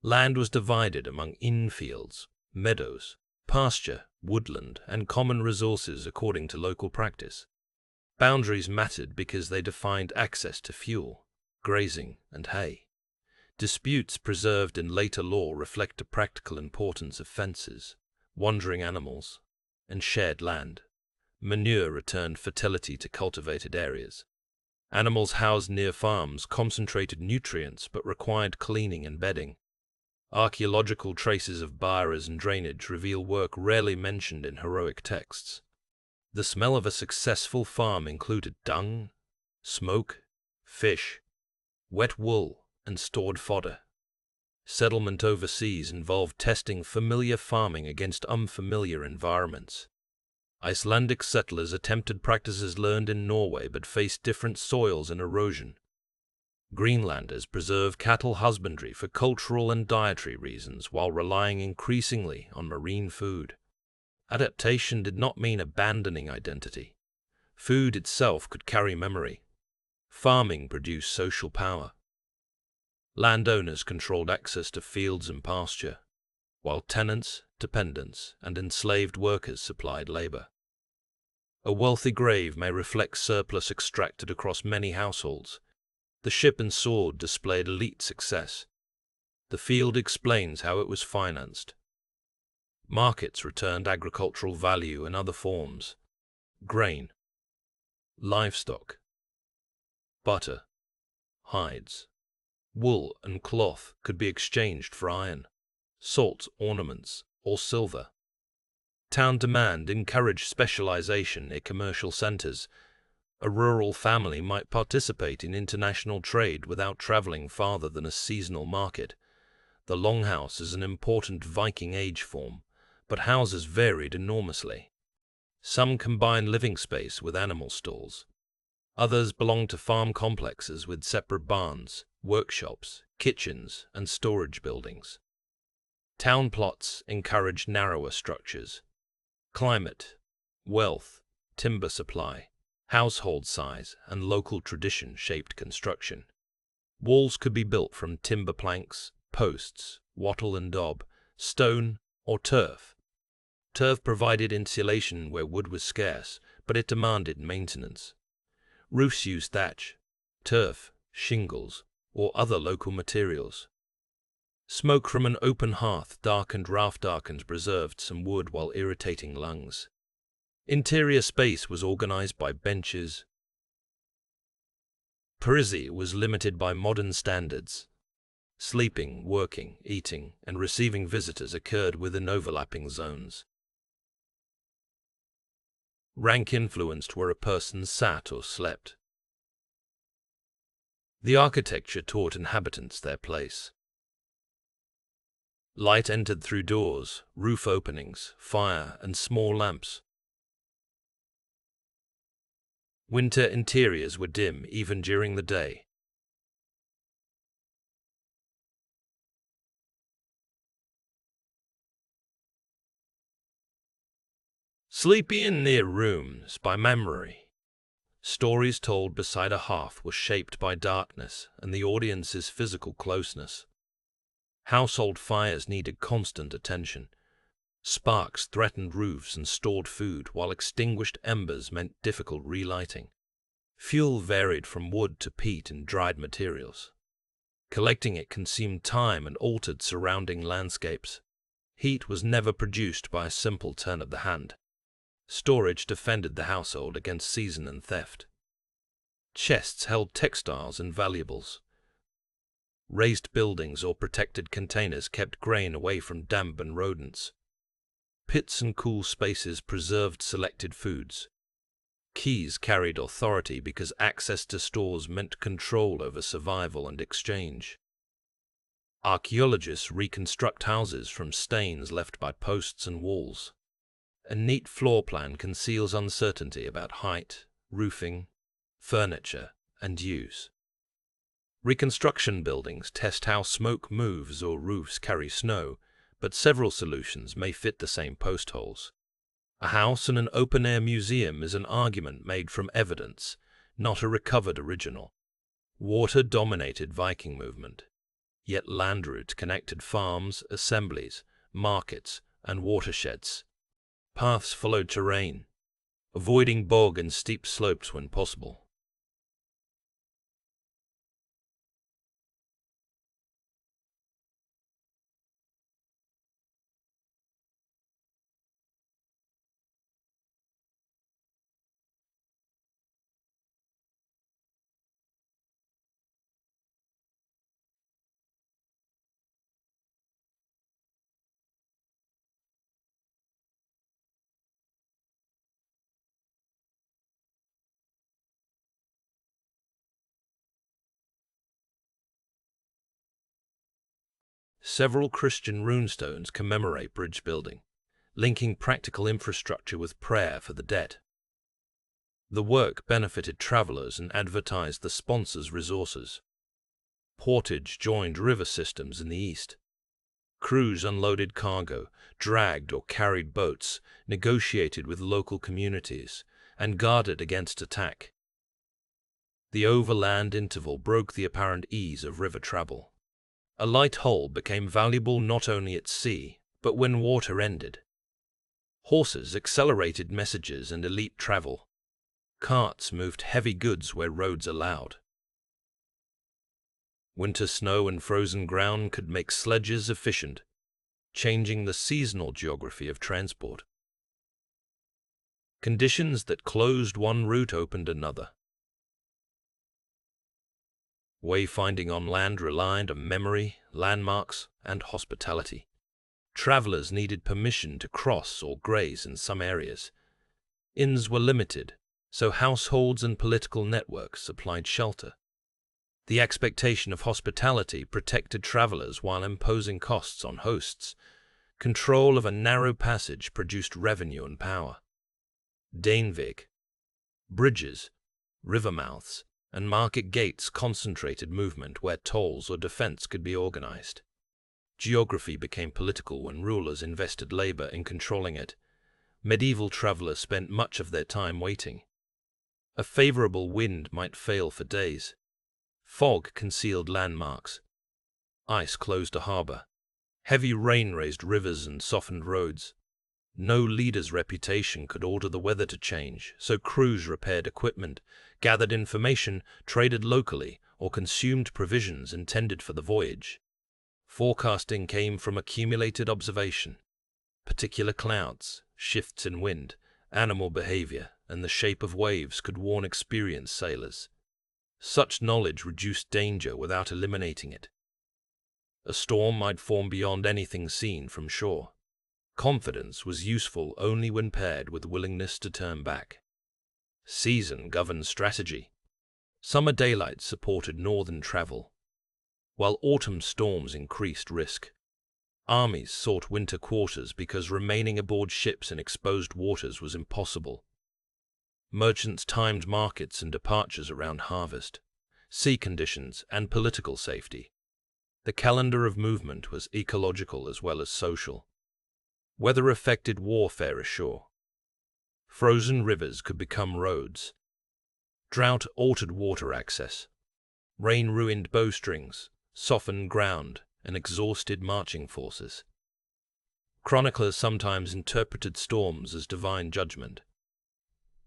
Land was divided among infields, meadows, pasture, woodland, and common resources according to local practice. Boundaries mattered because they defined access to fuel, grazing, and hay. Disputes preserved in later law reflect the practical importance of fences, wandering animals, and shared land. Manure returned fertility to cultivated areas. Animals housed near farms concentrated nutrients but required cleaning and bedding. Archaeological traces of byres and drainage reveal work rarely mentioned in heroic texts. The smell of a successful farm included dung, smoke, fish, wet wool, and stored fodder. Settlement overseas involved testing familiar farming against unfamiliar environments. Icelandic settlers attempted practices learned in Norway but faced different soils and erosion. Greenlanders preserved cattle husbandry for cultural and dietary reasons while relying increasingly on marine food. Adaptation did not mean abandoning identity. Food itself could carry memory. Farming produced social power. Landowners controlled access to fields and pasture, while tenants, dependents, and enslaved workers supplied labor. A wealthy grave may reflect surplus extracted across many households. The ship and sword displayed elite success. The field explains how it was financed. Markets returned agricultural value in other forms: grain, livestock, butter, hides, wool, and cloth could be exchanged for iron, salt, ornaments, or silver. Town demand encouraged specialization in commercial centers. A rural family might participate in international trade without traveling farther than a seasonal market. The longhouse is an important Viking Age form, but houses varied enormously. Some combined living space with animal stalls. Others belonged to farm complexes with separate barns, workshops, kitchens, and storage buildings. Town plots encouraged narrower structures. Climate, wealth, timber supply, household size, and local tradition shaped construction. Walls could be built from timber planks, posts, wattle and daub, stone, or turf. Turf provided insulation where wood was scarce, but it demanded maintenance. Roofs used thatch, turf, shingles, or other local materials. Smoke from an open hearth darkened raft-darkened preserved some wood while irritating lungs. Interior space was organized by benches. Privacy was limited by modern standards. Sleeping, working, eating, and receiving visitors occurred within overlapping zones. Rank influenced where a person sat or slept. The architecture taught inhabitants their place. Light entered through doors, roof openings, fire, and small lamps. Winter interiors were dim even during the day. Sleepy in their rooms by memory. Stories told beside a hearth were shaped by darkness and the audience's physical closeness. Household fires needed constant attention. Sparks threatened roofs and stored food, while extinguished embers meant difficult relighting. Fuel varied from wood to peat and dried materials. Collecting it consumed time and altered surrounding landscapes. Heat was never produced by a simple turn of the hand. Storage defended the household against season and theft. Chests held textiles and valuables. Raised buildings or protected containers kept grain away from damp and rodents. Pits and cool spaces preserved selected foods. Keys carried authority because access to stores meant control over survival and exchange. Archaeologists reconstruct houses from stains left by posts and walls. A neat floor plan conceals uncertainty about height, roofing, furniture, and use. Reconstruction buildings test how smoke moves or roofs carry snow, but several solutions may fit the same post holes. A house in an open-air museum is an argument made from evidence, not a recovered original. Water dominated Viking movement, yet land routes connected farms, assemblies, markets, and watersheds. Paths followed terrain, avoiding bog and steep slopes when possible. Several Christian runestones commemorate bridge building, linking practical infrastructure with prayer for the dead. The work benefited travelers and advertised the sponsor's resources. Portage joined river systems in the east. Crews unloaded cargo, dragged or carried boats, negotiated with local communities, and guarded against attack. The overland interval broke the apparent ease of river travel. A light hull became valuable not only at sea, but when water ended. Horses accelerated messages and elite travel. Carts moved heavy goods where roads allowed. Winter snow and frozen ground could make sledges efficient, changing the seasonal geography of transport. Conditions that closed one route opened another. Wayfinding on land relied on memory, landmarks, and hospitality. Travelers needed permission to cross or graze in some areas. Inns were limited, so households and political networks supplied shelter. The expectation of hospitality protected travelers while imposing costs on hosts. Control of a narrow passage produced revenue and power. Danvik, bridges, river mouths, and market gates concentrated movement where tolls or defense could be organized. Geography became political when rulers invested labor in controlling it. Medieval travelers spent much of their time waiting. A favorable wind might fail for days. Fog concealed landmarks. Ice closed a harbor. Heavy rain raised rivers and softened roads. No leader's reputation could order the weather to change, so crews repaired equipment, gathered information, traded locally, or consumed provisions intended for the voyage. Forecasting came from accumulated observation. Particular clouds, shifts in wind, animal behavior, and the shape of waves could warn experienced sailors. Such knowledge reduced danger without eliminating it. A storm might form beyond anything seen from shore. Confidence was useful only when paired with willingness to turn back. Season governed strategy. Summer daylight supported northern travel, while autumn storms increased risk. Armies sought winter quarters because remaining aboard ships in exposed waters was impossible. Merchants timed markets and departures around harvest, sea conditions, and political safety. The calendar of movement was ecological as well as social. Weather affected warfare ashore. Frozen rivers could become roads. Drought altered water access. Rain ruined bowstrings, softened ground, and exhausted marching forces. Chroniclers sometimes interpreted storms as divine judgment.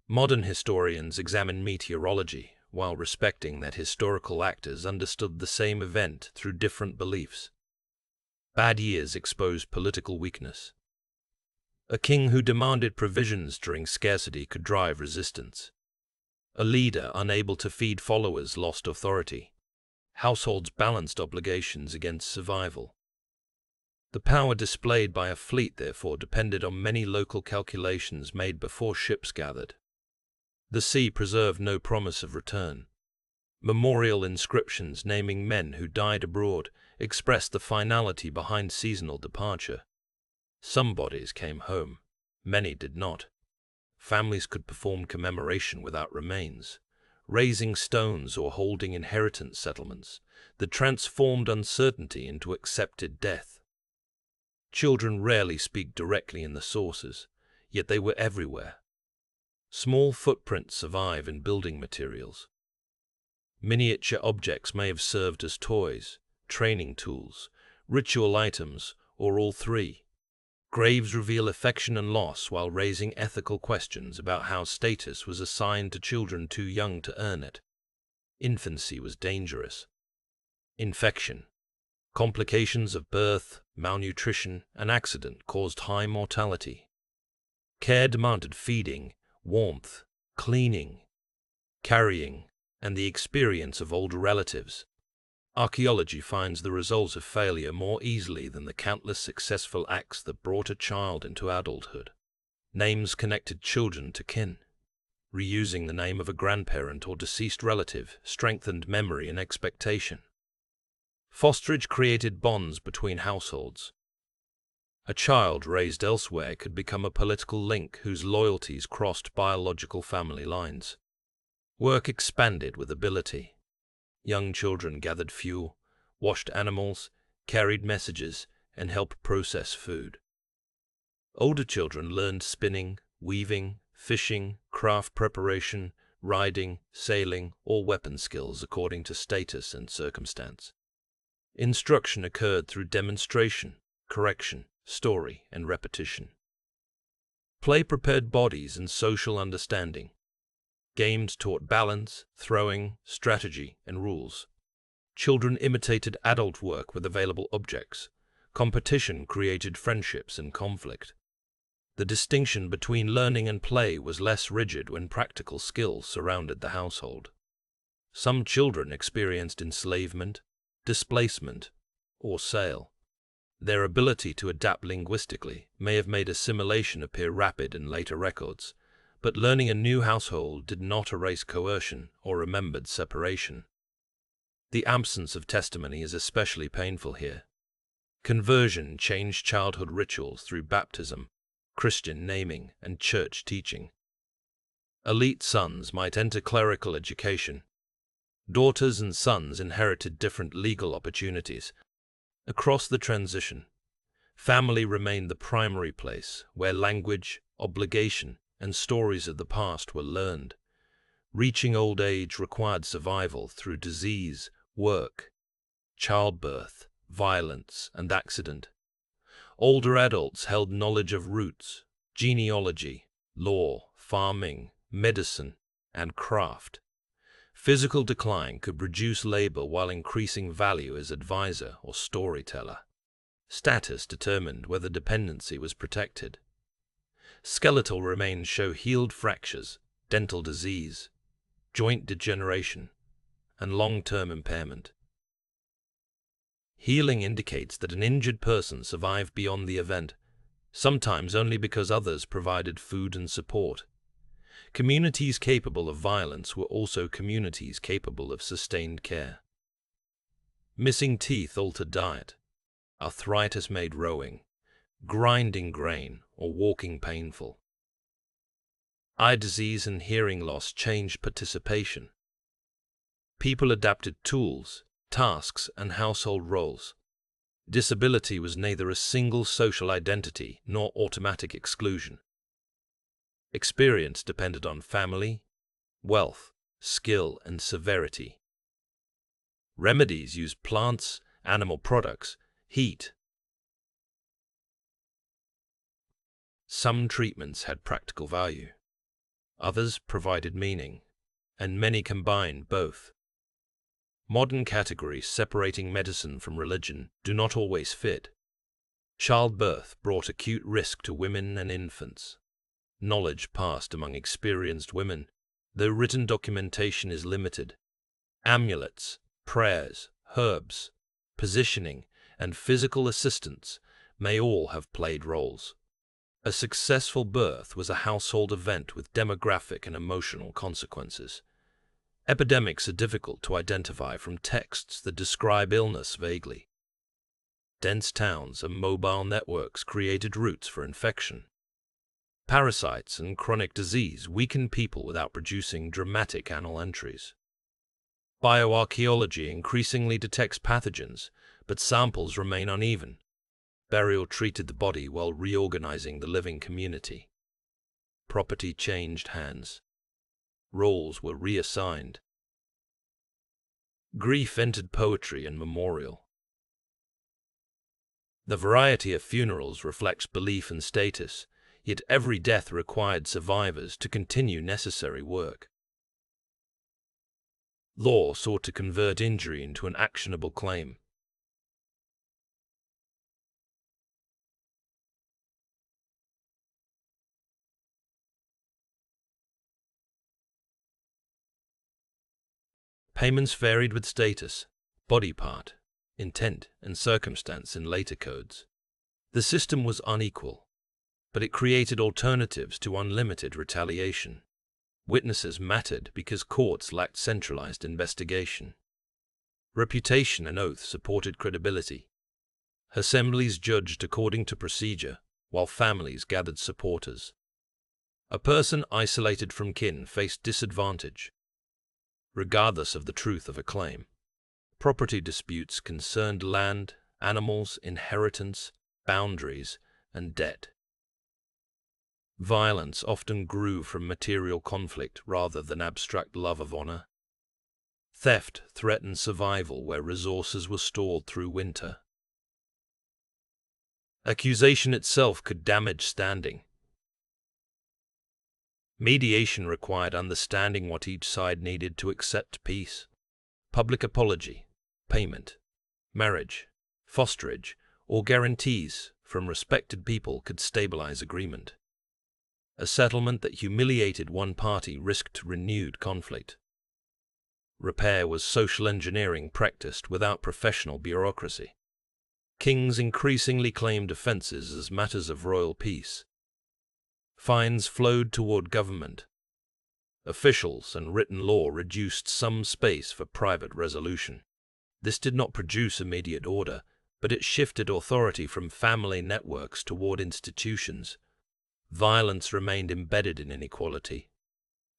Modern historians examine meteorology while respecting that historical actors understood the same event through different beliefs. Bad years exposed political weakness. A king who demanded provisions during scarcity could drive resistance. A leader unable to feed followers lost authority. Households balanced obligations against survival. The power displayed by a fleet, therefore, depended on many local calculations made before ships gathered. The sea preserved no promise of return. Memorial inscriptions naming men who died abroad expressed the finality behind seasonal departure. Some bodies came home, many did not. Families could perform commemoration without remains, raising stones or holding inheritance settlements that transformed uncertainty into accepted death. Children rarely speak directly in the sources, yet they were everywhere. Small footprints survive in building materials. Miniature objects may have served as toys, training tools, ritual items, or all three. Graves reveal affection and loss while raising ethical questions about how status was assigned to children too young to earn it. Infancy was dangerous. Infection. Complications of birth, malnutrition, and accident caused high mortality. Care demanded feeding, warmth, cleaning, carrying, and the experience of older relatives. Archaeology finds the results of failure more easily than the countless successful acts that brought a child into adulthood. Names connected children to kin. Reusing the name of a grandparent or deceased relative strengthened memory and expectation. Fosterage created bonds between households. A child raised elsewhere could become a political link whose loyalties crossed biological family lines. Work expanded with ability. Young children gathered fuel, washed animals, carried messages, and helped process food. Older children learned spinning, weaving, fishing, craft preparation, riding, sailing, or weapon skills according to status and circumstance. Instruction occurred through demonstration, correction, story, and repetition. Play prepared bodies and social understanding. Games taught balance, throwing, strategy, and rules. Children imitated adult work with available objects. Competition created friendships and conflict. The distinction between learning and play was less rigid when practical skills surrounded the household. Some children experienced enslavement, displacement, or sale. Their ability to adapt linguistically may have made assimilation appear rapid in later records, but learning a new household did not erase coercion or remembered separation. The absence of testimony is especially painful here. Conversion changed childhood rituals through baptism, Christian naming, and church teaching. Elite sons might enter clerical education. Daughters and sons inherited different legal opportunities. Across the transition, family remained the primary place where language, obligation, and stories of the past were learned. Reaching old age required survival through disease, work, childbirth, violence, and accident. Older adults held knowledge of roots, genealogy, law, farming, medicine, and craft. Physical decline could reduce labor while increasing value as advisor or storyteller. Status determined whether dependency was protected. Skeletal remains show healed fractures, dental disease, joint degeneration, and long-term impairment. Healing indicates that an injured person survived beyond the event, sometimes only because others provided food and support. Communities capable of violence were also communities capable of sustained care. Missing teeth altered diet. Arthritis made rowing, grinding grain, or walking painful. Eye disease and hearing loss changed participation. People adapted tools, tasks, and household roles. Disability was neither a single social identity nor automatic exclusion. Experience depended on family, wealth, skill, and severity. Remedies used plants, animal products, heat. Some treatments had practical value. Others provided meaning, and many combined both. Modern categories separating medicine from religion do not always fit. Childbirth brought acute risk to women and infants. Knowledge passed among experienced women, though written documentation is limited. Amulets, prayers, herbs, positioning, and physical assistance may all have played roles. A successful birth was a household event with demographic and emotional consequences. Epidemics are difficult to identify from texts that describe illness vaguely. Dense towns and mobile networks created routes for infection. Parasites and chronic disease weakened people without producing dramatic annal entries. Bioarchaeology increasingly detects pathogens, but samples remain uneven. Burial treated the body while reorganizing the living community. Property changed hands. Roles were reassigned. Grief entered poetry and memorial. The variety of funerals reflects belief and status, yet every death required survivors to continue necessary work. Law sought to convert injury into an actionable claim. Payments varied with status, body part, intent, and circumstance in later codes. The system was unequal, but it created alternatives to unlimited retaliation. Witnesses mattered because courts lacked centralized investigation. Reputation and oath supported credibility. Assemblies judged according to procedure, while families gathered supporters. A person isolated from kin faced disadvantage, regardless of the truth of a claim. Property disputes concerned land, animals, inheritance, boundaries, and debt. Violence often grew from material conflict rather than abstract love of honor. Theft threatened survival where resources were stored through winter. Accusation itself could damage standing. Mediation required understanding what each side needed to accept peace. Public apology, payment, marriage, fosterage, or guarantees from respected people could stabilize agreement. A settlement that humiliated one party risked renewed conflict. Repair was social engineering practiced without professional bureaucracy. Kings increasingly claimed offenses as matters of royal peace. Fines flowed toward government. Officials and written law reduced some space for private resolution. This did not produce immediate order, but it shifted authority from family networks toward institutions. Violence remained embedded in inequality.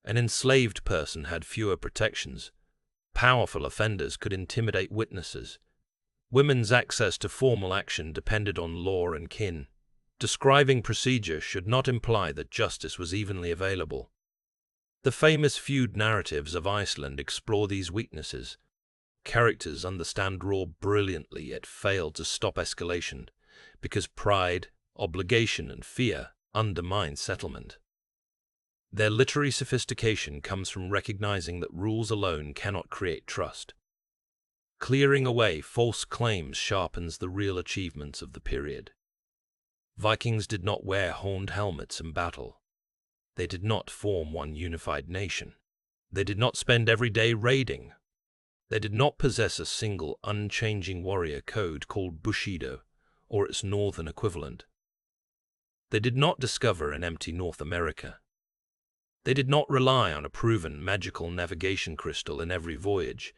An enslaved person had fewer protections. Powerful offenders could intimidate witnesses. Women's access to formal action depended on law and kin. Describing procedure should not imply that justice was evenly available. The famous feud narratives of Iceland explore these weaknesses. Characters understand law brilliantly yet fail to stop escalation because pride, obligation, and fear undermine settlement. Their literary sophistication comes from recognizing that rules alone cannot create trust. Clearing away false claims sharpens the real achievements of the period. Vikings did not wear horned helmets in battle. They did not form one unified nation. They did not spend every day raiding. They did not possess a single unchanging warrior code called Bushido, or its northern equivalent. They did not discover an empty North America. They did not rely on a proven magical navigation crystal in every voyage.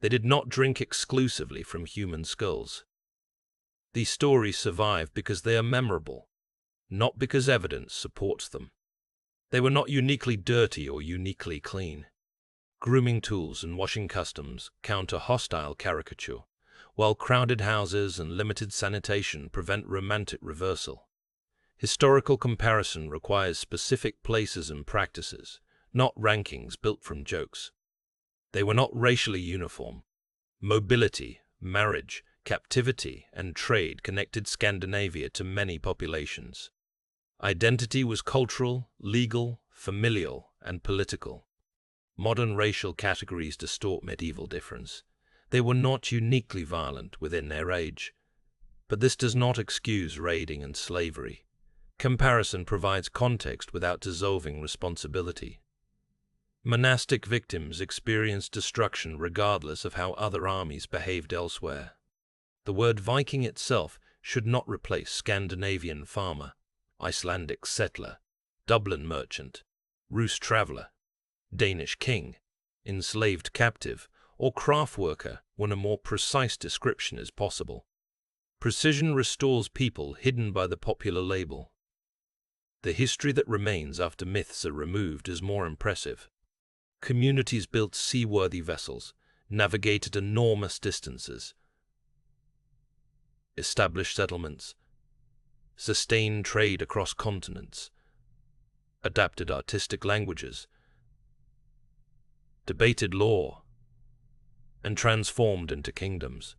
They did not drink exclusively from human skulls. These stories survive because they are memorable, not because evidence supports them. They were not uniquely dirty or uniquely clean. Grooming tools and washing customs counter hostile caricature, while crowded houses and limited sanitation prevent romantic reversal. Historical comparison requires specific places and practices, not rankings built from jokes. They were not racially uniform. Mobility, marriage, captivity, and trade connected Scandinavia to many populations. Identity was cultural, legal, familial, and political. Modern racial categories distort medieval difference. They were not uniquely violent within their age. But this does not excuse raiding and slavery. Comparison provides context without dissolving responsibility. Monastic victims experienced destruction regardless of how other armies behaved elsewhere. The word Viking itself should not replace Scandinavian farmer, Icelandic settler, Dublin merchant, Rus traveller, Danish king, enslaved captive, or craft worker when a more precise description is possible. Precision restores people hidden by the popular label. The history that remains after myths are removed is more impressive. Communities built seaworthy vessels, navigated enormous distances, established settlements, sustained trade across continents, adapted artistic languages, debated law, and transformed into kingdoms.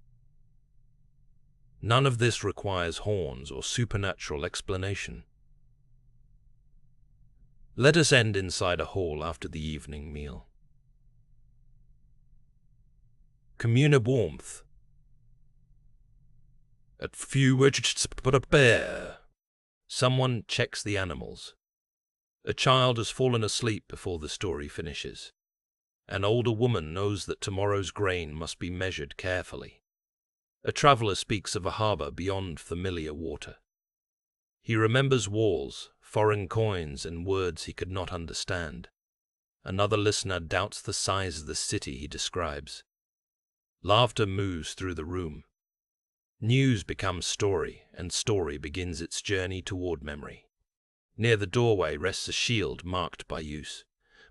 None of this requires horns or supernatural explanation. Let us end inside a hall after the evening meal. Commune warmth. At few words but a bear. Someone checks the animals. A child has fallen asleep before the story finishes. An older woman knows that tomorrow's grain must be measured carefully. A traveler speaks of a harbor beyond familiar water. He remembers walls, foreign coins, and words he could not understand. Another listener doubts the size of the city he describes. Laughter moves through the room. News becomes story, and story begins its journey toward memory. Near the doorway rests a shield marked by use,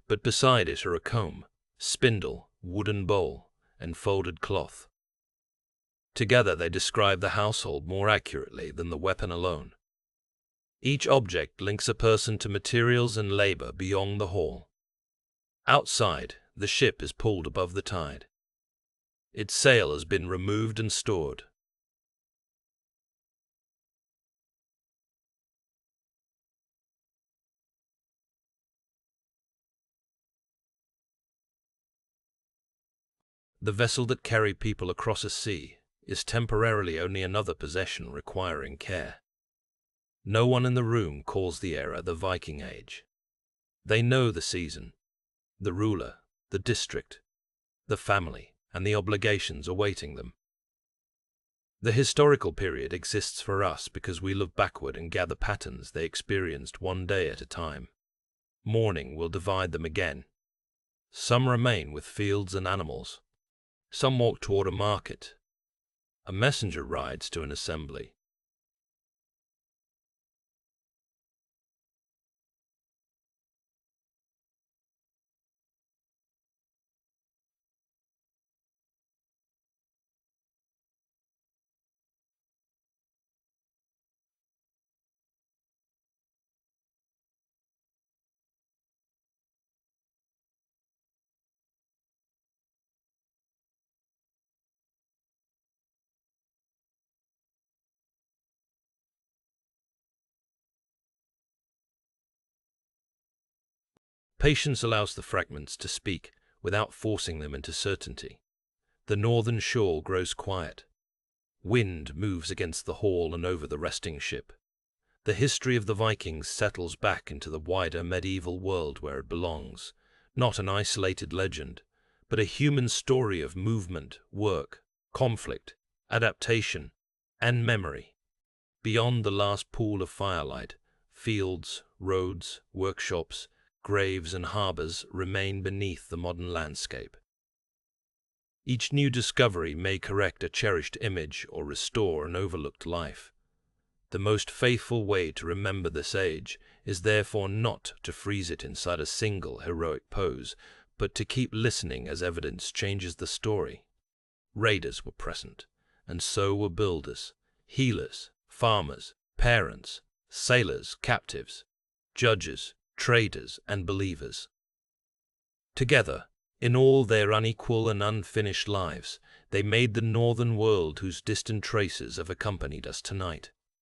but beside it are a comb, spindle, wooden bowl, and folded cloth. Together they describe the household more accurately than the weapon alone. Each object links a person to materials and labor beyond the hall. Outside, the ship is pulled above the tide. Its sail has been removed and stored. The vessel that carried people across a sea is temporarily only another possession requiring care. No one in the room calls the era the Viking Age. They know the season, the ruler, the district, the family, and the obligations awaiting them. The historical period exists for us because we look backward and gather patterns they experienced one day at a time. Morning will divide them again. Some remain with fields and animals. Some walk toward a market. A messenger rides to an assembly. Patience allows the fragments to speak without forcing them into certainty. The northern shore grows quiet. Wind moves against the hall and over the resting ship. The history of the Vikings settles back into the wider medieval world where it belongs, not an isolated legend, but a human story of movement, work, conflict, adaptation, and memory. Beyond the last pool of firelight, fields, roads, workshops, graves, and harbors remain beneath the modern landscape. Each new discovery may correct a cherished image or restore an overlooked life. The most faithful way to remember this age is therefore not to freeze it inside a single heroic pose, but to keep listening as evidence changes the story. Raiders were present, and so were builders, healers, farmers, parents, sailors, captives, judges, traders, and believers. Together, in all their unequal and unfinished lives, they made the northern world whose distant traces have accompanied us tonight.